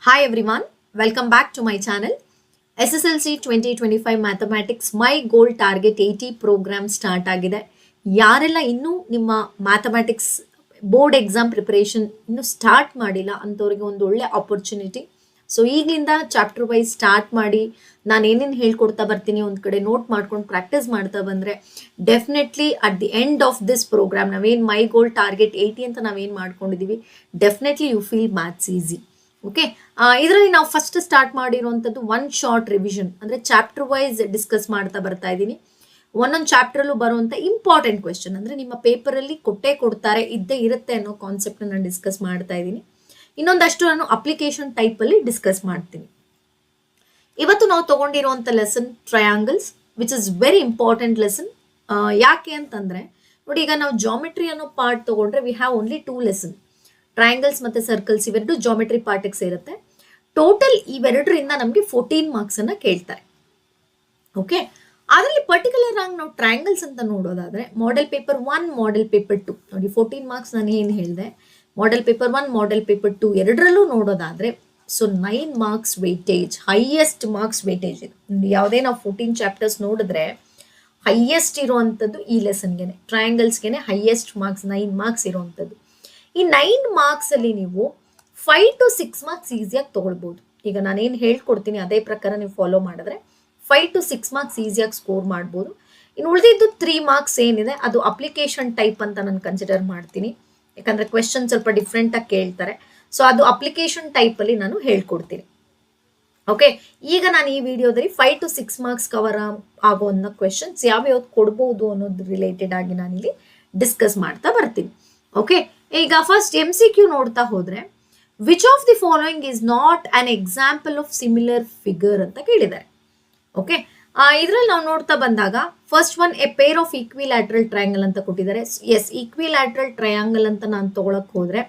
Hi everyone, welcome back to my channel. SSLC 2025 Mathematics My Goal Target 80 program start ಆಗಿದೆ. ಯಾರೆಲ್ಲ ಇನ್ನೂ ನಿಮ್ಮ mathematics board exam preparation ಇನ್ನೂ start ಮಾಡಿಲ್ಲ ಅಂಥವ್ರಿಗೆ ಒಂದು ಒಳ್ಳೆ ಆಪರ್ಚುನಿಟಿ. ಸೊ ಈಗಲಿಂದ ಚಾಪ್ಟರ್ ವೈಸ್ ಸ್ಟಾರ್ಟ್ ಮಾಡಿ ನಾನು ಏನೇನು ಹೇಳ್ಕೊಡ್ತಾ ಬರ್ತೀನಿ ಒಂದು ಕಡೆ ನೋಟ್ ಮಾಡ್ಕೊಂಡು ಪ್ರಾಕ್ಟೀಸ್ ಮಾಡ್ತಾ ಬಂದರೆ definitely at the end of this program ನಾವೇನು ಮೈ ಗೋಲ್ ಟಾರ್ಗೆಟ್ 80 ಅಂತ ನಾವೇನು ಮಾಡ್ಕೊಂಡಿದ್ದೀವಿ definitely you feel maths easy. Okay, ಇದರಲ್ಲಿ ನಾವು ಫಸ್ಟ್ ಸ್ಟಾರ್ಟ್ ಮಾಡಿರುವಂಥದ್ದು ಒನ್ ಶಾರ್ಟ್ ರಿವಿಷನ್ ಅಂದರೆ ಚಾಪ್ಟರ್ ವೈಸ್ ಡಿಸ್ಕಸ್ ಮಾಡ್ತಾ ಬರ್ತಾ ಇದ್ದೀನಿ. ಒಂದೊಂದು ಚಾಪ್ಟರ್ಲ್ಲೂ ಬರುವಂಥ ಇಂಪಾರ್ಟೆಂಟ್ ಕ್ವೆಶನ್ ಅಂದರೆ ನಿಮ್ಮ ಪೇಪರಲ್ಲಿ ಕೊಡ್ತಾರೆ ಇದ್ದೇ ಇರುತ್ತೆ ಅನ್ನೋ ಕಾನ್ಸೆಪ್ಟನ್ನು ನಾನು ಡಿಸ್ಕಸ್ ಮಾಡ್ತಾ ಇದ್ದೀನಿ. ಇನ್ನೊಂದಷ್ಟು ನಾನು ಅಪ್ಲಿಕೇಶನ್ ಟೈಪಲ್ಲಿ ಡಿಸ್ಕಸ್ ಮಾಡ್ತೀನಿ. ಇವತ್ತು ನಾವು ತಗೊಂಡಿರುವಂಥ lesson triangles which is very important lesson. ಯಾಕೆ ಅಂತಂದರೆ ನೋಡಿ, ಈಗ ನಾವು ಜಾಮೆಟ್ರಿ ಅನ್ನೋ ಪಾರ್ಟ್ ತಗೊಂಡ್ರೆ we have only 2 lesson, triangles ಮತ್ತು ಸರ್ಕಲ್ಸ್ ಇವೆರಡು ಜಾಮೆಟ್ರಿ ಪಾರ್ಟಿಗೆ ಸೇರುತ್ತೆ. ಟೋಟಲ್ ಇವೆರಡರಿಂದ ನಮಗೆ 14 ಮಾರ್ಕ್ಸನ್ನು ಕೇಳ್ತಾರೆ. ಓಕೆ, ಅದರಲ್ಲಿ ಪರ್ಟಿಕ್ಯುಲರ್ ಆಗಿ ನಾವು ಟ್ರಯಾಂಗಲ್ಸ್ ಅಂತ ನೋಡೋದಾದರೆ ಮಾಡೆಲ್ ಪೇಪರ್ 1 ಮಾಡೆಲ್ ಪೇಪರ್ 2 ನೋಡಿ 14 ಮಾರ್ಕ್ಸ್ ನಾನು ಏನು ಹೇಳಿದೆ, ಮಾಡೆಲ್ ಪೇಪರ್ 1 ಮಾಡೆಲ್ ಪೇಪರ್ 2 ಎರಡರಲ್ಲೂ ನೋಡೋದಾದರೆ so 9 marks weightage, highest marks weightage ಇದು. ಯಾವುದೇ ನಾವು 14 ಚಾಪ್ಟರ್ಸ್ ನೋಡಿದ್ರೆ ಹೈಯೆಸ್ಟ್ ಇರುವಂಥದ್ದು ಈ ಲೆಸನ್ಗೆ, ಟ್ರಯಾಂಗಲ್ಸ್ಗೆ ಹೈಯೆಸ್ಟ್ ಮಾರ್ಕ್ಸ್ 9 ಮಾರ್ಕ್ಸ್ ಇರುವಂಥದ್ದು. ಈ 9 ಮಾರ್ಕ್ಸಲ್ಲಿ ನೀವು 5 to 6 ಮಾರ್ಕ್ಸ್ ಈಸಿಯಾಗಿ ತೊಗೊಳ್ಬೋದು. ಈಗ ನಾನೇನು ಹೇಳ್ಕೊಡ್ತೀನಿ ಅದೇ ಪ್ರಕಾರ ನೀವು ಫಾಲೋ ಮಾಡಿದ್ರೆ 5 to 6 ಮಾರ್ಕ್ಸ್ ಈಸಿಯಾಗಿ ಸ್ಕೋರ್ ಮಾಡ್ಬೋದು. ಇನ್ನು ಉಳಿದಿದ್ದು 3 ಮಾರ್ಕ್ಸ್ ಏನಿದೆ ಅದು ಅಪ್ಲಿಕೇಶನ್ ಟೈಪ್ ಅಂತ ನಾನು ಕನ್ಸಿಡರ್ ಮಾಡ್ತೀನಿ. ಯಾಕಂದರೆ ಕ್ವೆಶನ್ ಸ್ವಲ್ಪ ಡಿಫ್ರೆಂಟಾಗಿ ಕೇಳ್ತಾರೆ. ಸೊ ಅದು ಅಪ್ಲಿಕೇಶನ್ ಟೈಪಲ್ಲಿ ನಾನು ಹೇಳ್ಕೊಡ್ತೀನಿ. ಓಕೆ, ಈಗ ನಾನು ಈ ವಿಡಿಯೋದಲ್ಲಿ 5 to 6 ಮಾರ್ಕ್ಸ್ ಕವರ್ ಆಗೋ ಅನ್ನೋ ಕ್ವೆಶನ್ಸ್ ಯಾವ್ಯಾವ್ದು ಕೊಡ್ಬೋದು ಅನ್ನೋದು ರಿಲೇಟೆಡ್ ಆಗಿ ನಾನಿಲ್ಲಿ ಡಿಸ್ಕಸ್ ಮಾಡ್ತಾ ಬರ್ತೀನಿ. ಓಕೆ, ಈಗ ಫಸ್ಟ್ MCQ ನೋಡ್ತಾ ಹೋದ್ರೆ which of the following is not an example of similar figure ಅಂತ ಕೇಳಿದ್ದಾರೆ. ಓಕೆ, ಇದರಲ್ಲಿ ನಾವು ನೋಡ್ತಾ ಬಂದಾಗ first one a pair of equilateral triangle ಅಂತ ಕೊಟ್ಟಿದ್ದಾರೆ. ಎಸ್, ಈಕ್ವಿಲ್ಯಾಟ್ರಲ್ ಟ್ರಯಾಂಗಲ್ ಅಂತ ನಾನು ತಗೊಳಕ್ ಹೋದ್ರೆ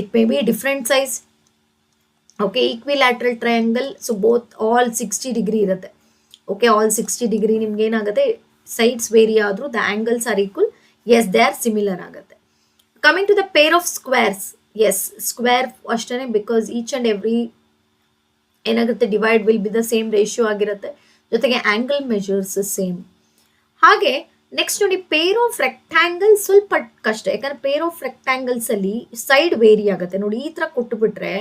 it may be different size. Okay, equilateral triangle so both all 60 degree ಇರುತ್ತೆ. ಓಕೆ, ಆಲ್ 60 ಡಿಗ್ರಿ ನಿಮ್ಗೆ ಏನಾಗುತ್ತೆ, ಸೈಡ್ಸ್ ವೇರಿ ಆದರೂ the angles are equal. Yes, they are similar ಆಗುತ್ತೆ. Coming to the pair of squares, yes square ಅಷ್ಟೇ, because each and every ಏನಾಗುತ್ತೆ divide will be the same ratio ಆಗಿರುತ್ತೆ, ಜೊತೆಗೆ angle measures same. ಹಾಗೆ next ನೋಡಿ, pair of rectangle ಸ್ವಲ್ಪ ಕಷ್ಟ, ಯಾಕಂದ್ರೆ ಪೇರ್ ಆಫ್ ರೆಕ್ಟ್ಯಾಂಗಲ್ಸ್ ಅಲ್ಲಿ ಸೈಡ್ ವೇರಿ ಆಗುತ್ತೆ. ನೋಡಿ ಈ ಥರ ಕೊಟ್ಟುಬಿಟ್ರೆ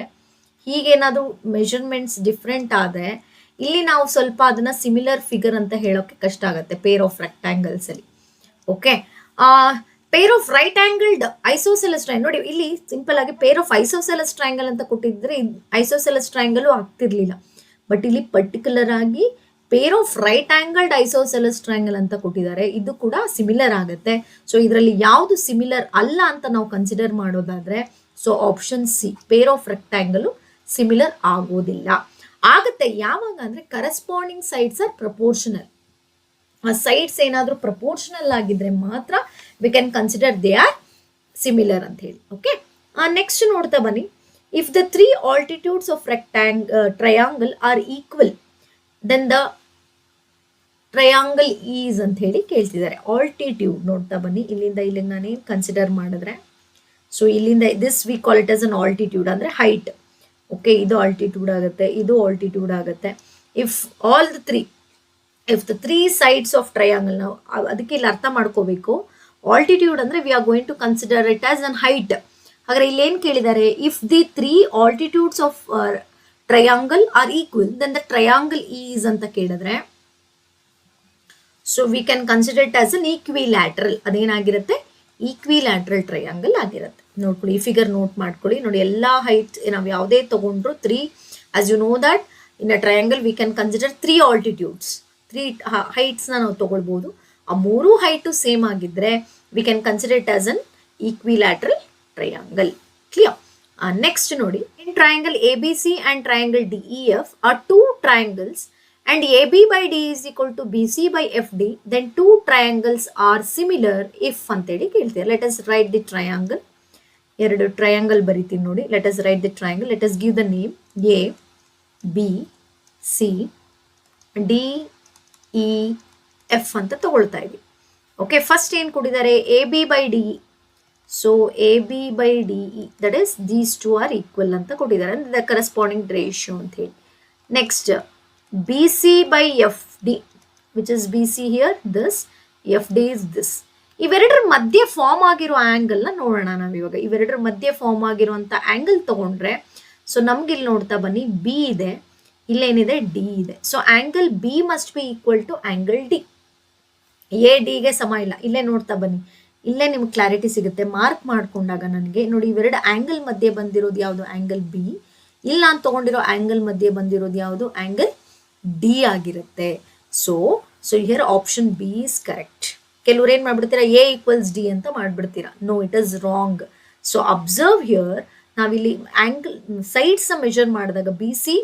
ಹೀಗೇನಾದರೂ ಮೆಜರ್ಮೆಂಟ್ಸ್ ಡಿಫ್ರೆಂಟ್ ಆದರೆ ಇಲ್ಲಿ ನಾವು ಸ್ವಲ್ಪ ಅದನ್ನ ಸಿಮಿಲರ್ ಫಿಗರ್ ಅಂತ ಹೇಳೋಕ್ಕೆ ಕಷ್ಟ ಆಗುತ್ತೆ ಪೇರ್ ಆಫ್ ರೆಕ್ಟ್ಯಾಂಗಲ್ಸ್ ಅಲ್ಲಿ. Okay, pair of right angled isosceles triangle ನೋಡಿ, ಇಲ್ಲಿ ಸಿಂಪಲ್ ಆಗಿ ಪೇರ್ ಆಫ್ ಐಸೋಸೆಲಸ್ ಟ್ರಯಾಂಗಲ್ ಅಂತ ಕೊಟ್ಟಿದ್ರೆ ಐಸೋಸೆಲಸ್ ಟ್ರಯಾಂಗಲ್ ಆಗ್ತಿರ್ಲಿಲ್ಲ. ಬಟ್ ಇಲ್ಲಿ ಪರ್ಟಿಕ್ಯುಲರ್ ಆಗಿ pair of right angled isosceles triangle ಅಂತ ಕೊಟ್ಟಿದ್ದಾರೆ, ಇದು ಕೂಡ ಸಿಮಿಲರ್ ಆಗುತ್ತೆ. ಸೊ ಇದರಲ್ಲಿ ಯಾವುದು ಸಿಮಿಲರ್ ಅಲ್ಲ ಅಂತ ನಾವು ಕನ್ಸಿಡರ್ ಮಾಡೋದಾದ್ರೆ so option C, pair of rectangle similar ಆಗೋದಿಲ್ಲ. ಆಗುತ್ತೆ ಯಾವಾಗ ಅಂದ್ರೆ ಕರೆಸ್ಪಾಂಡಿಂಗ್ ಸೈಡ್ಸ್ ಆರ್ ಪ್ರಪೋರ್ಷನಲ್. ಆ ಸೈಡ್ಸ್ ಏನಾದರೂ ಪ್ರಪೋರ್ಷನಲ್ ಆಗಿದ್ರೆ ಮಾತ್ರ we can consider they are similar ಅಂತ ಹೇಳಿ. ಓಕೆ, ನೆಕ್ಸ್ಟ್ ನೋಡ್ತಾ ಬನ್ನಿ, if the 3 altitudes of triangle are equal then the triangle is ಅಂತ ಹೇಳಿ ಕೇಳ್ತಿದ್ದಾರೆ. ಆಲ್ಟಿಟ್ಯೂಡ್ ನೋಡ್ತಾ ಬನ್ನಿ, ಇಲ್ಲಿಂದ ಇಲ್ಲಿಗೆ ನಾನೇನು ಕನ್ಸಿಡರ್ ಮಾಡಿದ್ರೆ ಸೊ ಇಲ್ಲಿಂದ this we call it as an altitude ಅಂದರೆ ಹೈಟ್. ಓಕೆ, ಇದು ಆಲ್ಟಿಟ್ಯೂಡ್ ಆಗುತ್ತೆ, ಇದು ಆಲ್ಟಿಟ್ಯೂಡ್ ಆಗುತ್ತೆ. If all the 3 if the 3 sides of triangle, ನಾವು ಅದಕ್ಕೆ ಇಲ್ಲಿ ಅರ್ಥ ಮಾಡ್ಕೋಬೇಕು, ಆಲ್ಟಿಟ್ಯೂಡ್ ಅಂದರೆ we are going to consider it as an height. ಹಾಗಾದ್ರೆ ಇಲ್ಲಿ ಏನು ಕೇಳಿದ್ದಾರೆ, if the 3 altitudes of triangle are equal then the triangle is ಅಂತ ಕೇಳಿದ್ರೆ so we can consider it as an equilateral. ಅದೇನಾಗಿರುತ್ತೆ, equilateral triangle ಆಗಿರುತ್ತೆ. ನೋಡ್ಕೊಳ್ಳಿ, ಈ ಫಿಗರ್ ನೋಟ್ ಮಾಡ್ಕೊಳ್ಳಿ. ನೋಡಿ ಎಲ್ಲ ಹೈಟ್ ನಾವು ಯಾವುದೇ ತಗೊಂಡ್ರು 3, as you know that in a triangle we can consider 3 altitudes, 3 ಹೈಟ್ಸ್ನ ನಾವು ತಗೊಳ್ಬೋದು. ಆ 3 ಹೈಟು ಸೇಮ್ ಆಗಿದ್ರೆ we can consider it as an equilateral triangle. Clear? Next ನೋಡಿ, in triangle ABC and triangle DEF are 2 triangles and AB by D is equal to BC by FD, then 2 triangles are similar if ಅಂತೇಳಿ ಕೇಳ್ತೀವಿ. Let us right the triangle. ಎರಡು triangle ಬರಿತೀನಿ ನೋಡಿ. Let us right the triangle. Let us give the name A B C D E F ಅಂತ ತಗೊಳ್ತಾ ಇದ್ವಿ. Okay, first ಏನು ಕೊಟ್ಟಿದ್ದಾರೆ, AB by D so A B by D E that is these two are equal ಅಂತ ಕೊಟ್ಟಿದ್ದಾರೆ, ಅಂದರೆ the corresponding ratio ಅಂತ ಹೇಳಿ. Next B C by F D which is B C here this, F D is this. ಇವೆರಡರ ಮಧ್ಯೆ form ಆಗಿರೋ ಆ್ಯಂಗಲ್ನ ನೋಡೋಣ ನಾವಿವಾಗ. ಇವೆರಡರ ಮಧ್ಯೆ ಫಾರ್ಮ್ ಆಗಿರುವಂಥ ಆ್ಯಂಗಲ್ ತೊಗೊಂಡ್ರೆ, ಸೊ ನಮ್ಗೆ ಇಲ್ಲಿ ನೋಡ್ತಾ ಬನ್ನಿ, ಬಿ ಇದೆ, ಇಲ್ಲೇನಿದೆ ಡಿ ಇದೆ. So angle B must be equal to angle D. A ಡಿಗೆ ಸಮ ಇಲ್ಲ. ಇಲ್ಲೇ ನೋಡ್ತಾ ಬನ್ನಿ, ಇಲ್ಲೇ ನಿಮ್ಗೆ ಕ್ಲಾರಿಟಿ ಸಿಗುತ್ತೆ. ಮಾರ್ಕ್ ಮಾಡ್ಕೊಂಡಾಗ ನನಗೆ ನೋಡಿ, ಇವೆರಡು ಆ್ಯಂಗಲ್ ಮಧ್ಯೆ ಬಂದಿರೋದು ಯಾವುದು, ಆ್ಯಂಗಲ್ ಬಿ. ಇಲ್ಲಿ ನಾನು ತೊಗೊಂಡಿರೋ ಆ್ಯಂಗಲ್ ಮಧ್ಯೆ ಬಂದಿರೋದು ಯಾವುದು, ಆ್ಯಂಗಲ್ ಡಿ ಆಗಿರುತ್ತೆ. So here option B is correct. ಕೆಲವ್ರು ಏನು ಮಾಡ್ಬಿಡ್ತೀರಾ, ಎ ಈಕ್ವಲ್ಸ್ ಡಿ ಅಂತ ಮಾಡ್ಬಿಡ್ತೀರಾ. No, it is wrong. So observe here, ನಾವಿಲ್ಲಿ ಆ್ಯಂಗಲ್ ಸೈಡ್ಸ್ನ ಮೆಜರ್ ಮಾಡಿದಾಗ B C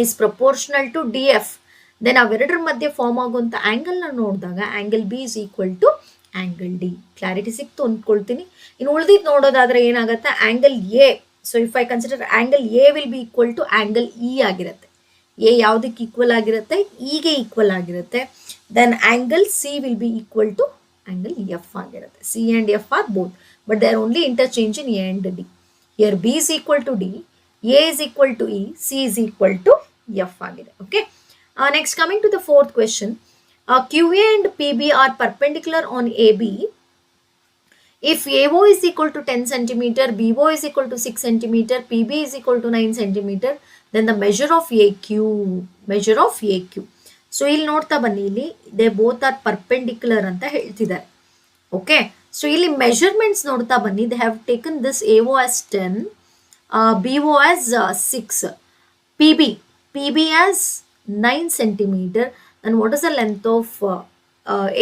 is proportional to D F. Then ಅವೆರಡರ ಮಧ್ಯೆ ಫಾರ್ಮ್ ಆಗುವಂಥ ಆ್ಯಂಗಲ್ನ ನೋಡಿದಾಗ angle B is equal to angle D. Clarity ಸಿಕ್ತು ಅಂದ್ಕೊಳ್ತೀನಿ. ಇನ್ನು ಉಳಿದಿದ್ದು ನೋಡೋದಾದ್ರೆ ಏನಾಗುತ್ತೆ, angle A. So if I consider angle A will be equal to angle E ಆಗಿರುತ್ತೆ. ಎ ಯಾವುದಕ್ಕೆ ಈಕ್ವಲ್ ಆಗಿರುತ್ತೆ, ಇಗೆ ಈಕ್ವಲ್ ಆಗಿರುತ್ತೆ. Then angle C will be equal to angle F ಆಗಿರುತ್ತೆ. C and F are both, but they are only interchange in A and D. Here B is equal to D, A is equal to E, C is equal to F ಆಗಿದೆ. Okay, next coming to the fourth question. QA and PB are perpendicular on AB. If AO is equal to 10 cm, BO is equal to 6 cm, PB is equal to 9 cm, then the measure of AQ. So ಇಲ್ಲಿ ನೋಡ್ತಾ ಬನ್ನಿ, ಇಲ್ಲಿ they both are perpendicular ಅಂತ ಹೇಳ್ತಿದ್ದಾರೆ. Okay, so ಇಲ್ಲಿ measurements ನೋಡ್ತಾ ಬನ್ನಿ. they have taken this AO as 10, BO as 6, PB as 9 centimeter, and what is the length of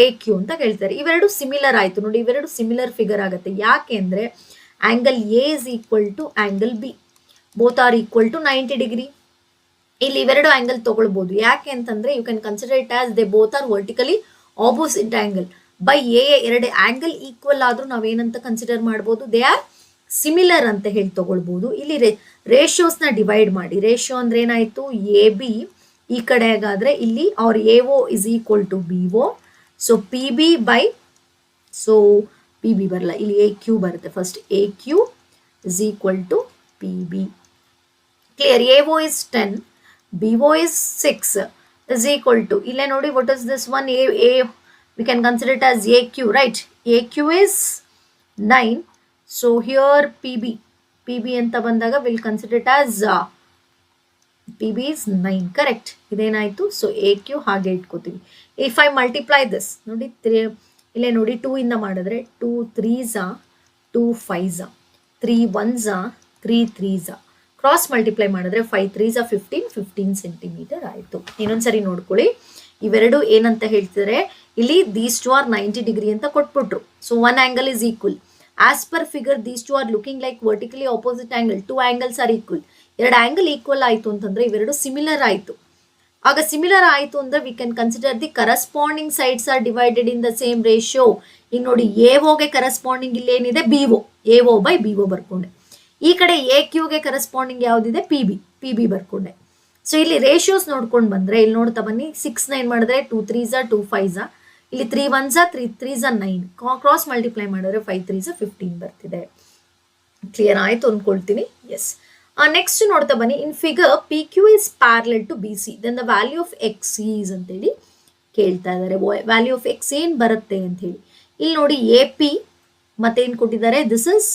AQ ಅಂತ ಕೇಳ್ತಾರೆ. ಇವೆರಡು ಸಿಮಿಲರ್ ಆಯಿತು ನೋಡಿ, ಇವೆರಡು ಸಿಮಿಲರ್ ಫಿಗರ್ ಆಗುತ್ತೆ. ಯಾಕೆ ಅಂದರೆ angle A is equal to angle B, both are equal to 90 degree. ಇಲ್ಲಿ ಇವೆರಡು ಆ್ಯಂಗಲ್ ತೊಗೊಳ್ಬೋದು. ಯಾಕೆ ಅಂತಂದರೆ you can consider it as they both are vertically opposite angle. By A ಎರಡು ಆ್ಯಂಗಲ್ ಈಕ್ವಲ್ ಆದರೂ ನಾವೇನಂತ ಕನ್ಸಿಡರ್ ಮಾಡ್ಬೋದು, ದೇ ಆರ್ ಸಿಮಿಲರ್ ಅಂತ ಹೇಳಿ ತೊಗೊಳ್ಬೋದು. ಇಲ್ಲಿ ರೇಷಿಯೋಸ್ನ ಡಿವೈಡ್ ಮಾಡಿ. ರೇಷಿಯೋ ಅಂದ್ರೆ ಏನಾಯಿತು, ಎ ಬಿ ಈ ಕಡೆಗಾದರೆ ಇಲ್ಲಿ ಅವ್ರ A O is equal to B O. So P B by, so P B ಬರಲ್ಲ, ಇಲ್ಲಿ ಎ ಕ್ಯೂ ಬರುತ್ತೆ. First A Q is equal to P B. Clear? A O is 10, B O is 6 is equal to, ಇಲ್ಲೇ ನೋಡಿ, what is this one, A we can consider it as AQ, right? AQ is 9. So here PB ಅಂತ ಬಂದಾಗ we'll consider it as PB is 9, correct? ಇದೇನಾಯಿತು, so AQ ಹಾಗೆ ಇಟ್ಕೋತೀವಿ. If I multiply this, ನೋಡಿ ಇಲ್ಲೇ ನೋಡಿ 2 ಇಂದ ಮಾಡಿದ್ರೆ 2 3s 2 5s 3 1s 3 3s, cross multiply ಮಾಡಿದ್ರೆ 5 3s 15 ಸೆಂಟಿಮೀಟರ್ ಆಯಿತು. ಇನ್ನೊಂದ್ಸರಿ ನೋಡ್ಕೊಳ್ಳಿ, ಇವೆರಡು ಏನಂತ ಹೇಳ್ತಿದ್ದಾರೆ, ಇಲ್ಲಿ ದೀಸ್ ಟು ಆರ್ 90 ಡಿಗ್ರಿ ಅಂತ ಕೊಟ್ಬಿಟ್ರು. So one angle is equal. As per figure these two are looking like vertically opposite angle. 2 angles are equal. ಎರಡು ಆ್ಯಂಗಲ್ ಈಕ್ವಲ್ ಆಯಿತು ಅಂತಂದರೆ ಇವೆರಡು ಸಿಮಿಲರ್ ಆಯಿತು. ಆಗ ಸಿಮಿಲರ್ ಆಯಿತು ಅಂದರೆ we can consider the corresponding sides are divided in the same ratio. ಈಗ ನೋಡಿ, ಎ ಒಗೆ ಕರಸ್ಪಾಂಡಿಂಗ್ ಇಲ್ಲಿ ಏನಿದೆ, B O, A O by B O ಬರ್ಕೊಂಡೆ. ಈ ಕಡೆ ಎ ಕ್ಯೂಗೆ ಕರಸ್ಪಾಂಡಿಂಗ್ ಯಾವುದಿದೆ, ಪಿ ಬಿ ಬರ್ಕೊಂಡೆ. ಸೊ ಇಲ್ಲಿ ರೇಷಿಯೋಸ್ ನೋಡ್ಕೊಂಡು ಬಂದರೆ, ಇಲ್ಲಿ ನೋಡ್ತಾ ಬನ್ನಿ, 6 9 ಮಾಡಿದ್ರೆ 2 3s 2 5s, ಇಲ್ಲಿ 3 1s 3 3s 9, ಕ್ರಾಸ್ ಮಲ್ಟಿಪ್ಲೈ ಮಾಡಿದ್ರೆ 5 3s 15 ಬರ್ತಿದೆ. ಕ್ಲಿಯರ್ ಆಯಿತು ಅಂದ್ಕೊಳ್ತೀನಿ. ಎಸ್, ನೆಕ್ಸ್ಟ್ ನೋಡ್ತಾ ಬನ್ನಿ, in figure P Q is parallel to B C, then the value of X is ಅಂತೇಳಿ ಕೇಳ್ತಾ ಇದ್ದಾರೆ. ವ್ಯಾಲ್ಯೂ ಆಫ್ ಎಕ್ಸ್ ಏನು ಬರುತ್ತೆ ಅಂತ ಹೇಳಿ. ಇಲ್ಲಿ ನೋಡಿ, ಎ ಪಿ ಮತ್ತೇನು ಕೊಟ್ಟಿದ್ದಾರೆ, this is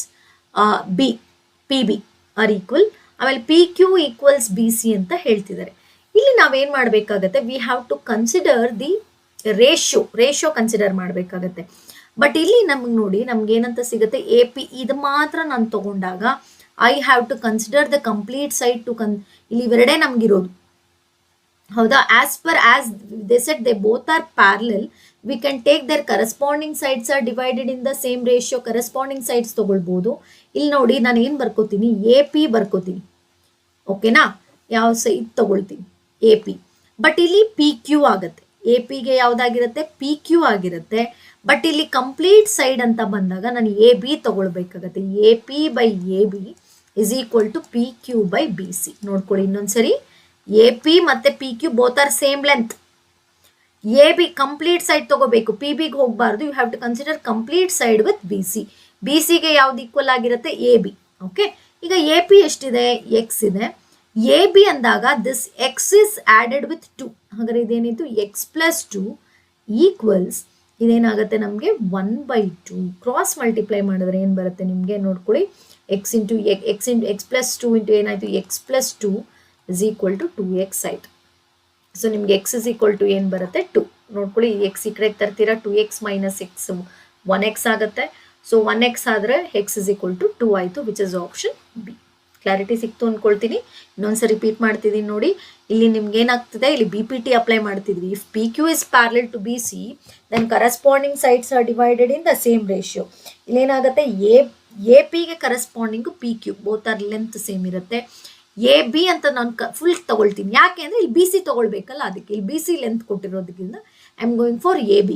P B R equal, ಆಮೇಲೆ P Q equals B C ಅಂತ ಹೇಳ್ತಿದ್ದಾರೆ. ಇಲ್ಲಿ ನಾವೇನು ಮಾಡಬೇಕಾಗತ್ತೆ, we have to consider the ratio consider ಮಾಡಬೇಕಾಗತ್ತೆ. ಬಟ್ ಇಲ್ಲಿ ನಮಗೆ ನೋಡಿ, ನಮ್ಗೆ ಏನಂತ ಸಿಗುತ್ತೆ, ಎ ಪಿ ಇದು ಮಾತ್ರ ನಾನು ತಗೊಂಡಾಗ I have to consider the complete side to ಇಲ್ಲಿ ಇವೆರಡೇ ನಮಗಿರೋದು, ಹೌದಾ? As they set they both are parallel, we can take their corresponding sides are divided in the same ratio. Corresponding sides ತಗೊಳ್ಬೋದು. ಇಲ್ಲಿ ನೋಡಿ, ನಾನು ಏನು ಬರ್ಕೋತೀನಿ, ಎ ಪಿ ಬರ್ಕೋತೀನಿ, ಓಕೆನಾ? ಯಾವ ಸೈಡ್ ತಗೊಳ್ತೀನಿ, ಎ ಪಿ. ಬಟ್ ಇಲ್ಲಿ ಪಿ ಕ್ಯೂ ಆಗುತ್ತೆ. ಎ ಪಿಗೆ ಯಾವುದಾಗಿರುತ್ತೆ, ಪಿ ಕ್ಯೂ ಆಗಿರುತ್ತೆ. ಬಟ್ ಇಲ್ಲಿ ಕಂಪ್ಲೀಟ್ ಸೈಡ್ ಅಂತ ಬಂದಾಗ ನಾನು ಎ ಬಿ ತಗೊಳ್ಬೇಕಾಗತ್ತೆ. A P by A B is equal to P Q by B C. ನೋಡ್ಕೊಳ್ಳಿ ಇನ್ನೊಂದ್ಸರಿ, ಎ ಪಿ ಮತ್ತೆ P Q both are same length. A B complete side ತಗೋಬೇಕು, ಪಿ ಬಿಗೆ ಹೋಗಬಾರ್ದು. You have to consider complete side with B C. B ಸಿಗೆ ಯಾವ್ದು equal ಆಗಿರುತ್ತೆ, A B. Okay, ಈಗ ಎ ಪಿ ಎಷ್ಟಿದೆ, ಎಕ್ಸ್ ಇದೆ. ಎ ಬಿ ಅಂದಾಗ this X is added with 2. ಹಾಗಾದ್ರೆ ಇದೇನಿತ್ತು, ಎಕ್ಸ್ ಪ್ಲಸ್ 2 ಈಕ್ವಲ್ಸ್ ಇದೇನಾಗುತ್ತೆ ನಮಗೆ 1/2. ಕ್ರಾಸ್ ಮಲ್ಟಿಪ್ಲೈ ಮಾಡಿದ್ರೆ ಏನು ಬರುತ್ತೆ ನಿಮಗೆ ನೋಡ್ಕೊಳ್ಳಿ, ಎಕ್ಸ್ ಪ್ಲಸ್ 2 ಇಂಟು ಏನಾಯಿತು, X plus 2 is equal to 2x ಆಯಿತು. ಸೊ ನಿಮ್ಗೆ ಎಕ್ಸ್ ಇಸ್ ಈಕ್ವಲ್ ಟು ಏನು ಬರುತ್ತೆ, 2. ನೋಡ್ಕೊಳ್ಳಿ, ಎಕ್ಸ್ ಈ ಕಡೆಗೆ ತರ್ತೀರಾ, 2x ಮೈನಸ್ ಎಕ್ಸ್ 1x ಆಗುತ್ತೆ. ಸೊ 1x ಆದರೆ ಎಕ್ಸ್ ಇಸ್ ಈಕ್ವಲ್ ಟು 2 ಆಯಿತು, which is option B. Clarity ಸಿಕ್ತು ಅಂದ್ಕೊಳ್ತೀನಿ. ಇನ್ನೊಂದ್ಸರಿ ರಿಪೀಟ್ ಮಾಡ್ತಿದ್ದೀನಿ ನೋಡಿ. ಇಲ್ಲಿ ನಿಮ್ಗೆ ಏನಾಗ್ತದೆ, ಇಲ್ಲಿ ಬಿ ಪಿ ಟಿ ಅಪ್ಲೈ ಮಾಡ್ತಿದ್ವಿ. If P Q is parallel to B C then corresponding sides are divided in the same ratio. ಇಲ್ಲೇನಾಗುತ್ತೆ, ಎ ಪಿಗೆ corresponding P Q both are length same ಇರುತ್ತೆ. ಎ ಬಿ ಅಂತ ನಾನು full ತಗೊಳ್ತೀನಿ, ಯಾಕೆ ಅಂದರೆ ಇಲ್ಲಿ ಬಿ ಸಿ ತಗೊಳ್ಬೇಕಲ್ಲ, ಅದಕ್ಕೆ ಇಲ್ಲಿ ಬಿ ಸಿ ಲೆಂತ್ ಕೊಟ್ಟಿರೋದಕ್ಕಿಂತ I am going for A B.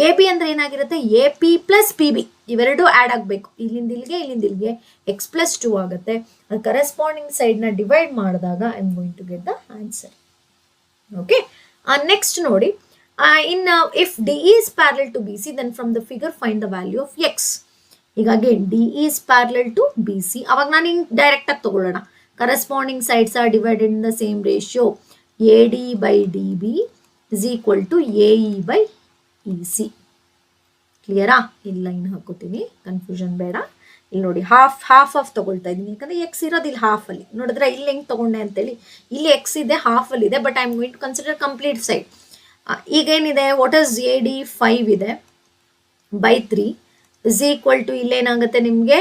A B ಅಂದರೆ ಏನಾಗಿರುತ್ತೆ, A P plus P B ಇವೆರಡು ಆ್ಯಡ್ ಆಗಬೇಕು. ಇಲ್ಲಿಂದ ಇಲ್ಲಿಗೆ ಎಕ್ಸ್ ಪ್ಲಸ್ 2 ಆಗುತ್ತೆ. ಅದು ಕರೆಸ್ಪಾಂಡಿಂಗ್ ಸೈಡ್ನ ಡಿವೈಡ್ ಮಾಡಿದಾಗ I am going to get the answer. Okay, next ನೋಡಿ, if D is parallel to B C then from the figure find the value of X. ಈಗ again D is parallel to B C, ಅವಾಗ ನಾನು ಹಿಂಗೆ ಡೈರೆಕ್ಟಾಗಿ ತಗೊಳ್ಳೋಣ. Corresponding sides are divided in the same ratio. AD by DB is equal to AE by EC. ಕ್ಲಿಯರಾ? ಇಲ್ಲಿ line ಹಾಕೋತೀನಿ, confusion ಬೇಡ. ಇಲ್ಲಿ ನೋಡಿ, ಹಾಫ್ ಆಫ್ ತಗೊಳ್ತಾ ಇದ್ದೀನಿ, ಯಾಕಂದ್ರೆ ಎಕ್ಸ್ ಇರೋದು ಇಲ್ಲಿ ಹಾಫ್ ಅಲ್ಲಿ. ನೋಡಿದ್ರೆ ಇಲ್ಲಿ ಹೆಂಗೆ ತಗೊಂಡೆ ಅಂತೇಳಿ, ಇಲ್ಲಿ ಎಕ್ಸ್ ಇದೆ, ಹಾಫ್ ಅಲ್ಲಿ ಇದೆ, but I am going to consider complete side. ಈಗ ಏನಿದೆ, ವಾಟ್ ಇಸ್ AD 5 ಇದೆ by 3 is equal to ಇಲ್ಲೇನಾಗುತ್ತೆ ನಿಮಗೆ,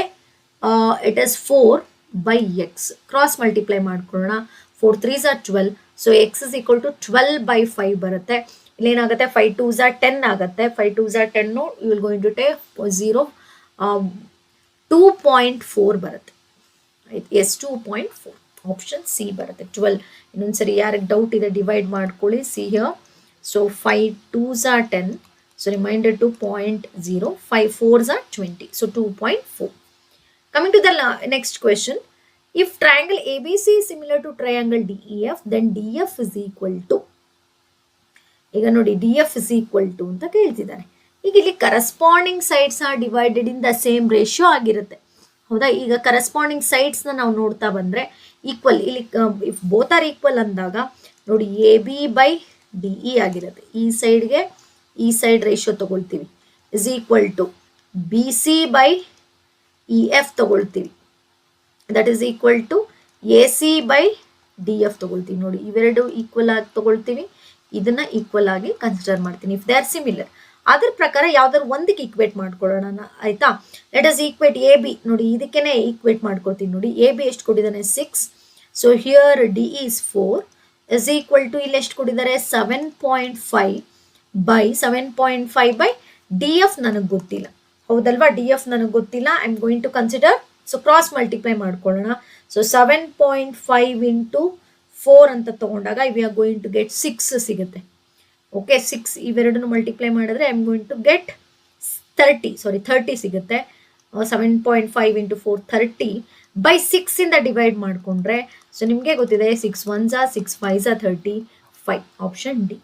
it is 4 by x. Cross multiply ಮಾಡ್ಕೊಳ್ಳೋಣ. 4 3s are 12. So x is equal to 12 by 5 ಬರುತ್ತೆ. ಇಲ್ಲೇನಾಗುತ್ತೆ, 5 2s are 10 ಆಗುತ್ತೆ. 5 2s are 10, you will going to take 0 2.4 ಬರುತ್ತೆ. S 2.4 option C ಬರುತ್ತೆ. 12. ಇನ್ನೊಂದ್ಸರಿ ಯಾರಿಗೆ doubt ಇದೆ divide ಮಾಡ್ಕೊಳ್ಳಿ. See here, so 5 2s are 10, so reminder to 0.0. 5 4s are 20, so 2.4. Coming to the next question, if triangle ABC is similar to triangle DEF, then DF is equal to. ಈಗ ನೋಡಿ, DF is equal to ಅಂತ ಕೇಳ್ತಿದ್ದಾನೆ. ಈಗ ಇಲ್ಲಿ corresponding sides are divided in the same ratio ಆಗಿರುತ್ತೆ, ಹೌದಾ? ಈಗ corresponding ಸೈಡ್ಸ್ನ ನಾವು ನೋಡ್ತಾ ಬಂದರೆ ಈಕ್ವಲ್, ಇಲ್ಲಿ ಇಫ್ ಬೋತ್ ಆರ್ ಈಕ್ವಲ್ ಅಂದಾಗ ನೋಡಿ, A B by D E ಆಗಿರುತ್ತೆ. ಈ ಸೈಡ್ ರೇಷಿಯೋ ತಗೊಳ್ತೀವಿ, is equal to B C by E F ತಗೊಳ್ತೀವಿ, that is equal to A C by D F ತಗೊಳ್ತೀವಿ. ನೋಡಿ, ಇವೆರಡು ಈಕ್ವಲ್ ಆಗಿ ತಗೊಳ್ತೀವಿ, ಇದನ್ನ ಈಕ್ವಲ್ ಆಗಿ ಕನ್ಸಿಡರ್ ಮಾಡ್ತೀನಿ. ಇಫ್ ದೇ ಆರ್ ಸಿಮಿಲರ್, ಅದ್ರ ಪ್ರಕಾರ ಯಾವ್ದಾದ್ರು ಒಂದಕ್ಕೆ ಈಕ್ವೇಟ್ ಮಾಡ್ಕೊಳ್ಳೋಣ, ಆಯ್ತಾ? Let us equate A B. ನೋಡಿ, ಇದಕ್ಕೇನೆ ಈಕ್ವೇಟ್ ಮಾಡ್ಕೊಳ್ತೀನಿ. ನೋಡಿ, ಎ ಬಿ ಎಷ್ಟು ಕೊಟ್ಟಿದ್ದಾನೆ, 6. So here D is 4 is equal to ಇಲ್ಲಿ ಎಷ್ಟು ಕೊಟ್ಟಿದ್ದಾರೆ, 7.5 ಬೈ 7.5 ಬೈ ಡಿ ಎಫ್ ನನಗೆ ಗೊತ್ತಿಲ್ಲ, ಹೌದಲ್ವಾ? ಡಿ ಎಫ್ ನನಗೆ ಗೊತ್ತಿಲ್ಲ. I am going to consider, so cross multiply ಮಾಡ್ಕೊಳ್ಳೋಣ. ಸೊ 7.5 ಇಂಟು 4 ಅಂತ ತಗೊಂಡಾಗ we are going to get 6 ಸಿಗುತ್ತೆ. ಓಕೆ, 6 ಇವೆರಡನ್ನು ಮಲ್ಟಿಪ್ಲೈ ಮಾಡಿದ್ರೆ I am going to get 30 ಸಿಗುತ್ತೆ. 7.5 ಇಂಟು 4 30 ಬೈ 6 ಇಂದ ಡಿವೈಡ್ ಮಾಡಿಕೊಂಡ್ರೆ, ಸೊ ನಿಮಗೆ ಗೊತ್ತಿದೆ 6 1s 6 5s 35. Option D.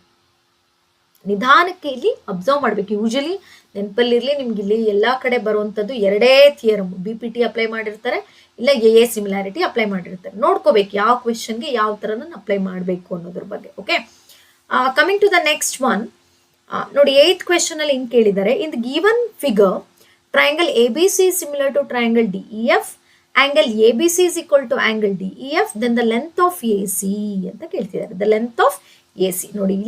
ನಿಧಾನಕ್ಕೆ ಇಲ್ಲಿ ಅಬ್ಸರ್ವ್ ಮಾಡಬೇಕು. ಯೂಶಲಿ ನೆನಪಲ್ಲಿರಲಿ, ನಿಮ್ಗೆ ಇಲ್ಲಿ ಎಲ್ಲ ಕಡೆ ಬರುವಂಥದ್ದು ಎರಡೇ theorem, B P T apply ಮಾಡಿರ್ತಾರೆ, ಇಲ್ಲ ಎ ಸಿಮಿಲಾರಿಟಿ ಅಪ್ಲೈ ಮಾಡಿರ್ತಾರೆ. ನೋಡ್ಕೋಬೇಕು ಯಾವ ಕ್ವೆಶನ್ಗೆ ಯಾವ ಥರ ಅಪ್ಲೈ ಮಾಡಬೇಕು ಅನ್ನೋದ್ರ ಬಗ್ಗೆ. Okay, coming to the next one. ನೋಡಿ, 8th ಕ್ವೆಶನ್ ಅಲ್ಲಿ ಹಿಂಗೆ ಕೇಳಿದ್ದಾರೆ, in the given figure triangle A B C similar to triangle D E F, angle A B C is equal to angle D E F, then the length of A C ಅಂತ ಕೇಳ್ತಿದ್ದಾರೆ. The length of A C. ನೋಡಿ,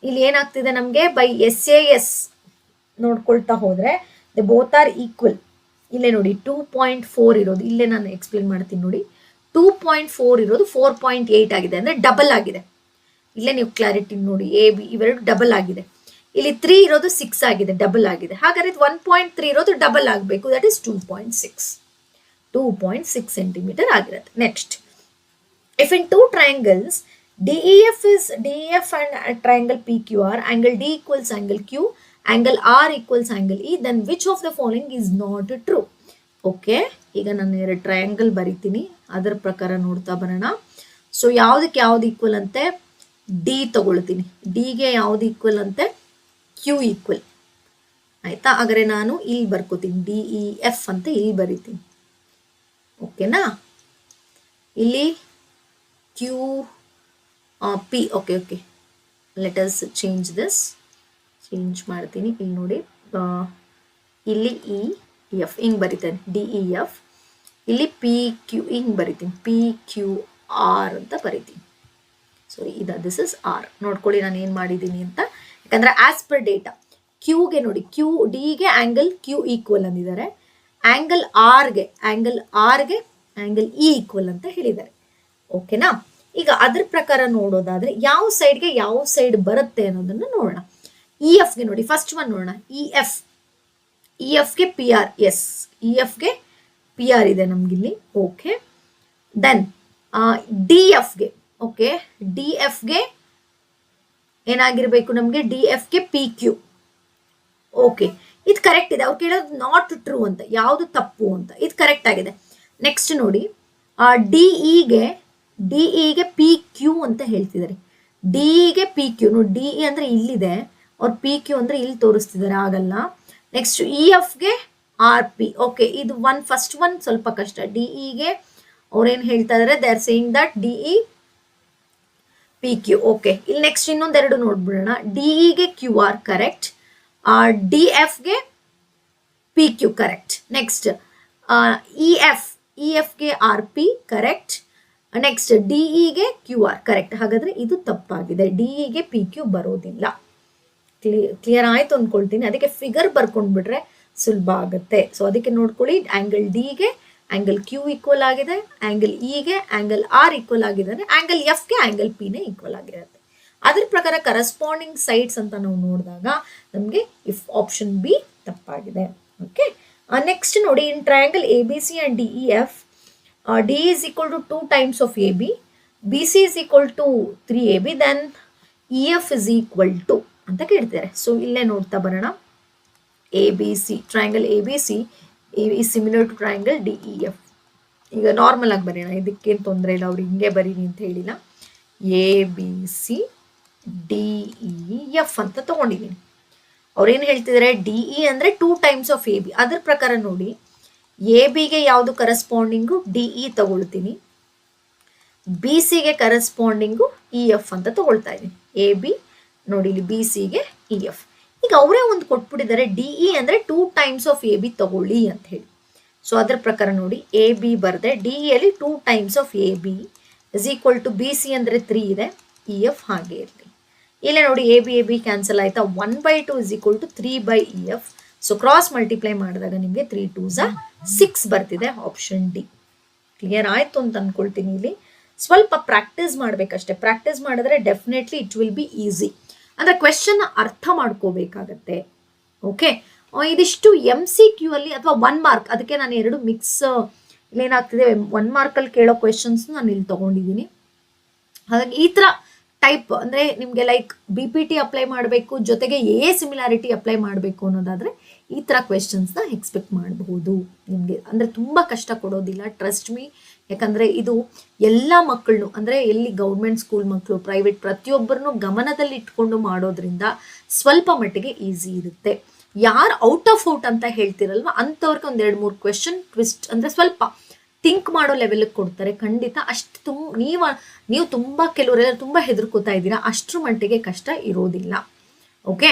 ಇಲ್ಲಿ ಏನಾಗ್ತಿದೆ ನಮಗೆ, by S A S ನೋಡ್ಕೊಳ್ತಾ ಹೋದ್ರೆ the both are equal. ಇಲ್ಲೇ ನೋಡಿ 2.4 ಇರೋದು, ಇಲ್ಲೇ ನಾನು ಎಕ್ಸ್ಪ್ಲೇನ್ ಮಾಡ್ತೀನಿ ನೋಡಿ. 2.4 ಇರೋದು 4.8 ಆಗಿದೆ, ಅಂದರೆ ಡಬಲ್ ಆಗಿದೆ. ಇಲ್ಲೇ ನೀವು ಕ್ಲಾರಿಟಿ ನೋಡಿ, ಎ ಬಿ ಇವೆರಡು ಡಬಲ್ ಆಗಿದೆ. ಇಲ್ಲಿ 3 ಇರೋದು 6 ಆಗಿದೆ, ಡಬಲ್ ಆಗಿದೆ. ಹಾಗಾದ್ರೆ 1.3 ಇರೋದು ಡಬಲ್ ಆಗಬೇಕು, ದಟ್ ಈಸ್ 2.6 ಸೆಂಟಿಮೀಟರ್ ಆಗಿರುತ್ತೆ. Next, if in two triangles DEF and triangle PQR, angle D equals angle Q, angle R equals angle E, then which of the following is not true? Okay, ಈಗ ನಾನು 2 triangle ಬರಿತೀನಿ, ಅದರ ಪ್ರಕಾರ ನೋಡ್ತಾ ಬರೋಣ. So ಯಾವುದಕ್ಕೆ ಯಾವ್ದು ಈಕ್ವಲ್ ಅಂತೆ, ಡಿ ತಗೊಳ್ತೀನಿ. ಡಿಗೆ ಯಾವ್ದು ಈಕ್ವಲ್ ಅಂತೆ, ಕ್ಯೂ ಈಕ್ವಲ್. ಆಯ್ತಾ? ಹಾಗಾದ್ರೆ ನಾನು ಇಲ್ಲಿ ಬರ್ಕೋತೀನಿ DEF ಅಂತ ಇಲ್ಲಿ ಬರಿತೀನಿ. ಓಕೆನಾ? ಇಲ್ಲಿ QP. Okay let us change this. Change ಮಾಡ್ತೀನಿ. ಇಲ್ಲಿ ನೋಡಿ, ಇಲ್ಲಿ EF ಹಿಂಗೆ ಬರಿತೇನೆ, DEF. ಇಲ್ಲಿ PQ ಹಿಂಗೆ ಬರಿತೀನಿ, PQR ಅಂತ ಬರಿತೀನಿ. ಸಾರಿ, ದಿಸ್ ಇಸ್ R. ನೋಡ್ಕೊಳ್ಳಿ ನಾನು ಏನು ಮಾಡಿದ್ದೀನಿ ಅಂತ. ಯಾಕಂದ್ರೆ ಆಸ್ ಪರ್ ಡೇಟಾ ಕ್ಯೂಗೆ ನೋಡಿ, ಡಿಗೆ ಆ್ಯಂಗಲ್ Q ಈಕ್ವಲ್ ಅಂದಿದ್ದಾರೆ, ಆ್ಯಂಗಲ್ ಆರ್ಗೆ ಆ್ಯಂಗಲ್ E ಈಕ್ವಲ್ ಅಂತ ಹೇಳಿದ್ದಾರೆ. ಓಕೆನಾ? ಈಗ ಅದ್ರ ಪ್ರಕಾರ ನೋಡೋದಾದ್ರೆ ಯಾವ ಸೈಡ್ಗೆ ಯಾವ ಸೈಡ್ ಬರುತ್ತೆ ಅನ್ನೋದನ್ನ ನೋಡೋಣ. EFಗೆ ನೋಡಿ, ಫಸ್ಟ್ ಒನ್ ನೋಡೋಣ. EFಗೆ PR. ಎಸ್, EFಗೆ PR ಇದೆ ನಮ್ಗಿಲ್ಲಿ. ಓಕೆ, ದೆನ್ DFಗೆ, ಓಕೆ, DFಗೆ ಏನಾಗಿರ್ಬೇಕು ನಮಗೆ? DFಗೆ PQ. ಓಕೆ, ಇದು ಕರೆಕ್ಟ್ ಇದೆ. ಅವ್ರು ಕೇಳೋದು ನಾಟ್ ಟ್ರೂ ಅಂತ, ಯಾವುದು ತಪ್ಪು ಅಂತ. ಇದು ಕರೆಕ್ಟ್ ಆಗಿದೆ. ನೆಕ್ಸ್ಟ್ ನೋಡಿ, DEಗೆ PQ ಅಂತ ಹೇಳ್ತಿದ್ದಾರೆ. DEಗೆ PQ ನೋಡಿ, DE ಅಂದ್ರೆ ಇಲ್ಲಿದೆ, ಅವ್ರು PQ ಅಂದ್ರೆ ಇಲ್ಲಿ ತೋರಿಸ್ತಿದ್ದಾರೆ, ಆಗಲ್ಲ. ನೆಕ್ಸ್ಟ್ EFಗೆ RP. ಓಕೆ, ಇದು ಫಸ್ಟ್ ಒನ್ ಸ್ವಲ್ಪ ಕಷ್ಟ. DEಗೆ ಅವ್ರೇನು ಹೇಳ್ತಾ ಇದಾರೆ? They are saying that DE PQ. Okay, ಇಲ್ಲಿ ನೆಕ್ಸ್ಟ್ ಇನ್ನೊಂದೆರಡು ನೋಡ್ಬಿಡೋಣ. DEಗೆ QR ಕರೆಕ್ಟ್, DFಗೆ PQ ಕರೆಕ್ಟ್. ನೆಕ್ಸ್ಟ್ EFಗೆ RP ಕರೆಕ್ಟ್. ನೆಕ್ಸ್ಟ್ DEಗೆ QR ಕರೆಕ್ಟ್. ಹಾಗಾದ್ರೆ ಇದು ತಪ್ಪಾಗಿದೆ, DEಗೆ PQ ಬರೋದಿಲ್ಲ. ಕ್ಲಿಯರ್ ಆಯ್ತು ಅಂದ್ಕೊಳ್ತೀನಿ. ಅದಕ್ಕೆ ಫಿಗರ್ ಬರ್ಕೊಂಡ್ಬಿಟ್ರೆ ಸುಲಭ ಆಗುತ್ತೆ. ಸೊ ಅದಕ್ಕೆ ನೋಡ್ಕೊಳ್ಳಿ, ಆಂಗಲ್ Dಗೆ ಆಂಗಲ್ Q ಈಕ್ವಲ್ ಆಗಿದೆ, ಆಂಗಲ್ Eಗೆ ಆಂಗಲ್ R ಈಕ್ವಲ್ ಆಗಿದೆ, ಆಂಗಲ್ Fಗೆ ಆಂಗಲ್ Pನೇ ಈಕ್ವಲ್ ಆಗಿರುತ್ತೆ. ಅದ್ರ ಪ್ರಕಾರ ಕರೆಸ್ಪಾಂಡಿಂಗ್ ಸೈಡ್ಸ್ ಅಂತ ನಾವು ನೋಡಿದಾಗ ನಮಗೆ ಆಪ್ಷನ್ ಬಿ ತಪ್ಪಾಗಿದೆ. ಓಕೆ, ನೆಕ್ಸ್ಟ್ ನೋಡಿ, in triangle ABC and DEF, D is equal to 2 times of AB, BC is equal to 3AB, then EF is equal to ಅಂತ ಕೇಳ್ತಾರೆ. ಸೊ ಇಲ್ಲೇ ನೋಡ್ತಾ ಬರೋಣ. ABC, triangle ABC is similar to triangle DEF. ಈಗ normal ಆಗಿ ಬರೆಯೋಣ, ಇದಕ್ಕೇನು ತೊಂದರೆ ಇಲ್ಲ, ಅವ್ರು ಹಿಂಗೆ ಬರೀನಿ ಅಂತ ಹೇಳಿಲ್ಲ. ABC DEF ಅಂತ ತಗೊಂಡಿದ್ದೀನಿ. ಅವ್ರೇನು ಹೇಳ್ತಿದ್ದಾರೆ? DE ಅಂದರೆ 2 times of AB. ಅದ್ರ ಪ್ರಕಾರ ನೋಡಿ, ABಗೆ ಯಾವುದು ಕರೆಸ್ಪಾಂಡಿಂಗು? DE ತಗೊಳ್ತೀನಿ. BCಗೆ ಕರೆಸ್ಪಾಂಡಿಂಗು EF ಅಂತ ತಗೊಳ್ತಾ ಇದ್ದೀನಿ. AB ನೋಡಿ, ಇಲ್ಲಿ BCಗೆ EF. ಈಗ ಅವರೇ ಒಂದು ಕೊಟ್ಬಿಟ್ಟಿದ್ದಾರೆ, DE ಅಂದರೆ 2 times of AB ತಗೊಳ್ಳಿ ಅಂತ ಹೇಳಿ. ಸೊ ಅದ್ರ ಪ್ರಕಾರ ನೋಡಿ, AB ಬರದೆ, DE ಅಲ್ಲಿ 2 times of AB is equal to BC ಅಂದರೆ 3 ಇದೆ, EF ಹಾಗೆ ಇರಲಿ. ಇಲ್ಲೇ ನೋಡಿ, AB ಕ್ಯಾನ್ಸಲ್ ಆಯ್ತಾ? 1/2 is equal to 3/EF. So cross multiply ಮಾಡಿದಾಗ ನಿಮಗೆ 3 2s 6 ಬರ್ತಿದೆ, ಆಪ್ಷನ್ ಡಿ. ಕ್ಲಿಯರ್ ಆಯ್ತು ಅಂತ ಅನ್ಕೊಳ್ತೀನಿ. ಇಲ್ಲಿ ಸ್ವಲ್ಪ ಪ್ರಾಕ್ಟೀಸ್ ಮಾಡ್ಬೇಕಷ್ಟೇ. ಪ್ರಾಕ್ಟೀಸ್ ಮಾಡಿದ್ರೆ definitely it will be easy. ಅಂದ್ರೆ ಕ್ವೆಶ್ಚನ್ ಅರ್ಥ ಮಾಡ್ಕೋಬೇಕಾಗತ್ತೆ. ಓಕೆ, ಇದಿಷ್ಟು MCQ ಅಲ್ಲಿ ಅಥವಾ 1 ಮಾರ್ಕ್, ಅದಕ್ಕೆ ನಾನು ಎರಡು ಮಿಕ್ಸ್ ಇಲ್ಲೇನಾಗ್ತಿದೆ, 1 ಮಾರ್ಕಲ್ಲಿ ಕೇಳೋ ಕ್ವೆಶನ್ಸ್ ನಾನು ಇಲ್ಲಿ ತಗೊಂಡಿದ್ದೀನಿ. ಹಾಗಾಗಿ ಈ ಥರ ಟೈಪ್ ಅಂದರೆ ನಿಮಗೆ ಲೈಕ್ BPT ಅಪ್ಲೈ ಮಾಡಬೇಕು, ಜೊತೆಗೆ ಸಿಮಿಲಾರಿಟಿ ಅಪ್ಲೈ ಮಾಡಬೇಕು ಅನ್ನೋದಾದರೆ ಈ ಥರ ಕ್ವೆಶನ್ಸ್ನ ಎಕ್ಸ್ಪೆಕ್ಟ್ ಮಾಡಬಹುದು ನಿಮಗೆ. ಅಂದರೆ ತುಂಬ ಕಷ್ಟ ಕೊಡೋದಿಲ್ಲ, ಟ್ರಸ್ಟ್ ಮೀ. ಯಾಕಂದರೆ ಇದು ಎಲ್ಲ ಮಕ್ಕಳನ್ನು, ಅಂದರೆ ಎಲ್ಲಿ ಗೌರ್ಮೆಂಟ್ ಸ್ಕೂಲ್ ಮಕ್ಕಳು, ಪ್ರೈವೇಟ್, ಪ್ರತಿಯೊಬ್ಬರನ್ನು ಗಮನದಲ್ಲಿ ಇಟ್ಕೊಂಡು ಮಾಡೋದ್ರಿಂದ ಸ್ವಲ್ಪ ಮಟ್ಟಿಗೆ ಈಸಿ ಇರುತ್ತೆ. ಯಾರು ಔಟ್ ಅಂತ ಹೇಳ್ತಿರಲ್ವ, ಅಂಥವ್ರಿಗೆ ಒಂದು 2-3 ಕ್ವೆಶನ್ ಟ್ವಿಸ್ಟ್ ಅಂದರೆ ಸ್ವಲ್ಪ ಥಿಂಕ್ ಮಾಡೋ ಲೆವೆಲ್ಗೆ ಕೊಡ್ತಾರೆ ಖಂಡಿತ. ಅಷ್ಟು ನೀವು ತುಂಬ ಕೆಲವರೆಲ್ಲ ತುಂಬ ಹೆದರ್ಕೋತಾ ಇದ್ದೀರಾ, ಅಷ್ಟರ ಮಟ್ಟಿಗೆ ಕಷ್ಟ ಇರೋದಿಲ್ಲ. ಓಕೆ,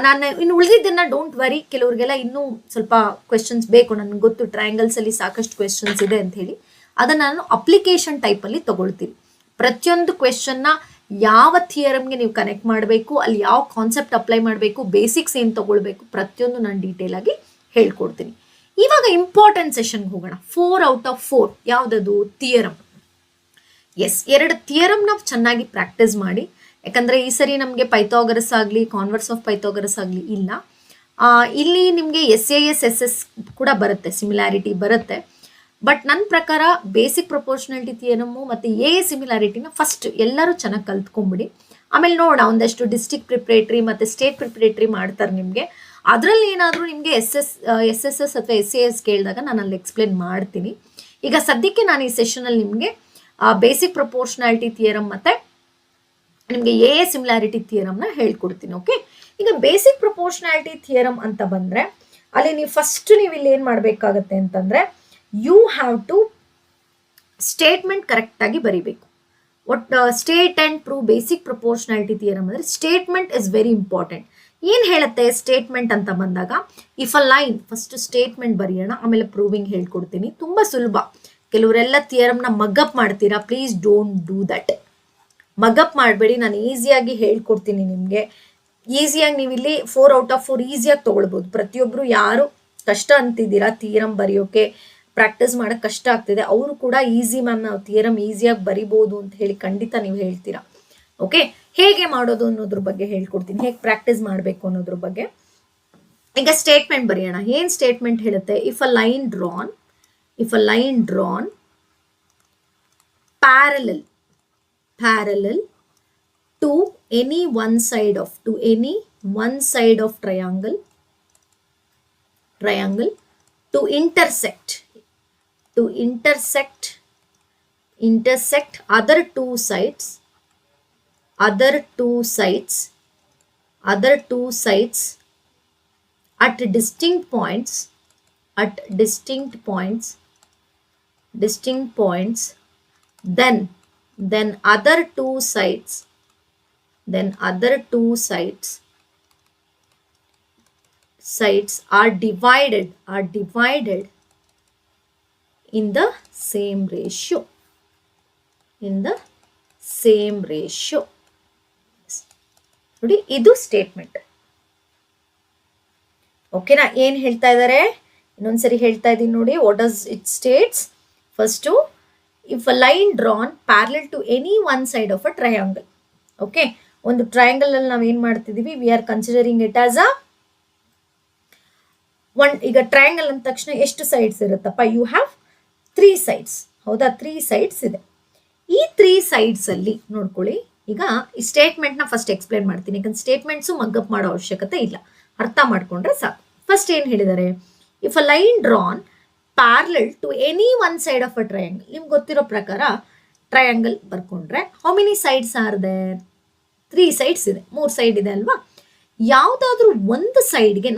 ನಾನು ಇನ್ನು ಉಳಿದಿದ್ದನ್ನು ಡೋಂಟ್ ವರಿ. ಕೆಲವ್ರಿಗೆಲ್ಲ ಇನ್ನೂ ಸ್ವಲ್ಪ ಕ್ವೆಶನ್ಸ್ ಬೇಕು, ನನಗೆ ಗೊತ್ತು ಟ್ರಯಾಂಗಲ್ಸಲ್ಲಿ ಸಾಕಷ್ಟು ಕ್ವೆಶನ್ಸ್ ಇದೆ ಅಂತ ಹೇಳಿ. ಅದನ್ನು ನಾನು ಅಪ್ಲಿಕೇಶನ್ ಟೈಪಲ್ಲಿ ತಗೊಳ್ತೀನಿ. ಪ್ರತಿಯೊಂದು ಕ್ವೆಶನ್ನ ಯಾವ ಥಿಯರಮ್ಗೆ ನೀವು ಕನೆಕ್ಟ್ ಮಾಡಬೇಕು, ಅಲ್ಲಿ ಯಾವ ಕಾನ್ಸೆಪ್ಟ್ ಅಪ್ಲೈ ಮಾಡಬೇಕು, ಬೇಸಿಕ್ಸ್ ಏನು ತಗೊಳ್ಬೇಕು, ಪ್ರತಿಯೊಂದು ನಾನು ಡೀಟೇಲ್ ಆಗಿ ಹೇಳ್ಕೊಡ್ತೀನಿ. ಇವಾಗ ಇಂಪಾರ್ಟೆಂಟ್ ಸೆಷನ್ಗೆ ಹೋಗೋಣ. 4 out of 4 ಯಾವುದದು? ಥಿಯರಮ್. ಎಸ್, 2 ಥಿಯರಮ್ ನಾವು ಚೆನ್ನಾಗಿ ಪ್ರಾಕ್ಟೀಸ್ ಮಾಡಿ. ಯಾಕಂದರೆ ಈ ಸರಿ ನಮಗೆ ಪೈಥಾಗರಸ್ ಆಗಲಿ, ಕಾನ್ವರ್ಸ್ ಆಫ್ ಪೈಥಾಗರಸ್ ಆಗಲಿ ಇಲ್ಲ. ಇಲ್ಲಿ ನಿಮಗೆ SAS SS ಕೂಡ ಬರುತ್ತೆ, ಸಿಮಿಲಾರಿಟಿ ಬರುತ್ತೆ. ಬಟ್ ನನ್ನ ಪ್ರಕಾರ ಬೇಸಿಕ್ ಪ್ರಪೋರ್ಷನಾಲಿಟಿ ಥಿಯರಮ್ಮು ಮತ್ತು ಸಿಮಿಲಾರಿಟಿನ ಫಸ್ಟ್ ಎಲ್ಲರೂ ಚೆನ್ನಾಗಿ ಕಲ್ತ್ಕೊಂಡ್ಬಿಡಿ. ಆಮೇಲೆ ನೋಡೋಣ, ಒಂದಷ್ಟು ಡಿಸ್ಟ್ರಿಕ್ಟ್ ಪ್ರಿಪ್ರೇಟ್ರಿ ಮತ್ತು ಸ್ಟೇಟ್ ಪ್ರಿಪ್ರೇಟ್ರಿ ಮಾಡ್ತಾರೆ ನಿಮಗೆ. ಅದರಲ್ಲಿ ಏನಾದರೂ ನಿಮಗೆ SSS ಅಥವಾ SAS ಕೇಳಿದಾಗ ನಾನು ಅಲ್ಲಿ ಎಕ್ಸ್ಪ್ಲೇನ್ ಮಾಡ್ತೀನಿ. ಈಗ ಸದ್ಯಕ್ಕೆ ನಾನು ಈ ಸೆಷನಲ್ಲಿ ನಿಮಗೆ ಬೇಸಿಕ್ ಪ್ರಪೋರ್ಷನಾಲಿಟಿ ಥಿಯರಮ್ ಮತ್ತು ನಿಮಗೆ ಸಿಮಿಲಾರಿಟಿ ಥಿಯರಮ್ನ ಹೇಳ್ಕೊಡ್ತೀನಿ. ಓಕೆ, ಈಗ ಬೇಸಿಕ್ ಪ್ರಪೋರ್ಷನಾಲಿಟಿ ಥಿಯರಮ್ ಅಂತ ಬಂದ್ರೆ ಅಲ್ಲಿ ನೀವು ಫಸ್ಟ್ ನೀವು ಇಲ್ಲಿ ಏನ್ ಮಾಡ್ಬೇಕಾಗತ್ತೆ ಅಂತಂದ್ರೆ you have to statement correct ಆಗಿ ಬರಿಬೇಕು. ಒಟ್ state and prove basic proportionality theorem ಅಂದ್ರೆ ಸ್ಟೇಟ್ಮೆಂಟ್ ಇಸ್ ವೆರಿ ಇಂಪಾರ್ಟೆಂಟ್. ಏನ್ ಹೇಳುತ್ತೆ ಸ್ಟೇಟ್ಮೆಂಟ್ ಅಂತ ಬಂದಾಗ, if a line, first statement ಬರೆಯೋಣ, ಆಮೇಲೆ ಪ್ರೂವಿಂಗ್ ಹೇಳ್ಕೊಡ್ತೀನಿ. ತುಂಬಾ ಸುಲಭ. ಕೆಲವರೆಲ್ಲ ಥಿಯರಮ್ನ ಮಗ್ಅಪ್ ಮಾಡ್ತೀರಾ, ಪ್ಲೀಸ್ ಡೋಂಟ್ ಡೂ ದಟ್. ಮಗ್ಅಪ್ ಮಾಡಬೇಡಿ, ನಾನು ಈಸಿಯಾಗಿ ಹೇಳ್ಕೊಡ್ತೀನಿ ನಿಮಗೆ. ಈಸಿಯಾಗಿ ನೀವು ಇಲ್ಲಿ 4 out of 4 ಈಸಿಯಾಗಿ ತಗೊಳ್ಬೋದು. ಪ್ರತಿಯೊಬ್ರು ಯಾರು ಕಷ್ಟ ಅಂತಿದ್ದೀರಾ ಥಿಯರಮ್ ಬರೆಯೋಕೆ, ಪ್ರಾಕ್ಟೀಸ್ ಮಾಡಕ್ ಕಷ್ಟ ಆಗ್ತಿದೆ, ಅವರು ಕೂಡ ಈಸಿ ಮ್ಯಾಮ್ ನಾವು ಥಿಯರಮ್ ಈಸಿಯಾಗಿ ಬರಿಬೋದು ಅಂತ ಹೇಳಿ ಖಂಡಿತ ನೀವು ಹೇಳ್ತೀರಾ. ಓಕೆ, ಹೇಗೆ ಮಾಡೋದು ಅನ್ನೋದ್ರ ಬಗ್ಗೆ ಹೇಳ್ಕೊಡ್ತೀನಿ, ಹೇಗೆ ಪ್ರಾಕ್ಟೀಸ್ ಮಾಡಬೇಕು ಅನ್ನೋದ್ರ ಬಗ್ಗೆ. ಈಗ ಸ್ಟೇಟ್ಮೆಂಟ್ ಬರೆಯೋಣ. ಏನ್ ಸ್ಟೇಟ್ಮೆಂಟ್ ಹೇಳುತ್ತೆ? If a line drawn parallel to any one side of triangle to intersect other two sides at distinct points, then other two sides are divided in the same ratio. ನೋಡಿ, ಇದು statement. ಓಕೆನಾ? ಏನ್ ಹೇಳ್ತಾ ಇದ್ದಾರೆ ಇನ್ನೊಂದ್ಸರಿ ಹೇಳ್ತಾ ಇದ್ದೀನಿ ನೋಡಿ. What does it states? First, if a line drawn parallel to any one side of a triangle. Okay, ಒಂದು ಟ್ರಯಾಂಗಲ್ ಅಲ್ಲಿ ನಾವ್ ಏನ್ ಮಾಡ್ತಿದೀವಿ, we are considering it as a one. ಈಗ ಟ್ರಯಾಂಗಲ್ ಅಂದ ತಕ್ಷಣ ಎಷ್ಟು ಸೈಡ್ಸ್ ಇರುತ್ತಪ್ಪ? You have 3 sides. ಹೌದಾ? 3 sides ಇದೆ. ಈ 3 sides ಅಲ್ಲಿ ನೋಡ್ಕೊಳ್ಳಿ. ಈಗ ಈ ಸ್ಟೇಟ್ಮೆಂಟ್ ನ ಫಸ್ಟ್ ಎಕ್ಸ್ಪ್ಲೇನ್ ಮಾಡ್ತೀನಿ, ಯಾಕಂದ್ರೆ ಸ್ಟೇಟ್ಮೆಂಟ್ಸು ಮಗ್ಅಪ್ ಮಾಡೋ ಅವಶ್ಯಕತೆ ಇಲ್ಲ, ಅರ್ಥ ಮಾಡ್ಕೊಂಡ್ರೆ ಸಾಕು. ಫಸ್ಟ್ ಏನ್ ಹೇಳಿದ್ದಾರೆ? If a line drawn parallel to any one side of a triangle. ನಿಮ್ಗೆ ಗೊತ್ತಿರೋ ಪ್ರಕಾರ ಟ್ರಯಾಂಗಲ್ ಬರ್ಕೊಂಡ್ರೆ how many sides are there? 3 sides ಇದೆ, 3 ಸೈಡ್ ಇದೆ ಅಲ್ವಾ? ಯಾವ್ದಾದ್ರು ಒಂದು ಸೈಡ್ಗೆ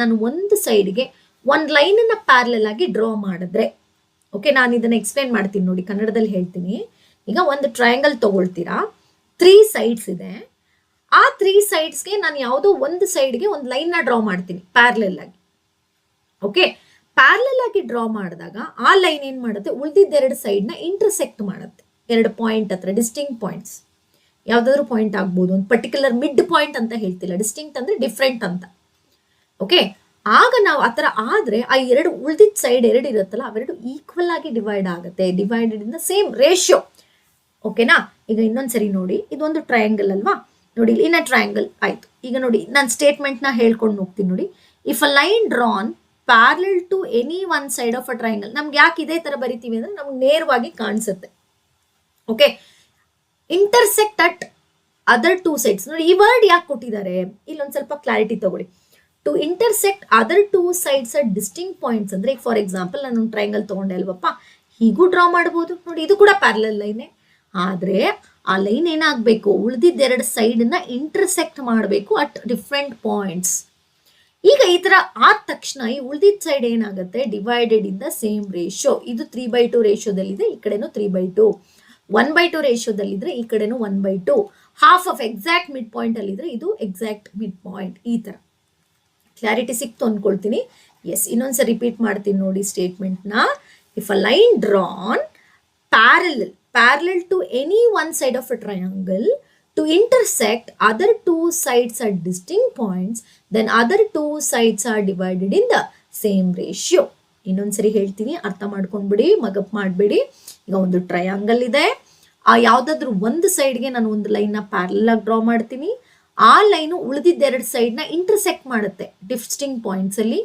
ಒಂದು ಲೈನ್ ಅನ್ನ ಪ್ಯಾರಲಲ್ ಆಗಿ ಡ್ರಾ ಮಾಡಿದ್ರೆ, ಓಕೆ, ನಾನು ಇದನ್ನ ಎಕ್ಸ್ಪ್ಲೇನ್ ಮಾಡ್ತೀನಿ ನೋಡಿ, ಕನ್ನಡದಲ್ಲಿ ಹೇಳ್ತೀನಿ. ಈಗ ಒಂದು ಟ್ರಯಾಂಗಲ್ ತಗೊಳ್ತೀರಾ, 3 sides ಇದೆ. ಆ 3 sidesಗೆ ನಾನು ಯಾವುದೋ ಒಂದು ಸೈಡ್ಗೆ ಒಂದು ಲೈನ್ ನ ಡ್ರಾ ಮಾಡ್ತೀನಿ ಪ್ಯಾರಲಲ್ ಆಗಿ. ಓಕೆ, ಪ್ಯಾರಲಲ್ ಆಗಿ ಡ್ರಾ ಮಾಡಿದಾಗ ಆ ಲೈನ್ ಏನ್ ಮಾಡುತ್ತೆ? ಉಳಿದಿದ್ದ 2 ಸೈಡ್ ನ ಇಂಟರ್ಸೆಕ್ಟ್ ಮಾಡುತ್ತೆ. 2 ಪಾಯಿಂಟ್ ಹತ್ರ, ಡಿಸ್ಟಿಂಕ್ಟ್ ಪಾಯಿಂಟ್ಸ್, ಯಾವ್ದಾದ್ರು ಪಾಯಿಂಟ್ ಆಗ್ಬೋದು, ಒಂದು ಪರ್ಟಿಕ್ಯುಲರ್ ಮಿಡ್ ಪಾಯಿಂಟ್ ಅಂತ ಹೇಳ್ತಿಲ್ಲ, ಡಿಸ್ಟಿಂಕ್ಟ್ ಅಂದ್ರೆ ಡಿಫ್ರೆಂಟ್ ಅಂತ. ಓಕೆ, ಆಗ ನಾವು ಆತರ ಆದ್ರೆ ಆ ಉಳಿದಿದ್ದ ಸೈಡ್ 2 ಇರುತ್ತಲ್ಲ, ಅವೆರಡು ಈಕ್ವಲ್ ಆಗಿ ಡಿವೈಡ್ ಆಗುತ್ತೆ. Divided in the same ratio. ಓಕೆನಾ? ಈಗ ಇನ್ನೊಂದ್ಸರಿ ನೋಡಿ, ಇದೊಂದು ಟ್ರಯಾಂಗಲ್ ಅಲ್ವಾ? ನೋಡಿ, ಇನ್ನ ಟ್ರಯಾಂಗಲ್ ಆಯ್ತು. ಈಗ ನೋಡಿ, ನಾನು ಸ್ಟೇಟ್ಮೆಂಟ್ ನ ಹೇಳ್ಕೊಂಡು ಹೋಗ್ತೀನಿ ನೋಡಿ. If a line drawn parallel to any one side of a triangle. ನಮ್ಗೆ ಯಾಕೆ ಇದೇ ತರ ಬರಿತೀವಿ ಅಂದ್ರೆ ನಮ್ಗೆ ನೇರವಾಗಿ ಕಾಣಿಸುತ್ತೆ. Okay, intersect at other 2 sides. ನೋಡಿ, ಈ ವರ್ಡ್ ಯಾಕೆ ಕೊಟ್ಟಿದ್ದಾರೆ? ಇಲ್ಲೊಂದ್ ಸ್ವಲ್ಪ ಕ್ಲಾರಿಟಿ ತಗೊಳ್ಳಿ. To intersect other 2 sides at distinct points ಅಂದ್ರೆ, ಫಾರ್ ಎಕ್ಸಾಂಪಲ್ ನಾನು ಒಂದು ಟ್ರಯಾಂಗಲ್ ತಗೊಂಡೆ ಅಲ್ವಪ್ಪ, ಹೀಗೂ ಡ್ರಾ ಮಾಡಬಹುದು. ನೋಡಿ, ಇದು ಕೂಡ ಪ್ಯಾರಲಲ್ ಲೈನೇ, ಆದ್ರೆ ಆ ಲೈನ್ ಏನಾಗಬೇಕು? ಉಳಿದಿದ್ದ 2 ಸೈಡ್ ನ ಇಂಟರ್ಸೆಕ್ಟ್ ಮಾಡಬೇಕು ಅಟ್ ಡಿಫ್ರೆಂಟ್ ಪಾಯಿಂಟ್ಸ್. ಈಗ ಈ ತರ ಆದ ತಕ್ಷಣ ಈ ಉಳಿದಿದ್ದ ಸೈಡ್ ಏನಾಗುತ್ತೆ? Divided in the same ratio. ಇದು 3/2 ರೇಷಿಯೋದಲ್ಲಿದೆ, ಈ ಕಡೆನೂ 3/2. 1/2 ರೇಷಿಯೋದಲ್ಲಿದ್ರೆ ಈ ಕಡೆನೂ 1/2. Half of exact mid point ಅಲ್ಲಿದ್ರೆ ಇದು ಎಕ್ಸಾಕ್ಟ್ ಮಿಡ್ ಪಾಯಿಂಟ್. ಈ ತರ ಕ್ಲಾರಿಟಿ ಸಿಕ್ತು ಅನ್ಕೊಳ್ತೀನಿ. ಎಸ್, ಇನ್ನೊಂದ್ಸರಿ ರಿಪೀಟ್ ಮಾಡ್ತೀನಿ ನೋಡಿ ಸ್ಟೇಟ್ಮೆಂಟ್ ನ. If a line drawn parallel to any one side of a triangle to intersect other 2 sides at distinct points, then other 2 sides are divided in the same ratio. ಇನ್ನೊಂದ್ಸರಿ ಹೇಳ್ತೀನಿ, ಅರ್ಥ ಮಾಡ್ಕೊಂಡ್ಬಿಡಿ, ಮಗಪ್ ಮಾಡಬೇಡಿ. ಈಗ ಒಂದು ಟ್ರಯಾಂಗಲ್ ಇದೆ, ಆ ಯಾವ್ದಾದ್ರು ಒಂದು ಸೈಡ್ಗೆ ನಾನು ಒಂದು ಲೈನ್ ನ ಪ್ಯಾರಲಲ್ ಆಗಿ ಡ್ರಾ ಮಾಡ್ತೀನಿ. ಆ ಲೈನು ಉಳಿದಿದ್ದ 2 ಸೈಡ್ ನ ಇಂಟರ್ಸೆಕ್ಟ್ ಮಾಡುತ್ತೆ ಡಿಸ್ಟಿಂಕ್ಟ್ ಪಾಯಿಂಟ್ಸ್ ಅಲ್ಲಿ.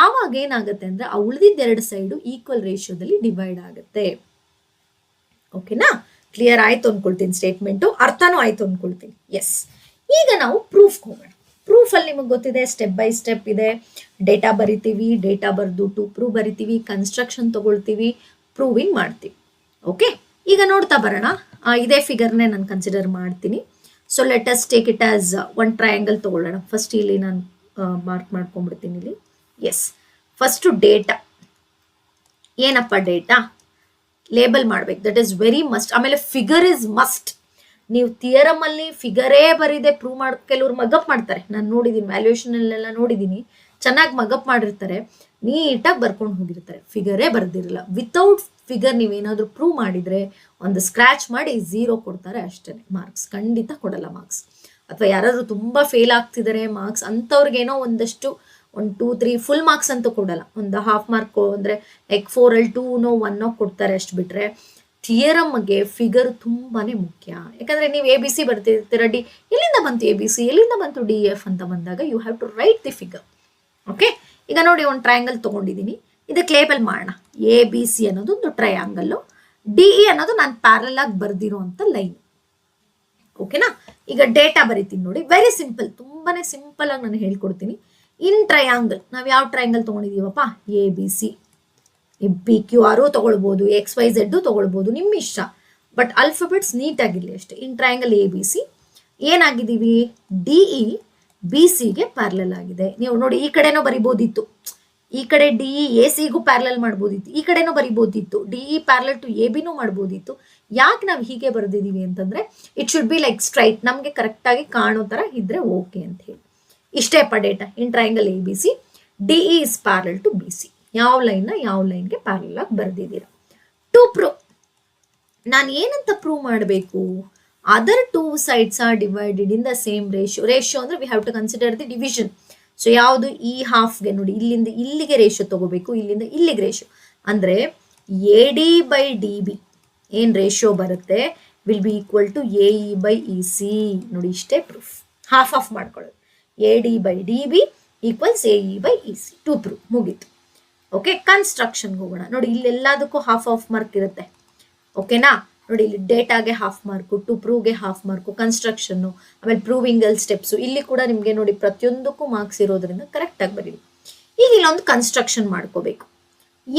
ಆವಾಗ ಏನಾಗುತ್ತೆ ಅಂದ್ರೆ ಆ ಉಳಿದಿದ್ದ 2 ಸೈಡು ಈಕ್ವಲ್ ರೇಷಿಯೋದಲ್ಲಿ ಡಿವೈಡ್ ಆಗುತ್ತೆ. ಓಕೆನಾ? ಕ್ಲಿಯರ್ ಆಯ್ತು ಅನ್ಕೊಳ್ತೀನಿ, ಸ್ಟೇಟ್ಮೆಂಟು ಅರ್ಥನೂ ಆಯ್ತು ಅನ್ಕೊಳ್ತೀನಿ. ಎಸ್, ಈಗ ನಾವು ಪ್ರೂಫ್ ಹೋಗೋಣ. ಪ್ರೂಫ್ ಅಲ್ಲಿ ನಿಮಗೆ ಗೊತ್ತಿದೆ, ಸ್ಟೆಪ್ ಬೈ ಸ್ಟೆಪ್ ಇದೆ. ಡೇಟಾ ಬರಿತೀವಿ, ಡೇಟಾ ಬರೆದು ಟು ಪ್ರೂವ್ ಬರಿತೀವಿ, ಕನ್ಸ್ಟ್ರಕ್ಷನ್ ತಗೊಳ್ತೀವಿ, ಪ್ರೂವಿಂಗ್ ಮಾಡ್ತೀವಿ. ಓಕೆ, ಈಗ ನೋಡ್ತಾ ಬರೋಣ. ಇದೇ ಫಿಗರ್ನೇ ನಾನು ಕನ್ಸಿಡರ್ ಮಾಡ್ತೀನಿ. So let us take it as ಒಂದು ಟ್ರಯಾಂಗಲ್ ತಗೊಳ್ಳೋಣ. ಫಸ್ಟ್ ಇಲ್ಲಿ ನಾನು ಮಾರ್ಕ್ ಮಾಡ್ಕೊಂಡ್ಬಿಡ್ತೀನಿ ಇಲ್ಲಿ. ಎಸ್, ಫಸ್ಟು ಡೇಟಾ ಏನಪ್ಪ, ಡೇಟಾ ಲೇಬಲ್ ಮಾಡ್ಬೇಕು, ದಟ್ ಈಸ್ ವೆರಿ ಮಸ್ಟ್. ಆಮೇಲೆ ಫಿಗರ್ ಇಸ್ ಮಸ್ಟ್. ನೀವು ಥಿಯರಮ್ ಅಲ್ಲಿ ಫಿಗರೇ ಬರೀದೆ ಪ್ರೂವ್ ಮಾಡಿ, ಕೆಲವ್ರು ಮಗಪ್ ಮಾಡ್ತಾರೆ, ನಾನು ನೋಡಿದ್ದೀನಿ ವ್ಯಾಲ್ಯೂಯೇಷನ್ ಅಲ್ಲೆಲ್ಲ ನೋಡಿದ್ದೀನಿ, ಚೆನ್ನಾಗಿ ಮಗಪ್ ಮಾಡಿರ್ತಾರೆ, ನೀಟಾಗಿ ಬರ್ಕೊಂಡು ಹೋಗಿರ್ತಾರೆ, ಫಿಗರೇ ಬರ್ದಿರಲ್ಲ. ವಿತೌಟ್ ಫಿಗರ್ ನೀವೇನಾದ್ರೂ ಪ್ರೂವ್ ಮಾಡಿದ್ರೆ ಒಂದು ಸ್ಕ್ರಾಚ್ ಮಾಡಿ 0 ಕೊಡ್ತಾರೆ ಅಷ್ಟೇ, ಮಾರ್ಕ್ಸ್ ಖಂಡಿತ ಕೊಡಲ್ಲ ಮಾರ್ಕ್ಸ್. ಅಥವಾ ಯಾರಾದ್ರೂ ತುಂಬಾ ಫೇಲ್ ಆಗ್ತಿದ್ದಾರೆ ಮಾರ್ಕ್ಸ್ ಅಂಥವ್ರಿಗೇನೋ ಒಂದಷ್ಟು 1, 2, 3 ಫುಲ್ ಮಾರ್ಕ್ಸ್ ಅಂತೂ ಕೊಡಲ್ಲ, ಒಂದು ಹಾಫ್ ಮಾರ್ಕ್ ಅಂದ್ರೆ ಲೈಕ್ 4ಅಲ್ಲಿ 2 1 ಕೊಡ್ತಾರೆ ಅಷ್ಟು. ಬಿಟ್ರೆ ಥಿಯರಮ್ಗೆ ಫಿಗರ್ ತುಂಬಾನೇ ಮುಖ್ಯ. ಯಾಕಂದ್ರೆ ನೀವು ABC ಬರ್ತಿರ್ತೀರ, ಎಲ್ಲಿಂದ ಬಂತು ABC, ಎಲ್ಲಿಂದ ಬಂತು DF ಅಂತ ಬಂದಾಗ you have to write the figure. Okay, ಈಗ ನೋಡಿ ಒಂದು ಟ್ರಯಾಂಗಲ್ ತಗೊಂಡಿದ್ದೀನಿ, ಇದಕ್ಕೆ ಲೇಬಲ್ ಮಾಡೋಣ. ABC ಅನ್ನೋದು ಒಂದು ಟ್ರಯಾಂಗಲ್, DE ಅನ್ನೋದು ನಾನು ಪ್ಯಾರಲ್ ಆಗಿ ಬರ್ದಿರೋ ಅಂತ ಲೈನ್. ಓಕೆನಾ, ಈಗ ಡೇಟಾ ಬರೀತೀನಿ ನೋಡಿ, ವೆರಿ ಸಿಂಪಲ್, ತುಂಬಾನೇ ಸಿಂಪಲ್ ಆಗಿ ನಾನು ಹೇಳ್ಕೊಡ್ತೀನಿ. ಇನ್ ಟ್ರಯಾಂಗಲ್ ನಾವು ಯಾವ ಟ್ರಯಾಂಗಲ್ ತಗೊಂಡಿದೀವಪ್ಪ, ABC. PQR ತಗೊಳ್ಬೋದು, XYZ ತಗೊಳ್ಬೋದು, ನಿಮ್ಮ ಇಷ್ಟ, ಬಟ್ ಅಲ್ಫಾಬೆಟ್ಸ್ ನೀಟ್ ಆಗಿರ್ಲಿ ಅಷ್ಟೇ. ಇನ್ ಟ್ರಯಾಂಗಲ್ ABC ಏನಾಗಿದ್ದೀವಿ, DE BCಗೆ ಪ್ಯಾರಲಲ್ ಆಗಿದೆ. ನೀವು ನೋಡಿ ಈ ಕಡೆನೋ ಬರಿಬೋದಿತ್ತು, ಈ ಕಡೆ DE ACಗೂ ಪ್ಯಾರಲಲ್ ಮಾಡ್ಬೋದಿತ್ತು, ಈ ಕಡೆನೂ ಬರಿಬೋದಿತ್ತು, DE ಪ್ಯಾರಲಲ್ ಟು ABನೂ ಮಾಡ್ಬೋದಿತ್ತು. ಯಾಕೆ ನಾವು ಹೀಗೆ ಬರ್ದಿದೀವಿ ಅಂತಂದ್ರೆ it should be like straight, ನಮಗೆ ಕರೆಕ್ಟಾಗಿ ಕಾಣೋ ಥರ ಇದ್ರೆ ಓಕೆ ಅಂತ ಹೇಳಿ. ಇಷ್ಟೇ ಪ data in triangle ABC. DE is parallel to BC. ಯಾವ ಲೈನ್ಗೆ ಪ್ಯಾರಲಲ್ ಆಗಿ ಬರ್ದಿದ್ದೀರಾ. ಟು ಪ್ರೂವ್, ನಾನು ಏನಂತ ಪ್ರೂವ್ ಮಾಡಬೇಕು, other 2 sides are divided in the same ratio. Ratio ಅಂದ್ರೆ we have to consider the division. So ಯಾವುದು, ಈ ಹಾಫ್ಗೆ ನೋಡಿ, ಇಲ್ಲಿಂದ ಇಲ್ಲಿಗೆ ರೇಷಿಯೋ ತಗೋಬೇಕು, ಇಲ್ಲಿಂದ ಇಲ್ಲಿಗೆ ರೇಷಿಯೋ. ಅಂದ್ರೆ AD by DB ಏನ್ ರೇಷಿಯೋ ಬರುತ್ತೆ will be equal to AE by EC. ನೋಡಿ ಇಷ್ಟೇ ಪ್ರೂಫ್, ಹಾಫ್ ಆಫ್ ಮಾಡ್ಕೊಳ್ಳೋದು. AD by DB equals AE by EC. To prove, ಮುಗೀತು. ಓಕೆ, ಕನ್ಸ್ಟ್ರಕ್ಷನ್ಗೆ ಹೋಗೋಣ. ನೋಡಿ ಇಲ್ಲೆಲ್ಲದಕ್ಕೂ ಹಾಫ್ ಮಾರ್ಕ್ ಇರುತ್ತೆ. ಓಕೆನಾ, ನೋಡಿ ಇಲ್ಲಿ ಡೇಟಾಗೆ ಹಾಫ್ ಮಾರ್ಕು, ಟು ಪ್ರೂವ್ಗೆ ಹಾಫ್ ಮಾರ್ಕು, ಕನ್ಸ್ಟ್ರಕ್ಷನ್ನು, ಆಮೇಲೆ ಪ್ರೂವಿಂಗ್ ಅಲ್ಲಿ ಸ್ಟೆಪ್ಸು, ಇಲ್ಲಿ ಕೂಡ ನಿಮಗೆ ನೋಡಿ ಪ್ರತಿಯೊಂದಕ್ಕೂ ಮಾರ್ಕ್ಸ್ ಇರೋದ್ರಿಂದ ಕರೆಕ್ಟಾಗಿ ಬರೀರಿ. ಈಗ ಇಲ್ಲೊಂದು ಕನ್ಸ್ಟ್ರಕ್ಷನ್ ಮಾಡ್ಕೋಬೇಕು.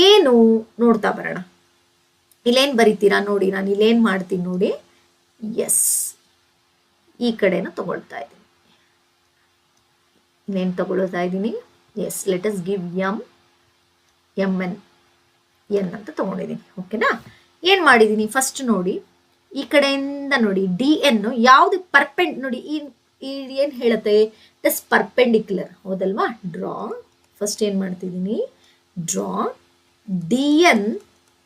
ಏನು ನೋಡ್ತಾ ಬರೋಣ. ಇಲ್ಲೇನು ಬರಿತೀರಾ ನೋಡಿ, ನಾನು ಇಲ್ಲೇನು ಮಾಡ್ತೀನಿ ನೋಡಿ. ಎಸ್, ಈ ಕಡೆನ ತಗೊಳ್ತಾ ಇದ್ದೀನಿ, ಇಲ್ಲೇನು ತಗೊಳ್ತಾ ಇದ್ದೀನಿ. Yes, let us give MN ಅಂತ ತಗೊಂಡಿದ್ದೀನಿ. ಓಕೆನಾ, ಏನು ಮಾಡಿದ್ದೀನಿ ಫಸ್ಟ್ ನೋಡಿ, ಈ ಕಡೆಯಿಂದ ನೋಡಿ DN ಯಾವ್ದು ನೋಡಿ ಏನು ಹೇಳುತ್ತೆ, ಇಟ್ ಇಸ್ ಪರ್ಪೆಂಡಿಕ್ಯುಲರ್, ಹೌದಲ್ವಾ. ಡ್ರಾ, ಫಸ್ಟ್ ಏನು ಮಾಡ್ತಿದ್ದೀನಿ, draw DN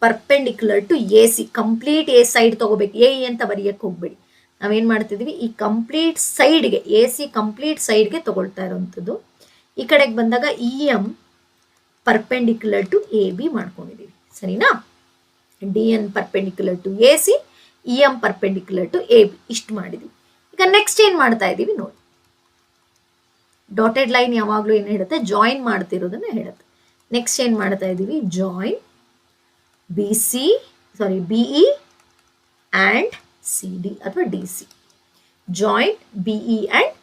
perpendicular to AC. Complete A side ತಗೋಬೇಕು, AE ಅಂತ ಬರೆಯಕ್ಕೆ ಹೋಗ್ಬೇಡಿ. ನಾವೇನು ಮಾಡ್ತಿದ್ದೀವಿ, ಈ ಕಂಪ್ಲೀಟ್ ಸೈಡ್ಗೆ, AC ಕಂಪ್ಲೀಟ್ ಸೈಡ್ಗೆ ತಗೊಳ್ತಾ ಇರೋವಂಥದ್ದು. ಈ ಕಡೆಗೆ ಬಂದಾಗ EM ಪರ್ಪೆಂಡಿಕ್ಯುಲರ್ ಟು AB ಮಾಡ್ಕೊಂಡಿದ್ದೀವಿ, ಸರಿನಾ. DN perpendicular to AC, EM perpendicular to AB, ಇಷ್ಟು ಮಾಡಿದ್ವಿ. ಈಗ ನೆಕ್ಸ್ಟ್ ಏನು ಮಾಡ್ತಾ ಇದ್ದೀವಿ ನೋಡಿ, ಡಾಟೆಡ್ ಲೈನ್ ಯಾವಾಗಲೂ ಏನು ಹೇಳುತ್ತೆ, ಜಾಯಿನ್ ಮಾಡ್ತಿರೋದನ್ನ ಹೇಳುತ್ತೆ. ನೆಕ್ಸ್ಟ್ ಏನು ಮಾಡ್ತಾ ಇದ್ದೀವಿ, ಜಾಯಿನ್ BE ಆ್ಯಂಡ್ CD ಅಥವಾ DC. Join BE and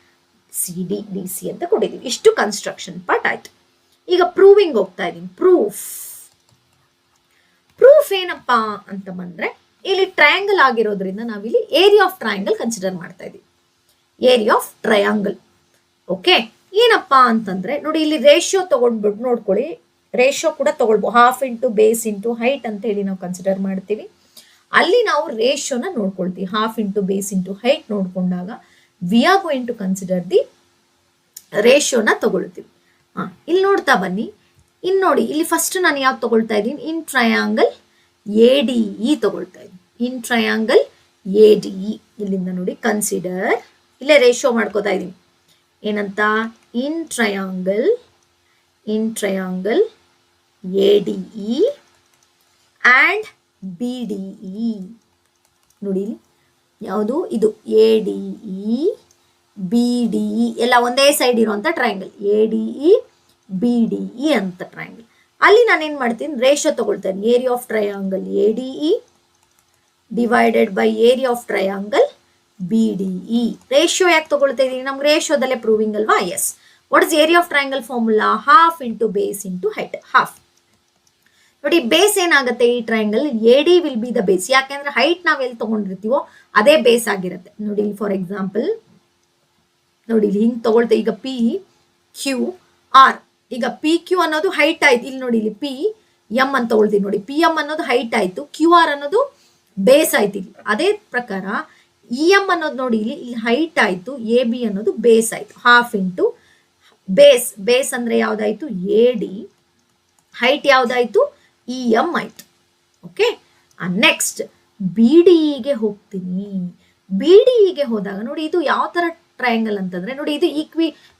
CD DC ಅಂತ ಕೊಟ್ಟಿದ್ದೀವಿ. ಇಷ್ಟು ಕನ್ಸ್ಟ್ರಕ್ಷನ್ ಪಾರ್ಟ್ ಆಯ್ತು. ಈಗ ಪ್ರೂವಿಂಗ್ ಹೋಗ್ತಾ ಇದ್ದೀನಿ. ಪ್ರೂಫ್ ಏನಪ್ಪಾ ಅಂತ ಬಂದ್ರೆ, ಇಲ್ಲಿ ಟ್ರಯಾಂಗಲ್ ಆಗಿರೋದ್ರಿಂದ ನಾವಿಲ್ಲಿ ಏರಿಯಾ ಆಫ್ ಟ್ರಯಾಂಗಲ್ ಕನ್ಸಿಡರ್ ಮಾಡ್ತಾ ಇದ್ದೀವಿ. Area of triangle. ಓಕೆ, ಏನಪ್ಪಾ ಅಂತಂದ್ರೆ ನೋಡಿ, ಇಲ್ಲಿ ರೇಷಿಯೋ ತಗೊಂಡ್ಬಿಟ್ಟು ನೋಡ್ಕೊಳ್ಳಿ, ರೇಷಿಯೋ ಕೂಡ ತಗೊಳ್ಬೋದು, half into base into height ಅಂತ ಹೇಳಿ ನಾವು ಕನ್ಸಿಡರ್ ಮಾಡ್ತೀವಿ. ಅಲ್ಲಿ ನಾವು ರೇಷಿಯೋನ ನೋಡ್ಕೊಳ್ತೀವಿ, half into base into height ನೋಡ್ಕೊಂಡಾಗ we are going to consider the ರೇಷಿಯೋನ ತಗೊಳ್ತೀವಿ. ಇಲ್ಲಿ ನೋಡ್ತಾ ಬನ್ನಿ. ಇನ್ನು ನೋಡಿ, ಇಲ್ಲಿ ಫಸ್ಟ್ ನಾನು ಯಾವ್ದು ತಗೊಳ್ತಾ ಇದ್ದೀನಿ, ಇನ್ ಟ್ರಯಾಂಗಲ್ ADE ತಗೊಳ್ತಾ ಇದ್ದೀನಿ. ಇನ್ ಟ್ರಯಾಂಗಲ್ ADE, ಇಲ್ಲಿಂದ ನೋಡಿ ಕನ್ಸಿಡರ್, ಇಲ್ಲೇ ರೇಷಿಯೋ ಮಾಡ್ಕೋತಾ ಇದ್ದೀನಿ. ಏನಂತ, in triangle ADE and BDE. ನೋಡಿ ಯಾವುದು ಇದು, ADE BDE ಎಲ್ಲ ಒಂದೇ ಸೈಡ್ ಇರುವಂಥ ಟ್ರಯಾಂಗಲ್, ADE BDE ಅಂತ ಟ್ರಯಾಂಗಲ್. ಅಲ್ಲಿ ನಾನೇನು ಮಾಡ್ತೀನಿ, ರೇಷಿಯೋ ತಗೊಳ್ತೇನೆ. Area of triangle ADE divided by area of triangle BDE. Ratio ಯಾಕೆ ತಗೊಳ್ತಾ ಇದ್ದೀನಿ, ನಮ್ಗೆ ರೇಷಿಯೋದಲ್ಲೇ ಪ್ರೂವಿಂಗ್ ಅಲ್ವಾ. Yes, what is area of triangle formula, half into base into height, half. ನೋಡಿ ಬೇಸ್ ಏನಾಗುತ್ತೆ ಈ triangle, A D will be the base. ಯಾಕೆಂದ್ರೆ ಹೈಟ್ ನಾವ್ ಎಲ್ಲಿ ತಗೊಂಡಿರ್ತೀವೋ ಅದೇ ಬೇಸ್ ಆಗಿರುತ್ತೆ. ನೋಡಿ ಫಾರ್ ಎಕ್ಸಾಂಪಲ್ ನೋಡಿ ಇಲ್ಲಿ ಹಿಂಗ್ ತಗೊಳ್ತೆ, ಈಗ ಪಿ ಕ್ಯೂ ಆರ್, ಈಗ ಪಿ ಕ್ಯೂ ಅನ್ನೋದು ಹೈಟ್ ಆಯ್ತು. ಇಲ್ಲಿ ನೋಡಿ ಇಲ್ಲಿ ಪಿ ಎಂ ಅಂತ ತಗೊಳ್ತೀವಿ. ನೋಡಿ ಪಿ ಎಂ ಅನ್ನೋದು ಹೈಟ್ ಆಯ್ತು, ಕ್ಯೂ ಆರ್ ಅನ್ನೋದು ಬೇಸ್ ಆಯ್ತು. ಇಲ್ಲಿ ಅದೇ ಪ್ರಕಾರ ಇ ಎಂ ಅನ್ನೋದು ನೋಡಿ ಇಲ್ಲಿ ಹೈಟ್ ಆಯ್ತು, ಎ ಬಿ ಅನ್ನೋದು ಬೇಸ್ ಆಯ್ತು. ಹಾಫ್ ಇಂಟು ಬೇಸ್, ಬೇಸ್ ಅಂದ್ರೆ ಯಾವ್ದಾಯ್ತು ಎ ಡಿ, ಹೈಟ್ ಯಾವ್ದಾಯ್ತು ಇ ಎಂ ಆಯ್ತು. ಓಕೆ, ನೆಕ್ಸ್ಟ್ ಬಿ ಡಿಗೆ ಹೋಗ್ತೀನಿ. ಬಿ ಡಿಗೆ ಹೋದಾಗ ನೋಡಿ ಇದು ಯಾವ ತರ ಟ್ರಯಾಂಗಲ್ ಅಂತಂದ್ರೆ ನೋಡಿ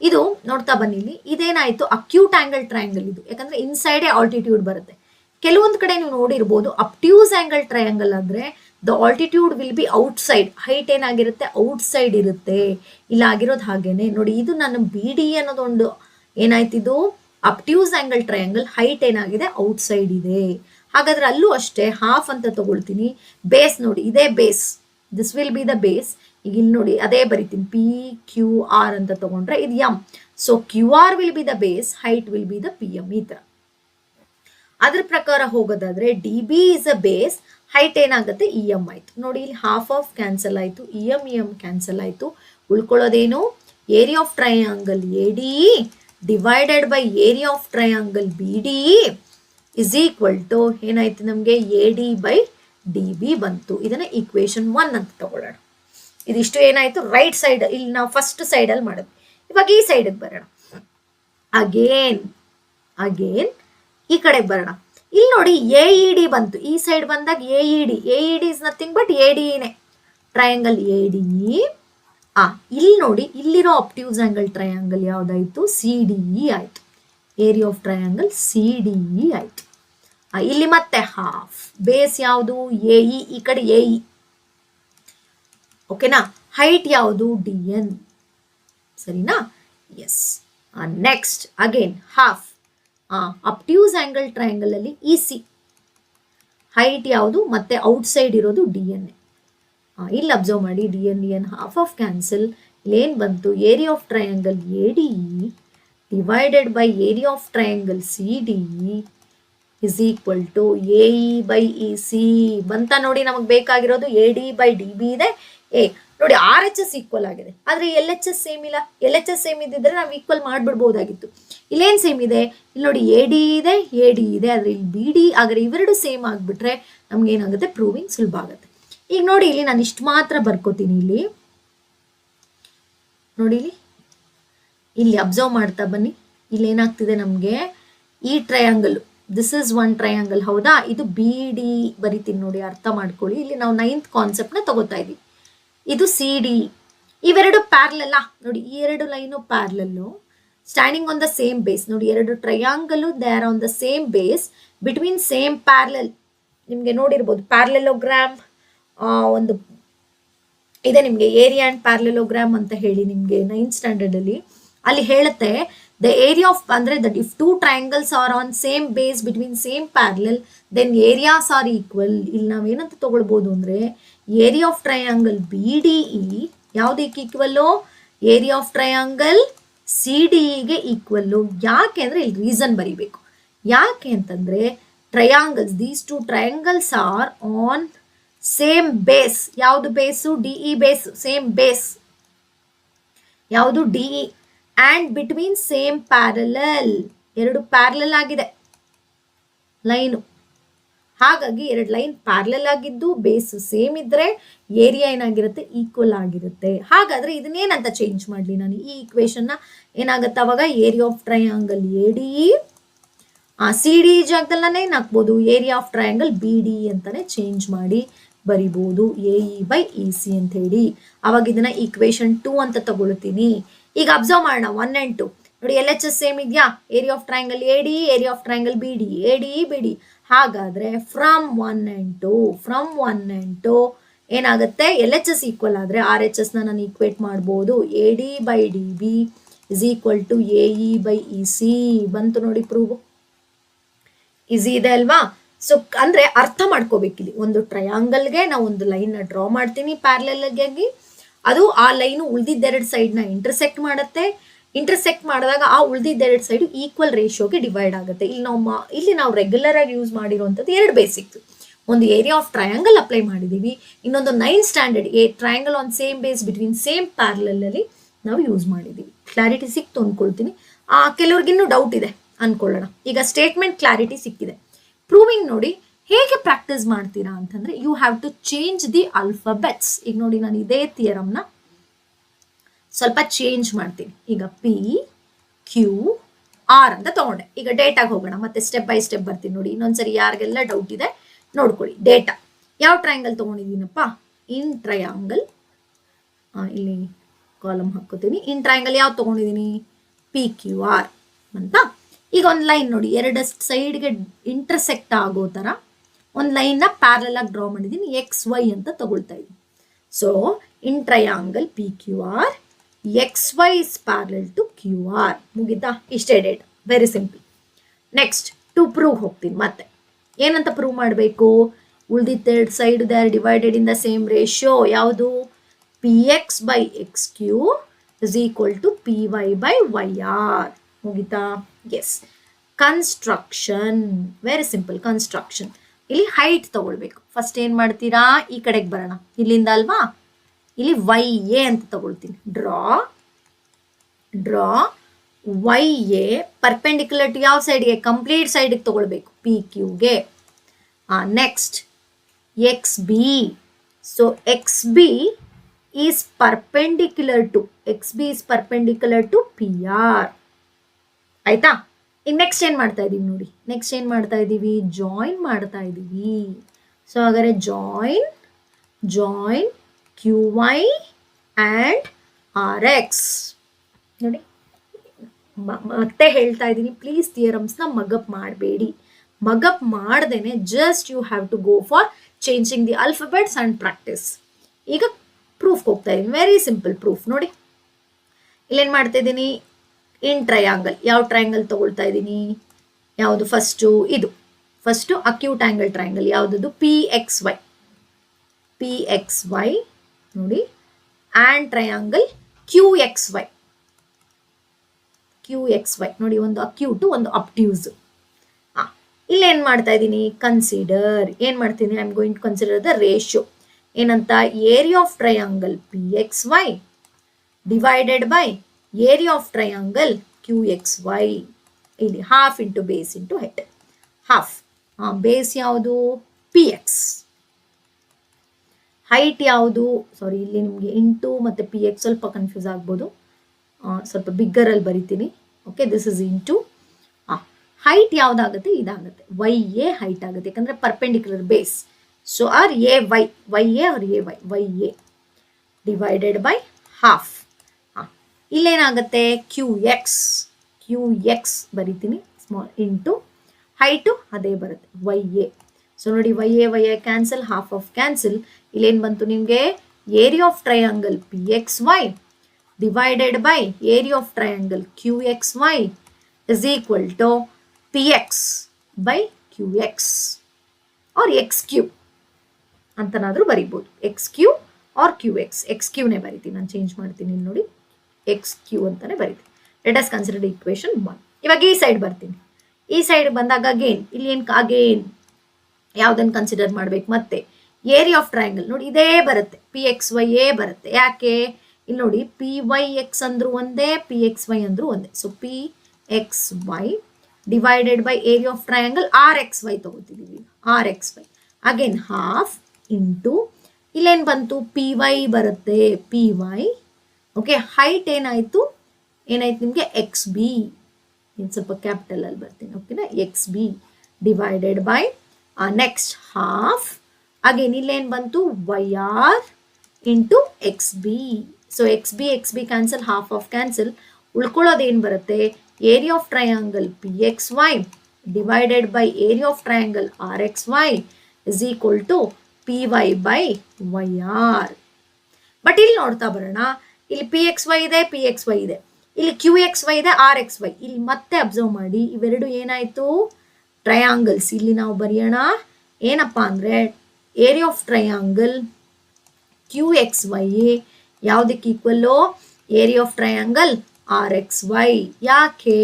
ಇದು ನೋಡ್ತಾ ಬನ್ನಿ, ಇಲ್ಲಿ ಇದೇನಾಯ್ತು ಅಕ್ಯೂಟ್ ಆಂಗಲ್ ಟ್ರಯಾಂಗಲ್ ಇದು. ಯಾಕಂದ್ರೆ ಇನ್ಸೈಡ್ ಆಲ್ಟಿಟ್ಯೂಡ್ ಬರುತ್ತೆ. ಕೆಲವೊಂದು ಕಡೆ ನೀವು ನೋಡಿರ್ಬೋದು ಅಪ್ಟ್ಯೂಸ್ ಆಂಗಲ್ ಟ್ರಯಾಂಗಲ್ ಅಂದ್ರೆ the altitude will be outside, height ಏನಾಗಿರುತ್ತೆ ಔಟ್ಸೈಡ್ ಇರುತ್ತೆ. ಇಲ್ಲ ಆಗಿರೋದು ಹಾಗೇನೆ. ನೋಡಿ ಇದು ನನ್ನ ಬಿ ಡಿ ಅನ್ನೋದೊಂದು ಏನಾಯ್ತು, ಇದು ಅಪ್ಟ್ಯೂಸ್ ಆಂಗಲ್ ಟ್ರಯಾಂಗಲ್, ಹೈಟ್ ಏನಾಗಿದೆ ಔಟ್ಸೈಡ್ ಇದೆ. ಹಾಗಾದ್ರೆ ಅಲ್ಲೂ ಅಷ್ಟೇ ಹಾಫ್ ಅಂತ ತಗೊಳ್ತೀನಿ. ಬೇಸ್ ನೋಡಿ ಇದೇ base, this will be the base. ಈಗ ಇಲ್ಲಿ ನೋಡಿ ಅದೇ ಬರಿತೀನಿ, ಪಿ ಕ್ಯೂ ಆರ್ ಅಂತ ತಗೊಂಡ್ರೆ ಇದು M. So Q R will be the base, height will be the P M. ಈ ತರ ಅದ್ರ ಪ್ರಕಾರ ಹೋಗೋದಾದ್ರೆ D B is a base, height ಏನಾಗುತ್ತೆ ಇ ಎಂ ಆಯ್ತು. ನೋಡಿ ಇಲ್ಲಿ ಹಾಫ್ ಆಫ್ ಕ್ಯಾನ್ಸಲ್ ಆಯ್ತು, ಇ ಎಂ ಕ್ಯಾನ್ಸಲ್ ಆಯ್ತು. ಉಳ್ಕೊಳ್ಳೋದೇನು area of triangle A D divided by area of triangle B D is equal to ಏನಾಯ್ತು ನಮಗೆ A D by D B ಬಂತು. ಇದನ್ನ ಈಕ್ವೇಶನ್ 1 ಅಂತ ತಗೊಳ್ಳೋಣ. ಇದಿಷ್ಟು ಏನಾಯ್ತು ರೈಟ್ ಸೈಡ್, ಇಲ್ಲಿ ನಾವು ಫಸ್ಟ್ ಸೈಡ್ ಅಲ್ಲಿ ಮಾಡಿದ್ವಿ. ಇವಾಗ ಈ ಸೈಡ್ಗೆ ಬರೋಣ. ಅಗೇನ್ ಈ ಕಡೆಗೆ ಬರೋಣ. ಇಲ್ಲಿ ನೋಡಿ ಎ ಇ ಡಿ ಬಂತು. ಈ ಸೈಡ್ ಬಂದಾಗ A E D is nothing but A D ನೇ ಟ್ರಯಾಂಗಲ್ ಎ ಡಿ. ಇಲ್ಲಿ ನೋಡಿ ಇಲ್ಲಿರೋ ಅಪ್ಟ್ಯೂಸ್ ಆಂಗಲ್ ಟ್ರಯಾಂಗಲ್ ಯಾವ್ದಾಯ್ತು ಸಿ ಡಿ ಇ ಆಯ್ತು. Area of triangle C D E ಆಯ್ತು. ಇಲ್ಲಿ ಮತ್ತೆ ಹಾಫ್, ಬೇಸ್ ಯಾವುದು ಎ ಇ, ಈ ಕಡೆ ಎ ಇ. ಓಕೆನಾ, ಹೈಟ್ ಯಾವುದು ಡಿ ಎನ್, ಸರಿನಾ? Yes. Next again half, obtuse angle triangle ಅಲ್ಲಿ ಇ ಸಿ, ಹೈಟ್ ಯಾವುದು ಮತ್ತೆ ಔಟ್ಸೈಡ್ ಇರೋದು ಡಿ ಎನ್. ಇಲ್ಲಿ ಅಬ್ಸರ್ವ್ ಮಾಡಿ, D N half of cancel. ಇಲ್ಲೇನು ಬಂತು area of triangle A D E divided by area of triangle C D E is equal to A E by E C ಬಂತ. ನೋಡಿ ನಮಗೆ ಬೇಕಾಗಿರೋದು A D by D B ಇದೆ. ನೋಡಿ R H S equal ಆಗಿದೆ, ಆದ್ರೆ L H S same ಇಲ್ಲ. L H S same ಇದ್ದಿದ್ರೆ ನಾವು ಈಕ್ವಲ್ ಮಾಡ್ಬಿಡ್ಬೋದಾಗಿತ್ತು. ಇಲ್ಲೇನು ಸೇಮ್ ಇದೆ, ಇಲ್ಲಿ ನೋಡಿ ಎ ಡಿ ಇದೆ ಆದ್ರೆ ಇಲ್ಲಿ ಬಿ ಡಿ, ಆದ್ರೆ ಇವೆರಡು ಸೇಮ್ ಆಗ್ಬಿಟ್ರೆ ನಮ್ಗೆ ಏನಾಗುತ್ತೆ ಪ್ರೂವಿಂಗ್ ಸುಲಭ ಆಗುತ್ತೆ. ಈಗ ನೋಡಿ ಇಲ್ಲಿ ನಾನು ಇಷ್ಟು ಮಾತ್ರ ಬರ್ಕೋತೀನಿ. ಇಲ್ಲಿ ನೋಡಿ ಇಲ್ಲಿ ಅಬ್ಸರ್ವ್ ಮಾಡ್ತಾ ಬನ್ನಿ. ಇಲ್ಲಿ ಏನಾಗ್ತಿದೆ ನಮ್ಗೆ ಈ triangle, this is one triangle, ಹೌದಾ? ಇದು ಬಿ ಡಿ ಬರಿತೀನಿ ನೋಡಿ, ಅರ್ಥ ಮಾಡ್ಕೊಳ್ಳಿ. ಇಲ್ಲಿ ನಾವು 9th ಕಾನ್ಸೆಪ್ಟ್ ನ ತಗೋತಾ ಇದೀವಿ. ಇದು ಸಿ ಡಿ, ಇವೆರಡು ಪ್ಯಾರಲಲ್. ನೋಡಿ ಈ ಎರಡು line parallel, standing on the same base. ನೋಡಿ ಎರಡು triangle they are on the same base between same parallel. ನಿಮ್ಗೆ ನೋಡಿರ್ಬೋದು ಪ್ಯಾರಲೋಗ್ರಾಮ್ ಒಂದು ಇದೆ ನಿಮ್ಗೆ, ಏರಿಯಾ ಅಂಡ್ ಪ್ಯಾರಲೋಗ್ರಾಮ್ ಅಂತ ಹೇಳಿ ನಿಮ್ಗೆ 9th ಸ್ಟ್ಯಾಂಡರ್ಡ್ ಅಲ್ಲಿ ಅಲ್ಲಿ ಹೇಳುತ್ತೆ ದ ಏರಿಯಾ ಆಫ್, ಅಂದ್ರೆ that if two triangles are on same base between same parallel then areas are equal. ಇಲ್ಲಿ ನಾವೇನಂತ ತಗೊಳ್ಬೋದು ಅಂದ್ರೆ area of triangle B D E ಯಾವ್ದಕ್ಕೆ equal, area of triangle C D ಗೆ ಈಕ್ವಲ್ಲು. ಯಾಕೆ ಅಂದ್ರೆ ಇಲ್ಲಿ ರೀಸನ್ ಬರಿಬೇಕು. ಯಾಕೆ ಅಂತಂದ್ರೆ triangles, these two triangles are on same base. ಯಾವುದು base? D E base, same base ಯಾವುದು D E. And between same parallel, ಎರಡು ಪ್ಯಾರಲಲ್ ಆಗಿದೆ ಲೈನು. ಹಾಗಾಗಿ ಎರಡು ಲೈನ್ ಪ್ಯಾರಲಲ್ ಆಗಿದ್ದು ಬೇಸ್ ಸೇಮ್ ಇದ್ರೆ ಏರಿಯಾ ಏನಾಗಿರುತ್ತೆ ಈಕ್ವಲ್ ಆಗಿರುತ್ತೆ. ಹಾಗಾದ್ರೆ ಇದನ್ನೇನಂತ ಚೇಂಜ್ ಮಾಡಲಿ ನಾನು ಈ ಈಕ್ವೇಶನ್ ನ, ಏನಾಗುತ್ತೆ ಅವಾಗ area of triangle A D C D ಜಾಗದಲ್ಲಿ ನಾನು ಏನ್ ಹಾಕ್ಬೋದು, area of triangle B D ಅಂತಾನೆ ಚೇಂಜ್ ಮಾಡಿ ಬರಿಬಹುದು, A E by E C ಅಂತ ಹೇಳಿ. ಅವಾಗ ಇದನ್ನ ಈಕ್ವೇಶನ್ 2 ಅಂತ ತಗೊಳ್ತೀನಿ. ಈಗ ಅಬ್ಸರ್ವ್ ಮಾಡೋಣ 1 and 2. ನೋಡಿ ಎಲ್ ಎಚ್ ಎಸ್ ಸೇಮ್ ಇದೆಯಾ, area of triangle A D, area of triangle B D, A D B D. ಹಾಗಾದ್ರೆ ಫ್ರಮ್ 1 and 2 ಏನಾಗುತ್ತೆ, ಎಲ್ ಎಚ್ ಎಸ್ ಈಕ್ವಲ್ ಆದ್ರೆ ಆರ್ ಎಚ್ ಎಸ್ ನಾನು ಈಕ್ವೇಟ್ ಮಾಡ್ಬೋದು. A D by D B is equal to A E by E C ಬಂತು. ನೋಡಿ prove easy ಇದೆ ಅಲ್ವಾ? So ಅಂದ್ರೆ ಅರ್ಥ ಮಾಡ್ಕೋಬೇಕಿಲ್ಲಿ, ಒಂದು ಟ್ರಯಾಂಗಲ್ಗೆ ನಾವು ಒಂದು ಲೈನ್ ನ ಡ್ರಾ ಮಾಡ್ತೀನಿ ಪ್ಯಾರಲಲ್ ಆಗಿ, ಅದು ಆ ಲೈನ್ ಉಳಿದಿದ್ದೆರಡು ಸೈಡ್ ನ ಇಂಟರ್ಸೆಕ್ಟ್ ಮಾಡುತ್ತೆ. ಇಂಟರ್ಸೆಕ್ಟ್ ಮಾಡಿದಾಗ ಆ ಉಳಿದಿದ್ದೆರಡು ಸೈಡು ಈಕ್ವಲ್ ರೇಷಿಯೋಗೆ ಡಿವೈಡ್ ಆಗುತ್ತೆ. ಇಲ್ಲಿ ನಾವು ರೆಗ್ಯುಲರ್ ಆಗಿ ಯೂಸ್ ಮಾಡಿರುವಂಥದ್ದು ಎರಡು ಬೇಸಿಕ್. ಒಂದು ಏರಿಯಾ ಆಫ್ ಟ್ರಯಾಂಗಲ್ ಅಪ್ಲೈ ಮಾಡಿದ್ದೀವಿ, ಇನ್ನೊಂದು 9th standard triangle on same base between same parallel ಅಲ್ಲಿ ನಾವು ಯೂಸ್ ಮಾಡಿದ್ದೀವಿ. ಕ್ಲಾರಿಟಿ ಸಿಕ್ತು ಅನ್ಕೊಳ್ತೀನಿ. ಕೆಲವ್ರಿಗಿನ್ನೂ ಡೌಟ್ ಇದೆ ಅನ್ಕೊಳ್ಳೋಣ. ಈಗ ಸ್ಟೇಟ್ಮೆಂಟ್ ಕ್ಲಾರಿಟಿ ಸಿಕ್ಕಿದೆ. ಪ್ರೂವಿಂಗ್ ನೋಡಿ ಹೇಗೆ ಪ್ರಾಕ್ಟೀಸ್ ಮಾಡ್ತೀರಾ ಅಂತಂದ್ರೆ you have to change the alphabets. ಈಗ ನೋಡಿ ನಾನು ಇದೇ ಥಿಯರಮ್ನ ಸ್ವಲ್ಪ ಚೇಂಜ್ ಮಾಡ್ತೀನಿ. ಈಗ PQR ಅಂತ ತಗೊಂಡೆ. ಈಗ ಡೇಟಾಗೆ ಹೋಗೋಣ, ಮತ್ತೆ ಸ್ಟೆಪ್ ಬೈ ಸ್ಟೆಪ್ ಬರ್ತೀನಿ ನೋಡಿ. ಇನ್ನೊಂದ್ಸರಿ ಯಾರಿಗೆಲ್ಲ ಡೌಟ್ ಇದೆ ನೋಡ್ಕೊಳ್ಳಿ. ಡೇಟಾ ಯಾವ ಟ್ರಯಾಂಗಲ್ ತಗೊಂಡಿದ್ದೀನಪ್ಪ? In triangle. ಇಲ್ಲಿ ಕಾಲಮ್ ಹಾಕೋತೀನಿ. ಇನ್ ಟ್ರಯಾಂಗಲ್ ಯಾವ್ದು ತಗೊಂಡಿದ್ದೀನಿ? PQR ಅಂತ. ಈಗ ಒಂದು ಲೈನ್ ನೋಡಿ, ಎರಡು ಸೈಡ್ಗೆ ಇಂಟರ್ಸೆಕ್ಟ್ ಆಗೋ ಥರ ಒಂದು ಲೈನ್ನ ಪ್ಯಾರಲ್ ಆಗಿ ಡ್ರಾ ಮಾಡಿದ್ದೀನಿ. XY ಅಂತ ತಗೊಳ್ತಾ ಇದ್ದೀನಿ. So in triangle PQR XY is parallel to QR. ಮುಗಿತಾ? ಇಷ್ಟೇ data. Very simple. Next to prove ಹೋಗ್ತೀನಿ. ಮತ್ತೆ ಏನಂತ ಪ್ರೂವ್ ಮಾಡಬೇಕು? ಉಳಿದಿದ್ದೆರಡು side they are divided in the same ratio. ಯಾವುದು? PX/XQ is equal to PY/YR. ಮುಗಿತಾ? Yes. Construction. Very simple. Construction. ಇಲ್ಲಿ ಹೈಟ್ ತಗೊಳ್ಬೇಕು. ಫಸ್ಟ್ ಏನು ಮಾಡ್ತೀರಾ? ಈ ಕಡೆಗೆ ಬರೋಣ. ಇಲ್ಲಿಂದ ಅಲ್ವಾ? ಇಲ್ಲಿ YA ಅಂತ ತಗೊಳ್ತೀನಿ. ಡ್ರಾ YA ಪರ್ಪೆಂಡಿಕ್ಯುಲರ್ ಟು ಯಾವ ಸೈಡ್ಗೆ? ಕಂಪ್ಲೀಟ್ ಸೈಡಿಗೆ ತಗೊಳ್ಬೇಕು, PQಗೆ. Next XB. So XB is perpendicular to PR. ಆಯ್ತಾ? ಈಗ ನೆಕ್ಸ್ಟ್ ಏನು ಮಾಡ್ತಾ ಇದ್ದೀವಿ ನೋಡಿ. ನೆಕ್ಸ್ಟ್ ಏನು ಮಾಡ್ತಾ ಇದ್ದೀವಿ? ಜಾಯಿನ್ ಮಾಡ್ತಾ ಇದ್ದೀವಿ. ಸೊ ಹಾಗಾದ್ರೆ ಜಾಯಿನ್ QY ಆ್ಯಂಡ್ RX. ನೋಡಿ ಮತ್ತೆ ಹೇಳ್ತಾ ಇದ್ದೀನಿ, ಪ್ಲೀಸ್ ಥಿಯರಮ್ಸ್ನ ಮಗಪ್ ಮಾಡಬೇಡಿ. ಮಗಪ್ ಮಾಡ್ದೇನೆ just you have to go for changing the alphabets and practice. ಈಗ ಪ್ರೂಫ್ ಹೋಗ್ತಾ ಇದ್ದೀನಿ. ವೆರಿ ಸಿಂಪಲ್ ಪ್ರೂಫ್ ನೋಡಿ. ಇಲ್ಲೇನು ಮಾಡ್ತಾ ಇದ್ದೀನಿ? In triangle. ಯಾವ ಟ್ರಯಾಂಗಲ್ ತಗೊಳ್ತಾ ಇದ್ದೀನಿ? ಯಾವುದು? First acute angle triangle. ಯಾವುದದು? PXY ನೋಡಿ. ಆ್ಯಂಡ್ ಟ್ರಯಾಂಗಲ್ QXY ನೋಡಿ. ಒಂದು ಅಕ್ಯೂಟು, ಒಂದು ಅಬ್ಟ್ಯೂಸ್. ಇಲ್ಲೇನು ಮಾಡ್ತಾ ಇದ್ದೀನಿ? ಕನ್ಸಿಡರ್. ಏನು ಮಾಡ್ತೀನಿ? I am going to consider the ratio. ಏನಂತ? Area of triangle PXY divided by area of triangle QXY. ಇಲ್ಲಿ half into base into head. Half. Base ಯಾವುದು? PX. ಹೈಟ್ ಯಾವುದು? ಸಾರಿ, ಇಲ್ಲಿ ನಿಮಗೆ ಇಂಟು ಮತ್ತು PX ಸ್ವಲ್ಪ ಕನ್ಫ್ಯೂಸ್ ಆಗ್ಬೋದು. ಸ್ವಲ್ಪ ಬಿಗ್ಗರಲ್ಲಿ ಬರಿತೀನಿ. Okay, this is into. Height ಯಾವುದಾಗುತ್ತೆ? ಇದಾಗುತ್ತೆ. YA ಹೈಟ್ ಆಗುತ್ತೆ, ಯಾಕಂದರೆ perpendicular base. So or AY or YA divided by half. ಇಲ್ಲೇನಾಗುತ್ತೆ? QX ಬರಿತೀನಿ, ಸ್ಮಾಲ್, ಇಂಟು ಹೈಟು ಅದೇ ಬರುತ್ತೆ YA. ಸೊ ನೋಡಿ, YA cancel, half of cancel. ಇಲ್ಲೇನು ಬಂತು ನಿಮಗೆ? Area of triangle PXY divided by area of triangle QXY is equal to PX/QX or XQ ಅಂತನಾದರೂ ಬರಿಬೋದು. XQ R QX. XQನೇ ಬರಿತೀನಿ, ನಾನು ಚೇಂಜ್ ಮಾಡ್ತೀನಿ. ನೋಡಿ, XQ ಅಂತಾನೆ ಬರಿತೀನಿ. Let us consider equation 1. ಇವಾಗ ಈ ಸೈಡ್ ಬರ್ತೀನಿ. ಈ ಸೈಡ್ ಬಂದಾಗ ಅಗೇನ್ ಇಲ್ಲಿ ಏನು? ಅಗೇನ್ ಯಾವುದನ್ನು ಕನ್ಸಿಡರ್ ಮಾಡಬೇಕು? ಮತ್ತೆ ಏರಿಯಾ ಆಫ್ ಟ್ರಯಾಂಗಲ್ ನೋಡಿ, ಇದೇ ಬರುತ್ತೆ, PXYA ಬರುತ್ತೆ. ಯಾಕೆ? ಇಲ್ಲಿ ನೋಡಿ, PYX ಅಂದ್ರೂ ಒಂದೇ, PXY ಅಂದ್ರೂ ಒಂದೇ. So PXY divided by area of triangle RXY ತಗೋತಿದ್ದೀವಿ. RXY again half into ಇಲ್ಲೇನು ಬಂತು? PY ಬರುತ್ತೆ, PY. ಓಕೆ, ಹೈಟ್ ಏನಾಯಿತು ನಿಮಗೆ? XB. ಇನ್ನು ಸ್ವಲ್ಪ ಕ್ಯಾಪಿಟಲ್ ಅಲ್ಲಿ ಬರ್ತೀನಿ. ಓಕೆನಾ? XB divided by next half. Again ಇಲ್ಲೇನು ಬಂತು? YR into XB. So XB cancel, half of cancel. ಉಳ್ಕೊಳ್ಳೋದೇನು ಬರುತ್ತೆ? Area of triangle PXY divided by area of triangle RXY is equal to PY/YR. But ಇಲ್ಲಿ ನೋಡ್ತಾ ಬರೋಣ, ಇಲ್ಲಿ PXY ಇದೆ, ಇಲ್ಲಿ QXY ಇದೆ, RXY. ಇಲ್ಲಿ ಮತ್ತೆ ಅಬ್ಸರ್ವ್ ಮಾಡಿ, ಇವೆರಡು ಏನಾಯಿತು? ಟ್ರಯಾಂಗಲ್ಸ್. ಇಲ್ಲಿ ನಾವು ಬರೆಯೋಣ ಏನಪ್ಪ ಅಂದರೆ ಏರಿಯಾ ಆಫ್ ಟ್ರಯಾಂಗಲ್ QXY ಯಾವುದಕ್ಕೆ equal? Area of triangle R X Y. ಯಾಕೆ?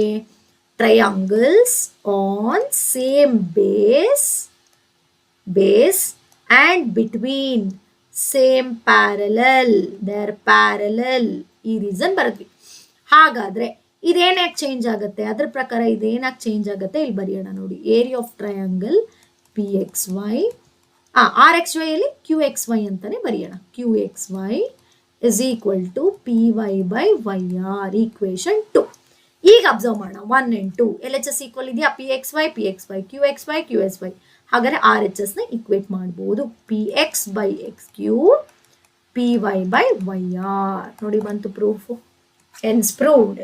Triangles on same base and between same parallel, they're parallel. ಈ ರೀಸನ್ ಬರದ್ವಿ. ಹಾಗಾದ್ರೆ ಇದೇನಾಗಿ ಚೇಂಜ್ ಆಗುತ್ತೆ? ಅದ್ರ ಪ್ರಕಾರ ಇದೇನಾಗಿ ಚೇಂಜ್ ಆಗುತ್ತೆ ಇಲ್ಲಿ ಬರೆಯೋಣ ನೋಡಿ. Area of triangle P X Y, R X Y ಅಲ್ಲಿ ಕ್ಯೂ ಎಕ್ಸ್ ವೈ ಅಂತಾನೆ ಬರೆಯೋಣ. Q X Y is equal to P Y by Y R, equation 2. ಈಗ ಅಬ್ಸರ್ವ್ ಮಾಡೋಣ 1 and 2 L H S equal ಇದೆಯಾ? P X Y Q X Y. ಹಾಗಾದ್ರೆ R H S ನ equate ಮಾಡಬಹುದು. P X by X Q, P Y by Y R. ನೋಡಿ ಬಂತು proof. Hence proved.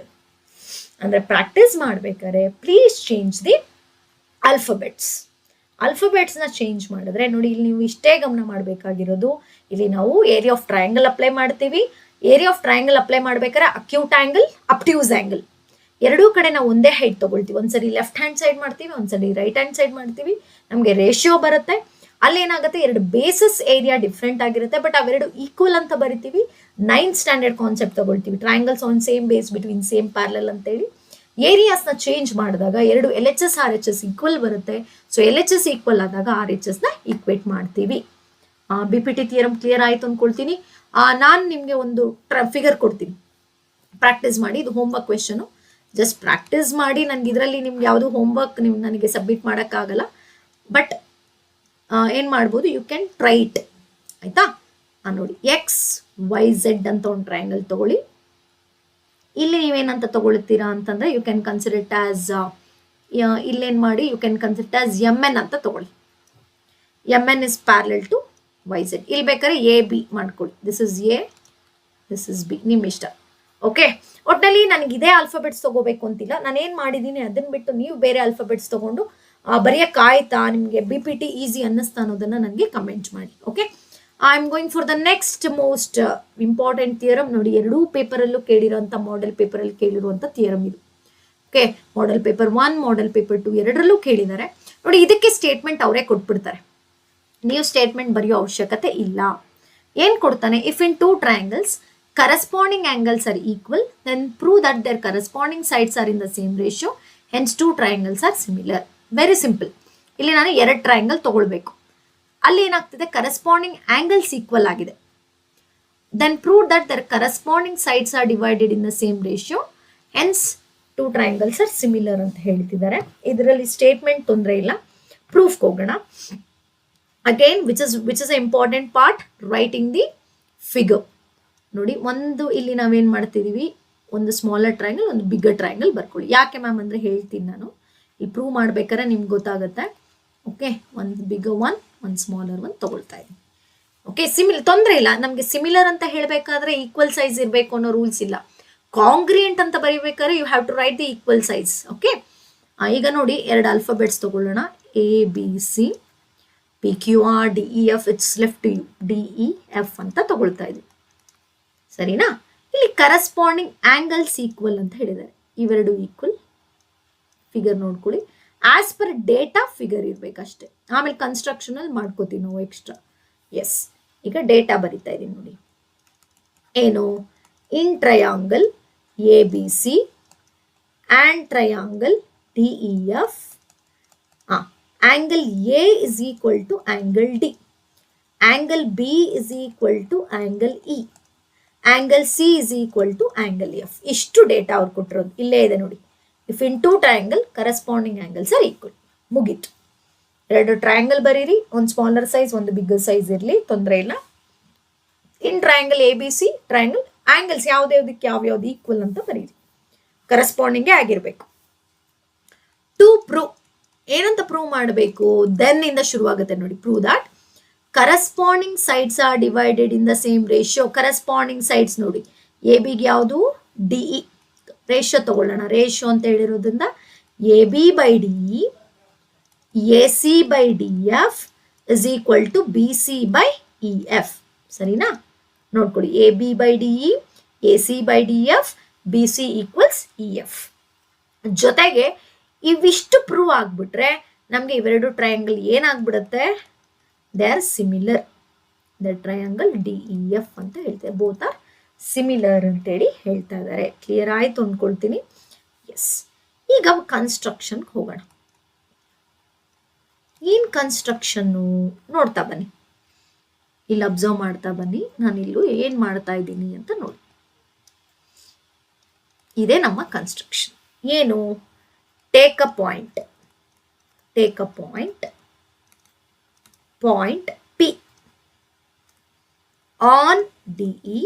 ಅಂದ್ರೆ practice ಮಾಡ್ಬೇಕಾದ್ರೆ ಪ್ಲೀಸ್ ಚೇಂಜ್ ದಿ ಅಲ್ಫಾಬೆಟ್ಸ್ ನ change ಮಾಡಿದ್ರೆ ನೋಡಿ ಇಲ್ಲಿ ನೀವು ಇಷ್ಟೇ ಗಮನ ಮಾಡಬೇಕಾಗಿರೋದು. ಇಲ್ಲಿ ನಾವು ಏರಿಯಾ ಆಫ್ ಟ್ರಯಾಂಗಲ್ ಅಪ್ಲೈ ಮಾಡ್ತೀವಿ. ಏರಿಯಾ ಆಫ್ ಟ್ರಯಾಂಗಲ್ ಅಪ್ಲೈ ಮಾಡ್ಬೇಕಾದ್ರೆ ಅಕ್ಯೂಟ್ ಆಂಗಲ್, ಅಬ್ಟ್ಯೂಸ್ ಆಂಗಲ್ ಎರಡೂ ಕಡೆ ನಾವು ಒಂದೇ ಹೈಟ್ ತಗೊಳ್ತೀವಿ. ಒಂದ್ಸರಿ ಲೆಫ್ಟ್ ಹ್ಯಾಂಡ್ ಸೈಡ್ ಮಾಡ್ತೀವಿ, ಒಂದ್ಸರಿ ರೈಟ್ ಹ್ಯಾಂಡ್ ಸೈಡ್ ಮಾಡ್ತೀವಿ. ನಮಗೆ ರೇಷಿಯೋ ಬರುತ್ತೆ. ಅಲ್ಲೇನಾಗುತ್ತೆ, ಎರಡು ಬೇಸಸ್ ಏರಿಯಾ ಡಿಫ್ರೆಂಟ್ ಆಗಿರುತ್ತೆ, ಬಟ್ ಅವೆರಡು ಈಕ್ವಲ್ ಅಂತ ಬರಿತೀವಿ. 9th ಸ್ಟ್ಯಾಂಡರ್ಡ್ ಕಾನ್ಸೆಪ್ಟ್ ತಗೊಳ್ತೀವಿ. Triangles on same base between same parallel ಅಂತೇಳಿ. ಏರಿಯಾಸ್ನ ಚೇಂಜ್ ಮಾಡಿದಾಗ ಎರಡು L H S R H S equal ಬರುತ್ತೆ. So L H S equal ಆದಾಗ ಆರ್ ಎಚ್ ಎಸ್ ನ ಈಕ್ವೇಟ್ ಮಾಡ್ತೀವಿ. B P T theorem clear ಆಯ್ತು ಅನ್ಕೊಳ್ತೀನಿ. ನಾನು ನಿಮಗೆ ಒಂದು ಫಿಗರ್ ಕೊಡ್ತೀನಿ, ಪ್ರಾಕ್ಟೀಸ್ ಮಾಡಿ. ಇದು ಹೋಮ್ವರ್ಕ್ ಕ್ವೆಶನ್. ಜಸ್ಟ್ ಪ್ರಾಕ್ಟೀಸ್ ಮಾಡಿ. ನನಗೆ ಇದರಲ್ಲಿ ನಿಮ್ಗೆ ಯಾವುದು ಹೋಮ್ವರ್ಕ್ ನನಗೆ ಸಬ್ಮಿಟ್ ಮಾಡೋಕ್ಕಾಗಲ್ಲ, ಬಟ್ ಏನು ಮಾಡ್ಬೋದು, ಯು ಕ್ಯಾನ್ ಟ್ರೈ ಇಟ್. ಆಯ್ತಾ? ನೋಡಿ, ಎಕ್ಸ್ ವೈ ಝೆಡ್ ಅಂತ ಒಂದು ಟ್ರಯಾಂಗಲ್ ತಗೊಳ್ಳಿ. ಇಲ್ಲಿ ನೀವೇನಂತ ತಗೊಳ್ತೀರಾ ಅಂತಂದ್ರೆ you can consider it as, ಇಲ್ಲೇನು ಮಾಡಿ, you can consider it as M N ಅಂತ ತಗೊಳ್ಳಿ. M N is parallel to Y Z. ಇಲ್ಲಿ ಬೇಕಾದ್ರೆ ಎ ಬಿ ಮಾಡ್ಕೊಳ್ಳಿ. This is A, this is B, ನಿಮ್ಮ ಇಷ್ಟ. ಓಕೆ, ಒಟ್ಟಿನಲ್ಲಿ ನನಗೆ ಇದೇ ಆಲ್ಫಾಬೆಟ್ಸ್ ತಗೋಬೇಕು ಅಂತಿಲ್ಲ. ನಾನೇನು ಮಾಡಿದ್ದೀನಿ ಅದನ್ನ ಬಿಟ್ಟು ನೀವು ಬೇರೆ ಆಲ್ಫಾಬೆಟ್ಸ್ ತಗೊಂಡು ಬರೆಯೋಕ್ಕಾಯ್ತಾ, ನಿಮಗೆ ಬಿ ಪಿ ಟಿ ಈಸಿ ಅನ್ನಿಸ್ತಾ ಅನ್ನೋದನ್ನ ನನಗೆ ಕಮೆಂಟ್ ಮಾಡಿ. Okay, I am going for the next most important theorem. ನೋಡಿ, ಎರಡೂ ಪೇಪರಲ್ಲೂ ಕೇಳಿರೋಂಥ ಮಾಡೆಲ್ ಪೇಪರಲ್ಲಿ ಕೇಳಿರುವಂಥ ಥಿಯರಮ್ ಇದು. Okay, model paper 1, model paper 2 ಎರಡರಲ್ಲೂ ಕೇಳಿದ್ದಾರೆ. ನೋಡಿ, ಇದಕ್ಕೆ ಸ್ಟೇಟ್ಮೆಂಟ್ ಅವರೇ ಕೊಟ್ಬಿಡ್ತಾರೆ. ನೀವು ಸ್ಟೇಟ್ಮೆಂಟ್ ಬರೆಯೋ ಅವಶ್ಯಕತೆ ಇಲ್ಲ. ಏನು ಕೊಡ್ತಾನೆ? If in 2 triangles corresponding angles are equal, then prove that their corresponding sides are in the same ratio, hence 2 triangles are similar. Very simple. ಇಲ್ಲಿ ನಾನು 2 ಟ್ರಯಾಂಗಲ್ ತಗೊಳ್ಬೇಕು. ಅಲ್ಲಿ ಏನಾಗ್ತಿದೆ, ಕರೆಸ್ಪಾಂಡಿಂಗ್ ಆಂಗಲ್ಸ್ ಈಕ್ವಲ್ ಆಗಿದೆ. then prove that their corresponding sides are divided in the same ratio, hence 2 triangles are similar ಅಂತ ಹೇಳ್ತಿದ್ದಾರೆ. ಇದರಲ್ಲಿ statement ತೊಂದರೆ ಇಲ್ಲ. ಪ್ರೂಫ್ ಹೋಗೋಣ. Again which is an important part, writing the figure. ನೋಡಿ, ಒಂದು ಇಲ್ಲಿ ನಾವೇನು ಮಾಡ್ತಿದ್ದೀವಿ, ಒಂದು ಸ್ಮಾಲರ್ ಟ್ರಯಾಂಗಲ್, ಒಂದು ಬಿಗ್ಗರ್ ಟ್ರಯಾಂಗಲ್ ಬರ್ಕೊಳ್ಳಿ. ಯಾಕೆ ಮ್ಯಾಮ್ ಅಂದರೆ ಹೇಳ್ತೀನಿ ನಾನು. ಇಲ್ಲಿ ಪ್ರೂವ್ ಮಾಡ್ಬೇಕಾದ್ರೆ ನಿಮ್ಗೆ ಗೊತ್ತಾಗುತ್ತೆ. ಓಕೆ, ಒಂದು ಬಿಗ್ಗರ್ ಒನ್, ಒಂದು ಸ್ಮಾಲರ್ ಒನ್ ತಗೊಳ್ತಾ ಇದ್ದೀನಿ. ಓಕೆ, ತೊಂದರೆ ಇಲ್ಲ. ನಮಗೆ ಸಿಮಿಲರ್ ಅಂತ ಹೇಳಬೇಕಾದ್ರೆ ಈಕ್ವಲ್ ಸೈಜ್ ಇರಬೇಕು ಅನ್ನೋ ರೂಲ್ಸ್ ಇಲ್ಲ. ಕಾಂಗ್ರಿಯಂಟ್ ಅಂತ ಬರೀಬೇಕಾದ್ರೆ you have to write the equal size. Okay, ಈಗ ನೋಡಿ, 2 ಆಲ್ಫಾಬೆಟ್ಸ್ ತಗೊಳ್ಳೋಣ. A B C, P Q R D E F, it's left you D E F ಅಂತ ತಗೊಳ್ತಾ ಇದ್ದೀವಿ. ಸರಿನಾ? ಇಲ್ಲಿ ಕರೆಸ್ಪಾಂಡಿಂಗ್ ಆಂಗಲ್ಸ್ ಈಕ್ವಲ್ ಅಂತ ಹೇಳಿದ್ದಾರೆ. ಇವೆರಡು ಈಕ್ವಲ್. ಫಿಗರ್ ನೋಡ್ಕೊಳ್ಳಿ. ಆಸ್ ಪರ್ ಡೇಟಾ ಫಿಗರ್ ಇರ್ಬೇಕಷ್ಟೇ. ಆಮೇಲೆ ಕನ್ಸ್ಟ್ರಕ್ಷನ್ ಅಲ್ಲಿ ಮಾಡ್ಕೋತೀವಿ ನಾವು ಎಕ್ಸ್ಟ್ರಾ. ಎಸ್, ಈಗ ಡೇಟಾ ಬರಿತಾ ಇದೀನಿ ನೋಡಿ. ಏನು? In triangle A B C and triangle D E F, angle A is equal to angle D, angle B is equal to angle E, angle C is equal to angle F. ಇಷ್ಟು data ಅವ್ರು ಕೊಟ್ಟಿರೋದು ಇಲ್ಲೇ ಇದೆ ನೋಡಿ. If in 2 triangle corresponding angles are equal. ಮುಗೀತು. 2 triangle ಬರೀರಿ, ಒಂದು smaller size, ಒಂದು ಬಿಗ್ಗರ್ ಸೈಜ್ ಇರಲಿ, ತೊಂದರೆ ಇಲ್ಲ. In triangle A B C triangle angles ಯಾವ್ದ್ಯಾವ್ದಕ್ಕೆ ಯಾವ್ಯಾವ್ದು ಈಕ್ವಲ್ ಅಂತ ಬರೀರಿ. ಕರೆಸ್ಪಾಂಡಿಂಗೇ ಆಗಿರಬೇಕು. ಟು ಪ್ರೂವ್, ಏನಂತ ಪ್ರೂವ್ ಮಾಡಬೇಕು? ದೆನ್ ಇಂದ ಶುರುವಾಗುತ್ತೆ ನೋಡಿ. Prove that corresponding sides are divided in the same ratio. corresponding sides ನೋಡಿ, ಎ ಬಿಗೆ ಯಾವುದು? D E. ರೇಷಿಯೋ ತಗೊಳ್ಳೋಣ. ರೇಷಿಯೋ ಅಂತ ಹೇಳಿರೋದ್ರಿಂದ A B by D E, A C by D F is equal to B C by E F. ಸರಿನಾ? ನೋಡ್ಕೊಳ್ಳಿ, A B by D E, A C by D F, B C equals E F. ಜೊತೆಗೆ ಇವಿಷ್ಟು prove ಆಗ್ಬಿಟ್ರೆ ನಮಗೆ ಇವೆರಡು triangle ಏನಾಗ್ಬಿಡುತ್ತೆ? They are similar. The triangle D E F ಅಂತ ಹೇಳ್ತೇವೆ. ಬೋತ್ ಆರ್ ಸಿಮಿಲರ್ ಅಂತೇಳಿ ಹೇಳ್ತಾ ಇದ್ದಾರೆ. ಕ್ಲಿಯರ್ ಆಯ್ತು ಅಂದ್ಕೊಳ್ತೀನಿ. ಎಸ್, ಈಗ ಕನ್ಸ್ಟ್ರಕ್ಷನ್ಗೆ ಹೋಗೋಣ. ಏನ್ ಕನ್ಸ್ಟ್ರಕ್ಷನ್ನು ನೋಡ್ತಾ ಬನ್ನಿ, ಇಲ್ಲಿ ಅಬ್ಸರ್ವ್ ಮಾಡ್ತಾ ಬನ್ನಿ. ನಾನು ಇಲ್ಲೂ ಏನ್ ಮಾಡ್ತಾ ಇದ್ದೀನಿ ಅಂತ ನೋಡಿ. ಇದೇ ನಮ್ಮ ಕನ್ಸ್ಟ್ರಕ್ಷನ್. ಏನು? Take a point P on DE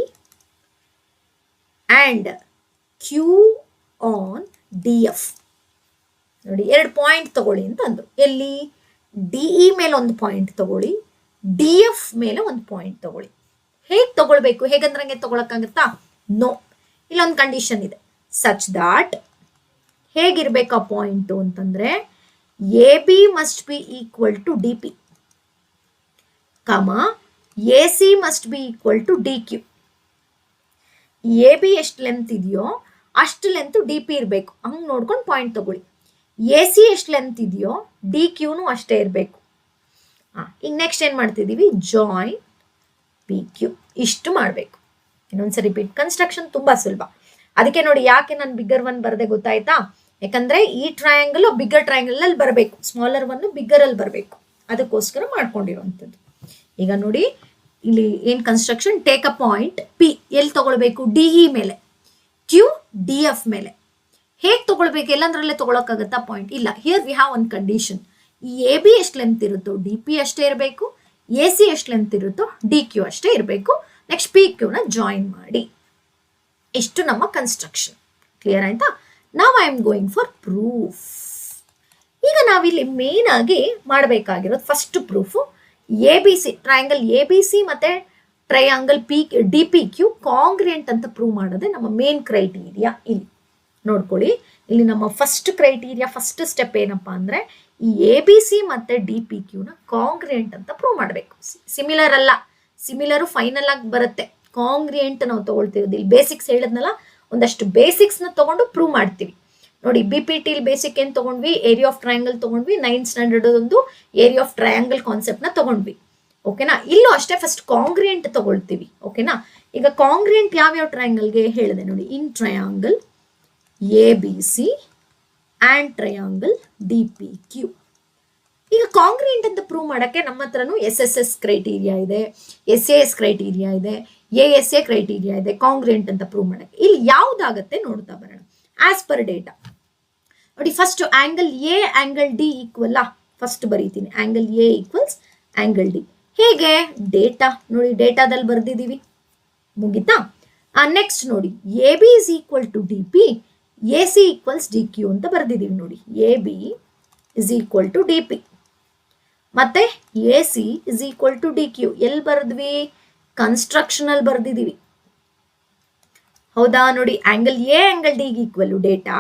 and Q on DF. ನೋಡಿ, 2 ಪಾಯಿಂಟ್ ತಗೊಳ್ಳಿ ಅಂತ ಅಂದ್ರು. ಎಲ್ಲಿ? DE ಮೇಲೆ ಒಂದು ಪಾಯಿಂಟ್ ತಗೊಳ್ಳಿ, DF ಮೇಲೆ ಒಂದು ಪಾಯಿಂಟ್ ತಗೊಳ್ಳಿ. ಹೇಗೆ ತಗೊಳ್ಬೇಕು? ಹೇಗಂದ್ರೆ ನಂಗೆ ತಗೊಳಕ್ಕಾಗತ್ತಾ? ನೋ. ಇಲ್ಲೊಂದು ಕಂಡೀಷನ್ ಇದೆ, ಸಚ್ ದಾಟ್ ಹೇಗಿರ್ಬೇಕು ಆ ಪಾಯಿಂಟು ಅಂತಂದ್ರೆ AB must be equal to DP, AC must be equal to DQ. AB ಎಷ್ಟು ಲೆಂತ್ ಇದೆಯೋ ಅಷ್ಟು ಲೆಂತ್ DP ಇರಬೇಕು. ಹಂಗೆ ನೋಡ್ಕೊಂಡು ಪಾಯಿಂಟ್ ತಗೊಳ್ಳಿ. AC ಎಷ್ಟು ಲೆಂತ್ ಇದೆಯೋ DQನು ಅಷ್ಟೇ ಇರಬೇಕು. ಈಗ ನೆಕ್ಸ್ಟ್ ಏನು ಮಾಡ್ತಿದ್ದೀವಿ? Join PQ. ಇಷ್ಟು ಮಾಡಬೇಕು. ಇನ್ನೊಂದ್ಸರಿ ರಿಪೀಟ್. ಕನ್ಸ್ಟ್ರಕ್ಷನ್ ತುಂಬಾ ಸುಲಭ. ಅದಕ್ಕೆ ನೋಡಿ, ಯಾಕೆ ನಾನು ಬಿಗ್ಗರ್ ಒನ್ ಬರದೆ ಗೊತ್ತಾಯ್ತಾ? ಯಾಕಂದ್ರೆ ಈ ಟ್ರಯಾಂಗಲ್ ಬಿಗ್ಗರ್ ಟ್ರಯಾಂಗಲ್ ಅಲ್ಲಿ ಬರಬೇಕು, ಸ್ಮಾಲರ್ ಒನ್ ಬಿಗ್ಗರ್ ಅಲ್ಲಿ ಬರಬೇಕು. ಅದಕ್ಕೋಸ್ಕರ ಮಾಡ್ಕೊಂಡಿರುವಂಥದ್ದು. ಈಗ ನೋಡಿ, ಇಲ್ಲಿ ಏನ್ construction? Take a point P. ಎಲ್ಲಿ ತಗೊಳ್ಬೇಕು? DE ಮೇಲೆ, Q DF ಮೇಲೆ. ಹೇಗೆ ತಗೊಳ್ಬೇಕು? ಎಲ್ಲಂದ್ರಲ್ಲೇ ತಗೊಳಕ್ಕಾಗತ್ತಾ ಪಾಯಿಂಟ್? ಇಲ್ಲ. Here we have one condition. ಈ AB ಎಷ್ಟು ಲೆಂತ್ ಇರುತ್ತೋ DP ಅಷ್ಟೇ ಇರಬೇಕು, AC ಎಷ್ಟು ಲೆಂತ್ ಇರುತ್ತೋ DQ ಅಷ್ಟೇ ಇರಬೇಕು. ನೆಕ್ಸ್ಟ್ PQ ನ ಜಾಯಿನ್ ಮಾಡಿ. ಇಷ್ಟು ನಮ್ಮ ಕನ್ಸ್ಟ್ರಕ್ಷನ್. ಕ್ಲಿಯರ್ ಆಯ್ತಾ? ನಾವ್ I am going for proof. ಈಗ ನಾವಿಲ್ಲಿ ಮೇನ್ ಆಗಿ ಮಾಡಬೇಕಾಗಿರೋದು first proof, ABC triangle ABC ಮತ್ತೆ ಟ್ರಯಾಂಗಲ್ DPQ ಕಾಂಗ್ರಿಯಂಟ್ ಅಂತ ಪ್ರೂವ್ ಮಾಡೋದೇ ನಮ್ಮ ಮೇನ್ ಕ್ರೈಟೀರಿಯಾ. ಇಲ್ಲಿ ನೋಡ್ಕೊಳ್ಳಿ, ಇಲ್ಲಿ ನಮ್ಮ ಫಸ್ಟ್ ಕ್ರೈಟೀರಿಯಾ, ಫಸ್ಟ್ ಸ್ಟೆಪ್ ಏನಪ್ಪಾ ಅಂದ್ರೆ ಈ ABC ಮತ್ತೆ DPQ ನ ಕಾಂಗ್ರಿಯಂಟ್ ಅಂತ ಪ್ರೂವ್ ಮಾಡಬೇಕು. ಸಿಮಿಲರ್ ಅಲ್ಲ, ಸಿಮಿಲರ್ ಫೈನಲ್ ಆಗಿ ಬರುತ್ತೆ. ಕಾಂಗ್ರಿಯಂಟ್ ನಾವು ತಗೊಳ್ತಿರೋದು. ಇಲ್ಲಿ ಬೇಸಿಕ್ಸ್ ಹೇಳಿದ್ನಲ್ಲ, ಒಂದಷ್ಟು ಬೇಸಿಕ್ಸ್ ನ ತಗೊಂಡು ಪ್ರೂವ್ ಮಾಡ್ತೀವಿ. ನೋಡಿ, BPT ಬೇಸಿಕ್ ಏನ್ ತಗೊಂಡ್ವಿ? ಏರಿಯಾ ಆಫ್ ಟ್ರಯಾಂಗಲ್ ತಗೊಂಡ್ವಿ. 9th ಸ್ಟ್ಯಾಂಡರ್ಡ್ ಒಂದು ಏರಿಯಾ ಆಫ್ ಟ್ರಯಾಂಗಲ್ ಕಾನ್ಸೆಪ್ಟ್ ನ ತಗೊಂಡ್ವಿ. ಓಕೆನಾ? ಇಲ್ಲೂ ಅಷ್ಟೇ ಫಸ್ಟ್ ಕಾಂಗ್ರಿಯಂಟ್ ತಗೊಳ್ತೀವಿ. ಓಕೆನಾ? ಈಗ ಕಾಂಗ್ರಿಯಂಟ್ ಯಾವ್ಯಾವ ಟ್ರಯಾಂಗಲ್ಗೆ ಹೇಳಿದೆ ನೋಡಿ. In triangle ABC and triangle DPQ. ಈಗ ಕಾಂಗ್ರಿಯಂಟ್ ಅಂತ ಪ್ರೂವ್ ಮಾಡಕ್ಕೆ ನಮ್ಮ ಹತ್ರನು SSS ಕ್ರೈಟೀರಿಯಾ ಇದೆ, SAS ಕ್ರೈಟೀರಿಯಾ ಇದೆ, ASA ಕ್ರೈಟೀರಿಯಾ ಇದೆ ಕಾಂಗ್ರಿಯಂಟ್ ಅಂತ ಪ್ರೂವ್ ಮಾಡಕ್ಕೆ. ಇಲ್ಲಿ ಯಾವ್ದಾಗತ್ತೆ ನೋಡ್ತಾ ಬರೋಣ. ಆಸ್ ಪರ್ ಡೇಟಾ ನೋಡಿ, first angle A angle D equal. First ಬರೀತೀನಿ, angle A equals angle D. ಹೇಗೆ? ಡೇಟಾ ನೋಡಿ, ಡೇಟಾದಲ್ಲಿ ಬರ್ದಿದ್ದೀವಿ. ಮುಗಿತಾ? ನೆಕ್ಸ್ಟ್ ನೋಡಿ, AB is equal to DP, AC equals DQ ಅಂತ ಬರ್ದಿದ್ದೀವಿ. ನೋಡಿ, AB is equal to DP ಮತ್ತೆ AC is equal to DQ. ಎಲ್ಲಿ ಬರ್ದ್ವಿ? ಕನ್ಸ್ಟ್ರಕ್ಷನ್ ಅಲ್ಲಿ ಬರ್ದಿದ್ದೀವಿ. ಹೌದಾ? ನೋಡಿ, ಆಂಗಲ್ A ಆಂಗಲ್ D ಗೆ ಈಕ್ವಲ್ ಡೇಟಾ,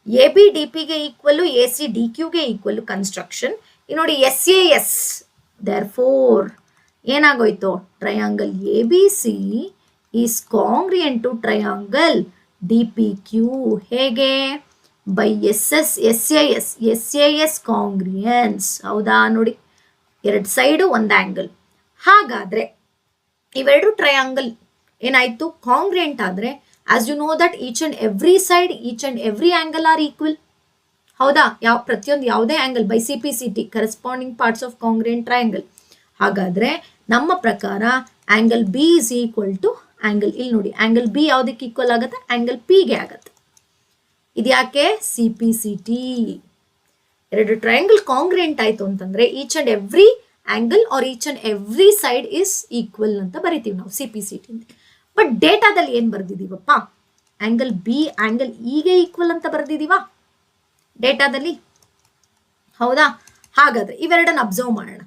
AB DP ಗೆ ಈಕ್ವಲ್, AC DQ ಗೆ ಈಕ್ವಲ್ ಕನ್ಸ್ಟ್ರಕ್ಷನ್. ನೋಡಿ, SAS ದೇರ್ಫೋರ್ ಏನಾಗೋಯ್ತು? Triangle ABC is congruent to triangle DPQ. ಹೇಗೆ? By SAS congruence. ಹೌದಾ? ನೋಡಿ, 2 ಸೈಡು ಒಂದು ಆಂಗಲ್. ಹಾಗಾದ್ರೆ ಇವೆರಡು ಟ್ರಯಾಂಗಲ್ ಏನಾಯ್ತು? ಕಾಂಗ್ರಿಯಂಟ್ ಆದ್ರೆ, as you know that each and every side, each and every angle are equal. ಹೌದಾ? ಪ್ರತಿಯೊಂದು ಯಾವುದೇ angle by CPCT corresponding parts of congruent triangle. ಹಾಗಾದ್ರೆ ನಮ್ಮ ಪ್ರಕಾರ angle B is equal to angle, ಇಲ್ಲಿ ನೋಡಿ, ಆಂಗಲ್ B ಯಾವ್ದಕ್ಕೆ ಈಕ್ವಲ್ ಆಗುತ್ತೆ? ಆಂಗಲ್ P ಗೆ ಆಗತ್ತೆ. ಇದ್ಯಾಕೆ? CPCT. 2 ಟ್ರಯಾಂಗಲ್ ಕಾಂಗ್ರಿಯಂಟ್ ಆಯ್ತು ಅಂತಂದ್ರೆ each and every angle are each and every side is equal ಅಂತ ಬರಿತೀವಿ ನಾವು CPCT. ಬಟ್ ಡೇಟಾದಲ್ಲಿ ಏನ್ ಬರ್ದಿದೀವಪ್ಪ? ಆಂಗಲ್ B ಆಂಗಲ್ E ಗೆ ಈಕ್ವಲ್ ಅಂತ ಬರ್ದಿದೀವಾ ಡೇಟಾದಲ್ಲಿ? ಹೌದಾ? ಹಾಗಾದ್ರೆ ಇವೆರಡನ್ನ ಅಬ್ಸರ್ವ್ ಮಾಡೋಣ.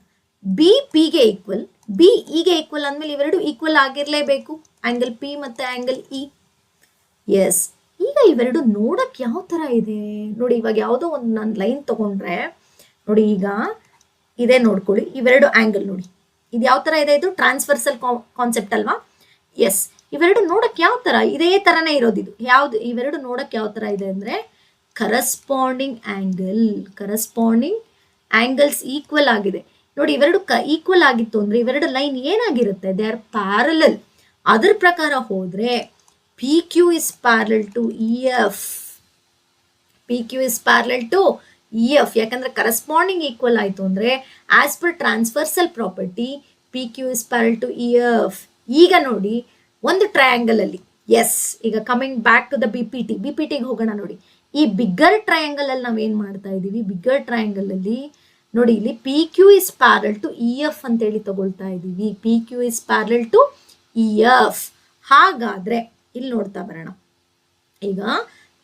B P ಗೆ ಈಕ್ವಲ್, B E ಗೆ ಈಕ್ವಲ್ ಅಂದ್ಮೇಲೆ ಇವೆರಡು ಈಕ್ವಲ್ ಆಗಿರ್ಲೇಬೇಕು, ಆಂಗಲ್ P ಮತ್ತೆ ಆಂಗಲ್ E. ಎಸ್. ಈಗ ಇವೆರಡು ನೋಡಕ್ ಯಾವ ತರ ಇದೆ ನೋಡಿ. ಇವಾಗ ಯಾವುದೋ ಒಂದು ನಾನು ಲೈನ್ ತಗೊಂಡ್ರೆ ನೋಡಿ, ಈಗ ಇದೇ ನೋಡ್ಕೊಳ್ಳಿ, ಇವೆರಡು ಆಂಗಲ್ ನೋಡಿ, ಇದು ಯಾವ ತರ ಇದೆ? ಇದು ಟ್ರಾನ್ಸ್ವರ್ಸಲ್ ಕಾನ್ಸೆಪ್ಟ್ ಅಲ್ವಾ? ಎಸ್. ಇವೆರಡು ನೋಡಕ್ ಯಾವ ತರ? ಇದೇ ತರನೇ ಇರೋದು. ಇದು ಯಾವ್ದು? ಇವೆರಡು ನೋಡಕ್ ಯಾವ ತರ ಇದೆ ಅಂದ್ರೆ ಕರಸ್ಪಾಂಡಿಂಗ್ ಆಂಗಲ್ಸ್ ಈಕ್ವಲ್ ಆಗಿದೆ ನೋಡಿ. ಇವೆರಡು ಈಕ್ವಲ್ ಆಗಿತ್ತು ಅಂದ್ರೆ ಇವೆರಡು ಲೈನ್ ಏನಾಗಿರುತ್ತೆ? They are parallel. ಅದ್ರ ಪ್ರಕಾರ ಹೋದ್ರೆ P Q is parallel to E F. P Q is parallel to E F. ಯಾಕಂದ್ರೆ ಕರೆಸ್ಪಾಂಡಿಂಗ್ ಈಕ್ವಲ್ ಆಯ್ತು ಅಂದ್ರೆ as per transversal property P Q is parallel to E F. ಈಗ ನೋಡಿ ಒಂದು ಟ್ರಯಾಂಗಲ್ ಅಲ್ಲಿ, ಎಸ್, ಈಗ coming back to the B P ಟಿಗೆ ಹೋಗೋಣ. ನೋಡಿ ಈ ಬಿಗ್ಗರ್ ಟ್ರಯಾಂಗಲ್ ಅಲ್ಲಿ ನಾವೇನ್ ಮಾಡ್ತಾ ಇದೀವಿ, ಬಿಗ್ಗರ್ ಟ್ರಯಾಂಗಲ್ ಅಲ್ಲಿ ನೋಡಿ ಇಲ್ಲಿ P Q is parallel to E F ಅಂತೇಳಿ ತಗೊಳ್ತಾ ಇದೀವಿ. P Q is parallel to E F. ಹಾಗಾದ್ರೆ ಇಲ್ಲಿ ನೋಡ್ತಾ ಬರೋಣ. ಈಗ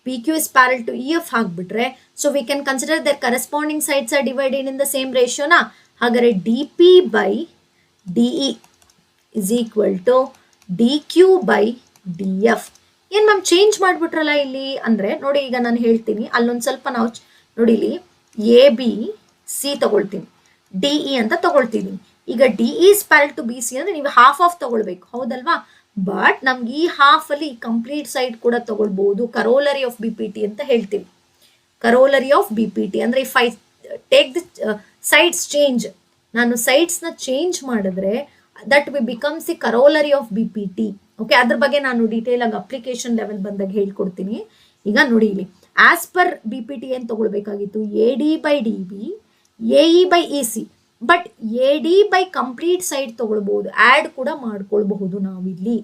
P Q is parallel to E F ಹಾಕ್ಬಿಟ್ರೆ so we can consider their corresponding sides are divided in the same ರೇಷಿಯೋನಾ. ಹಾಗಾದ್ರೆ D P by D E is equal to D Q by D F. ಏನ್ ma'am change ಮಾಡ್ಬಿಟ್ರಲ್ಲ ಇಲ್ಲಿ ಅಂದ್ರೆ ನೋಡಿ, ಈಗ ನಾನು ಹೇಳ್ತೀನಿ ಅಲ್ಲೊಂದು ಸ್ವಲ್ಪ ನಾವು ನೋಡಿ ಇಲ್ಲಿ ಎ ಬಿ ಸಿ ತಗೊಳ್ತೀನಿ, ಡಿಇ ಅಂತ ತಗೊಳ್ತಿದ್ದೀನಿ. ಈಗ D E is parallel to B C ಅಂದ್ರೆ ನೀವು ಹಾಫ್ ಆಫ್ ತಗೊಳ್ಬೇಕು, ಹೌದಲ್ವಾ? ಬಟ್ ನಮ್ಗೆ ಈ ಹಾಫ್ ಅಲ್ಲಿ ಕಂಪ್ಲೀಟ್ ಸೈಡ್ ಕೂಡ ತಗೊಳ್ಬಹುದು. Corollary of B P T ಅಂತ ಹೇಳ್ತೀವಿ. Corollary of B P T ಅಂದ್ರೆ if I take the sides change, ನಾನು ಸೈಡ್ಸ್ ನ ಚೇಂಜ್ ಮಾಡಿದ್ರೆ that becomes the corollary of B P T. Okay, ಅದ್ರ ಬಗ್ಗೆ ನಾನು ಡೀಟೇಲ್ ಆಗಿ ಅಪ್ಲಿಕೇಶನ್ ಲೆವೆಲ್ ಬಂದಾಗ ಹೇಳ್ಕೊಡ್ತೀನಿ. ಈಗ ನೋಡಿ ಇಲ್ಲಿ as per B P T ಏನ್ ತಗೊಳ್ಬೇಕಾಗಿತ್ತು, A D by D B, A E by E C. But A D by complete side ತಗೊಳ್ಬಹುದು, ಆಡ್ ಕೂಡ ಮಾಡ್ಕೊಳ್ಬಹುದು ನಾವಿಲ್ಲಿ.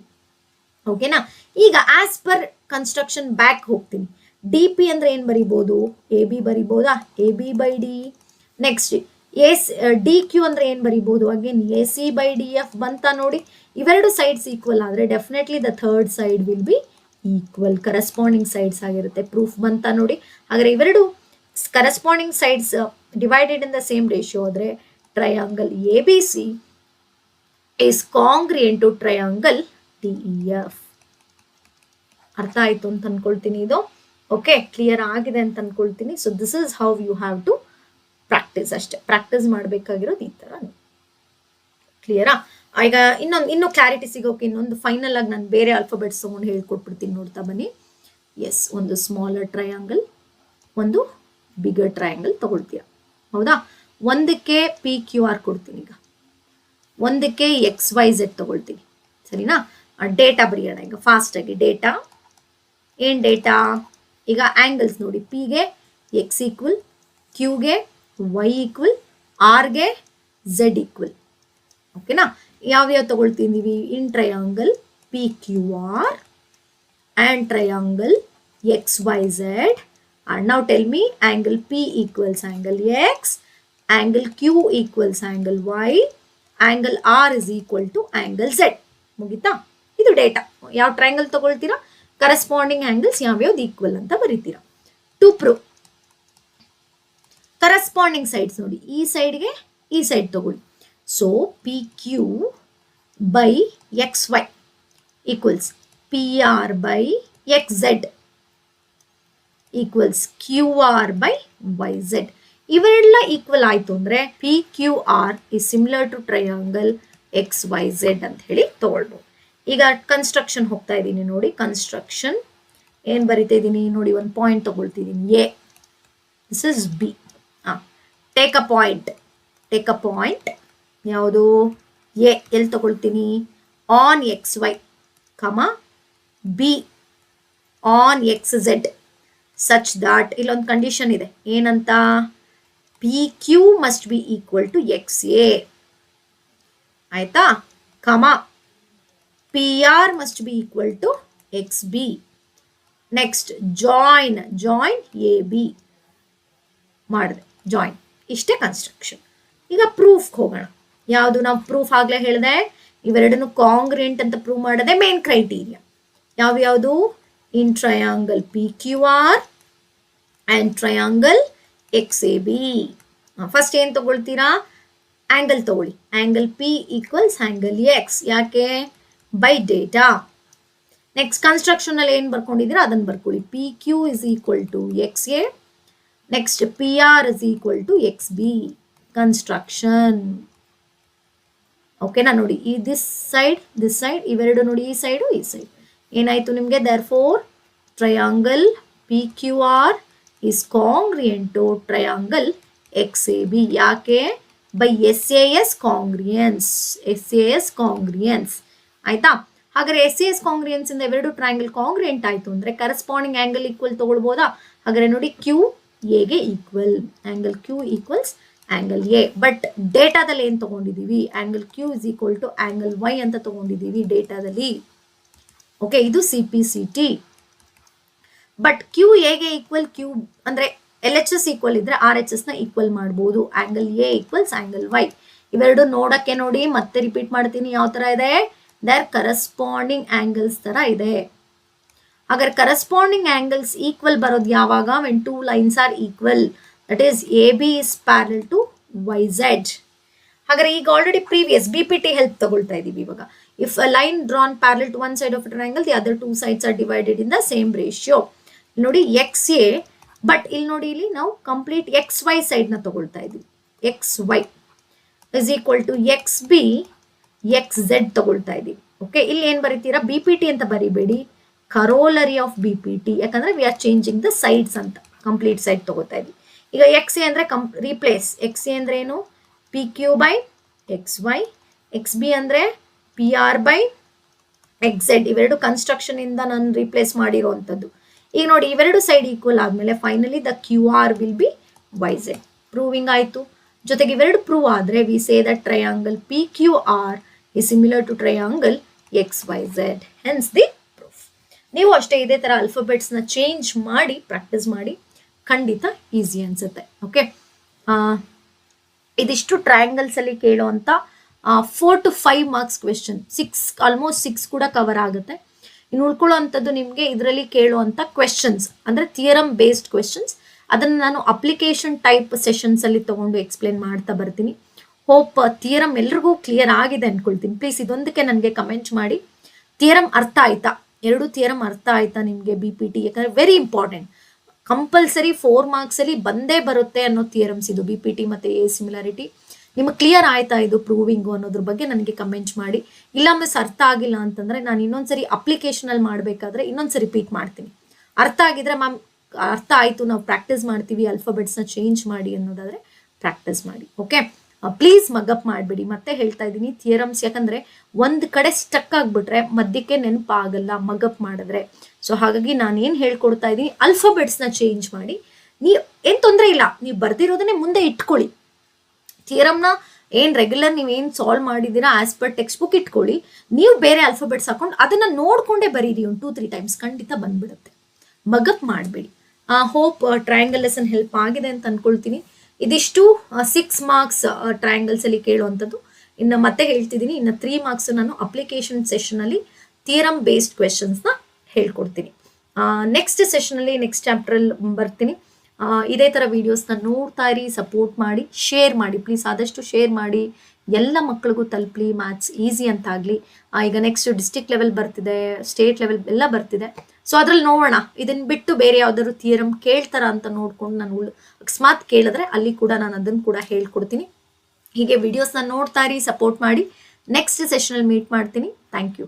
ಓಕೆನಾ? ಈಗ ಆಸ್ ಪರ್ ಕನ್ಸ್ಟ್ರಕ್ಷನ್ ಬ್ಯಾಕ್ ಹೋಗ್ತೀನಿ. ಡಿ ಪಿ ಅಂದ್ರೆ ಏನ್ ಬರಿಬಹುದು, ಎ ಬಿ ಬರಿಬಹುದಾ, A B by D. Next D Q ಅಂದ್ರೆ ಏನ್ ಬರಿಬಹುದು, again A C by D F ಬಂತ. ನೋಡಿ ಇವೆರಡು ಸೈಡ್ಸ್ ಈಕ್ವಲ್ ಆದ್ರೆ definitely the third side will be equal, corresponding sides ಆಗಿರುತ್ತೆ. ಪ್ರೂಫ್ ಬಂತ ನೋಡಿ. ಹಾಗಾದ್ರೆ ಇವೆರಡು corresponding sides divided in the same ratio ಆದ್ರೆ triangle A B C is congruent to triangle D E F. ಅರ್ಥ ಆಯ್ತು ಅಂತ ಅನ್ಕೊಳ್ತೀನಿ ಇದು. ಓಕೆ, ಕ್ಲಿಯರ್ ಆಗಿದೆ ಅಂತ ಅನ್ಕೊಳ್ತೀನಿ. So this is how you have to practice. ಅಷ್ಟೇ, ಪ್ರಾಕ್ಟೀಸ್ ಮಾಡಬೇಕಾಗಿರೋದು ಈ ತರ. ಕ್ಲಿಯರಾ? ಈಗ ಇನ್ನು ಕ್ಲಾರಿಟಿ ಸಿಗೋಕೆ ಇನ್ನೊಂದು ಫೈನಲ್ ಆಗಿ ನಾನು ಬೇರೆ ಆಲ್ಫಾಬೆಟ್ಸ್ ತಗೊಂಡು ಹೇಳ್ಕೊಟ್ಬಿಡ್ತೀನಿ. ನೋಡ್ತಾ ಬನ್ನಿ. ಎಸ್, ಒಂದು ಸ್ಮಾಲರ್ ಟ್ರಯಾಂಗಲ್, ಒಂದು ಬಿಗರ್ ಟ್ರಯಾಂಗಲ್ ತಗೊಳ್ತೀರಾ, ಹೌದಾ? ಒಂದಕ್ಕೆ ಪಿ ಕ್ಯೂ ಆರ್ ಕೊಡ್ತೀನಿ, ಈಗ ಒಂದಕ್ಕೆ ಎಕ್ಸ್ ವೈ ಝೆಡ್ ತಗೊಳ್ತೀನಿ, ಸರಿನಾ? ಡೇಟಾ ಬರೆಯೋಣ ಈಗ ಫಾಸ್ಟ್ ಆಗಿ. ಡೇಟಾ ಏನ್ ಡೇಟಾ? ಈಗ ಆಂಗಲ್ಸ್ ನೋಡಿ, ಪಿಗೆ ಎಕ್ಸ್ ಈಕ್ವಲ್, ಕ್ಯೂಗೆ ವೈ ಈಕ್ವಲ್, ಆರ್ಗೆ ಝೆಡ್ ಈಕ್ವಲ್. ಓಕೆನಾ? ಯಾವ್ಯಾವ ತಗೊಳ್ತಿದ್ದೀವಿ? In triangle P Q R and triangle XYZ. And now tell me, angle P equals angle X, angle Q equals angle Y, angle R is equal to angle Z. ಮುಗಿತಾ? ಇದು data. ಯಾವ triangle ತಗೊಳ್ತೀರಾ, corresponding angles ಯಾವ್ಯಾವ್ದು equal ಅಂತ ಬರೀತೀರಾ. To prove corresponding sides ನೋಡಿ, ಈ ಸೈಡ್ಗೆ ಈ ಸೈಡ್ ತಗೊಳ್ಳಿ. So P Q by X Y equals PR by XZ equals QR by YZ. ಇವೆಲ್ಲ ಈಕ್ವಲ್ ಆಯ್ತು ಅಂದ್ರೆ PQR is similar to triangle XYZ ಅಂತ ಹೇಳಿ ತಗೊಳ್ಬೋದು. ಈಗ ಕನ್ಸ್ಟ್ರಕ್ಷನ್ ಹೋಗ್ತಾ ಇದ್ದೀನಿ ನೋಡಿ. ಕನ್ಸ್ಟ್ರಕ್ಷನ್ ಏನ್ ಬರಿತಾ ಇದ್ದೀನಿ ನೋಡಿ, ಒಂದು ಪಾಯಿಂಟ್ ತಗೊಳ್ತಿದ್ದೀನಿ A. This is B. Take a point ಯಾವುದು? ಎ. ಎಲ್ಲಿ ತಗೊಳ್ತೀನಿ? On X Y, comma B on X Z, such that ಇಲ್ಲೊಂದು ಕಂಡೀಷನ್ ಇದೆ. ಏನಂತ? P Q must be equal to X A, ಆಯ್ತಾ? Comma P R must be equal to X B. Next join A B ಮಾಡಿದೆ, join. ಇಷ್ಟೇ construction. ಈಗ proof ಹೋಗೋಣ. ಯಾವುದು? ನಾವು ಪ್ರೂಫ್ ಆಗ್ಲೇ ಹೇಳಿದೆ, ಇವೆರಡನ್ನು ಕಾಂಗ್ರಿಯೆಂಟ್ ಅಂತ ಪ್ರೂವ್ ಮಾಡೋದೇ ಮೇನ್ ಕ್ರೈಟೀರಿಯಾ. ಯಾವ್ಯಾವುದು? In triangle P Q R and triangle X A B. First ಏನ್ ತಗೊಳ್ತೀರಾ? ಆಂಗಲ್ ತಗೊಳ್ಳಿ. Angle P equals angle X. ಯಾಕೆ? By data. ನೆಕ್ಸ್ಟ್ ಕನ್ಸ್ಟ್ರಕ್ಷನ್ ಅಲ್ಲಿ ಏನ್ ಬರ್ಕೊಂಡಿದ್ದೀರಾ ಅದನ್ನ ಬರ್ಕೊಳ್ಳಿ. P Q is equal to X A, next P R is equal to X B. Construction ಓಕೆನಾ? ನೋಡಿ, ಈ ದಿಸ್ ಸೈಡ್ ಇವೆರಡು ನೋಡಿ, ಈ ಸೈಡು ಈ ಸೈಡ್ ಏನಾಯ್ತು ನಿಮಗೆ? Therefore triangle P Q R is congruent to triangle X A B. ಯಾಕೆ? By S A S congruence. ಆಯ್ತಾ? ಹಾಗಾದ್ರೆ SAS ಕಾಂಗ್ರಿಯನ್ಸ್ ಇಂದ ಇವೆರಡು ಟ್ರಯಾಂಗಲ್ ಕಾಂಗ್ರಿಯೆಂಟ್ ಆಯ್ತು ಅಂದ್ರೆ ಕರೆಸ್ಪಾಂಡಿಂಗ್ ಆಂಗಲ್ ಈಕ್ವಲ್ ತಗೊಳ್ಬೋದಾ? ಹಾಗಾದ್ರೆ ನೋಡಿ Q A ಗೆ equal, angle Q equals angle A. But ಡೇಟಾದಲ್ಲಿ ಏನ್ ತಗೊಂಡಿದೀವಿ? Angle Q is equal to angle Y ಅಂತ ತಗೊಂಡಿದೀವಿ ಡೇಟಾದಲ್ಲಿ. ಓಕೆ, ಇದು CPCT. ಬಟ್ Q A ಗೆ ಈಕ್ವಲ್ Q ಅಂದ್ರೆ LHS ಈಕ್ವಲ್ ಇದ್ರೆ RHS ನ ಈಕ್ವಲ್ ಮಾಡಬಹುದು. Angle A equals angle Y. ಇವೆರಡು ನೋಡಕ್ಕೆ ನೋಡಿ, ಮತ್ತೆ ರಿಪೀಟ್ ಮಾಡ್ತೀನಿ, ಯಾವ ತರ ಇದೆ? ದರ್ ಕರೆಸ್ಪಾಂಡಿಂಗ್ ಆಂಗಲ್ಸ್ ತರ ಇದೆ. ಹಾಗಾದ್ರೆ ಕರೆಸ್ಪಾಂಡಿಂಗ್ ಆಂಗಲ್ಸ್ ಈಕ್ವಲ್ ಬರೋದು ಯಾವಾಗ? When two lines are equal, that is AB is parallel to YZ. ಹಾಗಾದ್ರೆ ಈಗ ಆಲ್ರೆಡಿ ಪ್ರೀವಿಯಸ್ BPT ಹೆಲ್ಪ್ ತಗೊಳ್ತಾ ಇದೀವಿ ಇವಾಗ. If a line drawn parallel to one side of triangle, the other two sides are divided in the same ratio. ನೋಡಿ XA, but ಇಲ್ಲಿ ನೋಡಿ, ಇಲ್ಲಿ ನಾವು ಕಂಪ್ಲೀಟ್ XY ಸೈಡ್ ನ ತಗೊಳ್ತಾ ಇದೀವಿ. XY is equal to XB XZ ತಗೊಳ್ತಾ ಇದೀವಿ. ಓಕೆ, ಇಲ್ಲಿ ಏನ್ ಬರೀತೀರಾ? BPT ಅಂತ ಬರಿಬೇಡಿ, ಕರೋಲರಿ ಆಫ್ BPT, ಯಾಕಂದ್ರೆ we are changing the sides ಅಂತ. ಕಂಪ್ಲೀಟ್ ಸೈಡ್ ತಗೋತಾ ಇದೀವಿ. ಈಗ XA ಅಂದ್ರೆ ರೀಪ್ಲೇಸ್. XA ಅಂದ್ರೆ ಏನು? PQ by XY. XB ಅಂದ್ರೆ PR ಬೈ XZ. ಇವೆರಡು ಕನ್ಸ್ಟ್ರಕ್ಷನ್ ಇಂದ ನಾನು ರೀಪ್ಲೇಸ್ ಮಾಡಿರುವಂತದ್ದು. ಈಗ ನೋಡಿ, ಇವೆರಡು ಸೈಡ್ ಈಕ್ವಲ್ ಆದ್ಮೇಲೆ finally the QR will be YZ. Proving ಆಯ್ತು. ಜೊತೆಗೆ ಇವೆರಡು ಪ್ರೂವ್ ಆದ್ರೆ we say that triangle PQR is similar to triangle XYZ. Hence the proof. ನೀವು ಅಷ್ಟೇ ಇದೇ ತರ ಅಲ್ಫಾಬೆಟ್ಸ್ ನ ಚೇಂಜ್ ಮಾಡಿ ಪ್ರಾಕ್ಟೀಸ್ ಮಾಡಿ, ಖಂಡಿತ ಈಸಿ ಅನ್ಸುತ್ತೆ. ಓಕೆ, ಇದಿಷ್ಟು ಟ್ರಯಾಂಗಲ್ಸ್ ಅಲ್ಲಿ ಕೇಳುವಂತ 4 to 5 ಮಾರ್ಕ್ಸ್ ಕ್ವೆಶನ್. ಆಲ್ಮೋಸ್ಟ್ 6 ಕೂಡ ಕವರ್ ಆಗುತ್ತೆ. ಇನ್ನು ಉಳ್ಕೊಳ್ಳುವಂಥದ್ದು ನಿಮಗೆ ಇದರಲ್ಲಿ ಕೇಳುವಂತ ಕ್ವೆಶನ್ಸ್ ಅಂದ್ರೆ ಥಿಯರಮ್ ಬೇಸ್ಡ್ ಕ್ವೆಶನ್ಸ್. ಅದನ್ನ ನಾನು ಅಪ್ಲಿಕೇಶನ್ ಟೈಪ್ ಸೆಷನ್ಸ್ ಅಲ್ಲಿ ತಗೊಂಡು ಎಕ್ಸ್ಪ್ಲೇನ್ ಮಾಡ್ತಾ ಬರ್ತೀನಿ. ಹೋಪ್ ಥಿಯರಮ್ ಎಲ್ರಿಗೂ ಕ್ಲಿಯರ್ ಆಗಿದೆ ಅನ್ಕೊಳ್ತೀನಿ. ಪ್ಲೀಸ್ ಇದೊಂದಕ್ಕೆ ನನಗೆ ಕಮೆಂಟ್ ಮಾಡಿ, ಥಿಯರಮ್ ಅರ್ಥ ಆಯ್ತಾ? ಎರಡು ಥಿಯರಮ್ ಅರ್ಥ ಆಯ್ತಾ ನಿಮಗೆ BPT? ಯಾಕಂದ್ರೆ ವೆರಿ ಇಂಪಾರ್ಟೆಂಟ್, ಕಂಪಲ್ಸರಿ 4 ಮಾರ್ಕ್ಸ್ ಅಲ್ಲಿ ಬಂದೇ ಬರುತ್ತೆ ಅನ್ನೋ ಥಿಯರಮ್ಸ್ ಇದು, BPT ಮತ್ತೆ A ಸಿಮಿಲಾರಿಟಿ. ನಿಮಗೆ ಕ್ಲಿಯರ್ ಆಯ್ತಾ ಇದು ಪ್ರೂವಿಂಗು ಅನ್ನೋದ್ರ ಬಗ್ಗೆ ನನಗೆ ಕಮೆಂಟ್ ಮಾಡಿ. ಇಲ್ಲ ಮಿಸ್ ಅರ್ಥ ಆಗಿಲ್ಲ ಅಂತಂದ್ರೆ ನಾನು ಇನ್ನೊಂದ್ಸರಿ ಅಪ್ಲಿಕೇಶನ್ ಅಲ್ಲಿ ಮಾಡಬೇಕಾದ್ರೆ ಇನ್ನೊಂದ್ಸರಿ ರಿಪೀಟ್ ಮಾಡ್ತೀನಿ. ಅರ್ಥ ಆಗಿದ್ರೆ ಮ್ಯಾಮ್ ಅರ್ಥ ಆಯ್ತು, ನಾವು ಪ್ರಾಕ್ಟೀಸ್ ಮಾಡ್ತೀವಿ, ಅಲ್ಫಾಬೆಟ್ಸ್ನ ಚೇಂಜ್ ಮಾಡಿ ಅನ್ನೋದಾದ್ರೆ ಪ್ರಾಕ್ಟೀಸ್ ಮಾಡಿ. ಓಕೆ, ಪ್ಲೀಸ್ ಮಗಪ್ ಮಾಡಬೇಡಿ. ಮತ್ತೆ ಹೇಳ್ತಾ ಇದ್ದೀನಿ, ಥಿಯರಮ್ಸ್ ಯಾಕಂದ್ರೆ ಒಂದ್ ಕಡೆ ಸ್ಟಕ್ ಆಗ್ಬಿಟ್ರೆ ಮಧ್ಯಕ್ಕೆ ನೆನಪಾಗಲ್ಲ ಮಗಪ್ ಮಾಡಿದ್ರೆ. ಸೊ ಹಾಗಾಗಿ ನಾನು ಏನ್ ಹೇಳ್ಕೊಡ್ತಾ ಇದ್ದೀನಿ, ಅಲ್ಫಾಬೆಟ್ಸ್ನ ಚೇಂಜ್ ಮಾಡಿ. ಏನ್ ತೊಂದರೆ ಇಲ್ಲ, ನೀವು ಬರ್ದಿರೋದನ್ನೇ ಮುಂದೆ ಇಟ್ಕೊಳ್ಳಿ. ಥಿಯರಮ್ನ ಏನ್ ರೆಗ್ಯುಲರ್ ನೀವೇನ್ ಸಾಲ್ವ್ ಮಾಡಿದ್ದೀರಾ ಆಸ್ ಪರ್ ಟೆಕ್ಸ್ಟ್ ಬುಕ್ ಇಟ್ಕೊಳ್ಳಿ. ನೀವು ಬೇರೆ ಅಲ್ಫಾಬೆಟ್ಸ್ ಹಾಕೊಂಡು ಅದನ್ನ ನೋಡ್ಕೊಂಡೇ ಬರೀರಿ, ಒಂದು 2-3 ಟೈಮ್ಸ್ ಖಂಡಿತ ಬಂದ್ಬಿಡುತ್ತೆ. ಮಗಪ್ ಮಾಡಬೇಡಿ. ಹೋಪ್ ಟ್ರಯಾಂಗಲ್ ಲೆಸನ್ ಹೆಲ್ಪ್ ಆಗಿದೆ ಅಂತ ಅನ್ಕೊಳ್ತೀನಿ. ಇದಿಷ್ಟು 6 ಮಾರ್ಕ್ಸ್ ಟ್ರಯಾಂಗಲ್ಸ್ ಅಲ್ಲಿ ಕೇಳುವಂಥದ್ದು. ಇನ್ನು ಮತ್ತೆ ಹೇಳ್ತಿದ್ದೀನಿ, ಇನ್ನು 3 ಮಾರ್ಕ್ಸ್ ನಾನು ಅಪ್ಲಿಕೇಶನ್ ಸೆಷನ್ ಅಲ್ಲಿ ಥಿಯರಮ್ ಬೇಸ್ಡ್ ಕ್ವೆಶನ್ಸ್ ನ ಹೇಳ್ಕೊಡ್ತೀನಿ. ನೆಕ್ಸ್ಟ್ ಸೆಷನ್ ಅಲ್ಲಿ ನೆಕ್ಸ್ಟ್ ಚಾಪ್ಟರ್ ಅಲ್ಲಿ ಬರ್ತೀನಿ. ಇದೇ ತರ ವಿಡಿಯೋಸ್ನ ನೋಡ್ತಾ ಇರಿ, ಸಪೋರ್ಟ್ ಮಾಡಿ, ಶೇರ್ ಮಾಡಿ, ಪ್ಲೀಸ್ ಆದಷ್ಟು ಶೇರ್ ಮಾಡಿ, ಎಲ್ಲ ಮಕ್ಕಳಿಗೂ ತಲುಪಲಿ, ಮ್ಯಾಥ್ಸ್ ಈಸಿ ಅಂತ ಆಗಲಿ. ಈಗ ನೆಕ್ಸ್ಟ್ ಡಿಸ್ಟ್ರಿಕ್ಟ್ ಲೆವೆಲ್ ಬರ್ತಿದೆ, ಸ್ಟೇಟ್ ಲೆವೆಲ್ ಎಲ್ಲ ಬರ್ತಿದೆ. ಸೊ ಅದ್ರಲ್ಲಿ ನೋಡೋಣ, ಇದನ್ನ ಬಿಟ್ಟು ಬೇರೆ ಯಾವ್ದಾದ್ರು ಥಿಯರಮ್ ಕೇಳ್ತಾರ ಅಂತ ನೋಡ್ಕೊಂಡು ನಾನು ಅಕಸ್ಮಾತ್ ಕೇಳಿದ್ರೆ ಅಲ್ಲಿ ಕೂಡ ನಾನು ಅದನ್ನು ಕೂಡ ಹೇಳ್ಕೊಡ್ತೀನಿ. ಹೀಗೆ ವಿಡಿಯೋಸ್ನ ನೋಡ್ತಾ ಇರಿ, ಸಪೋರ್ಟ್ ಮಾಡಿ. ನೆಕ್ಸ್ಟ್ ಸೆಷನ್ ಅಲ್ಲಿ ಮೀಟ್ ಮಾಡ್ತೀನಿ. Thank you.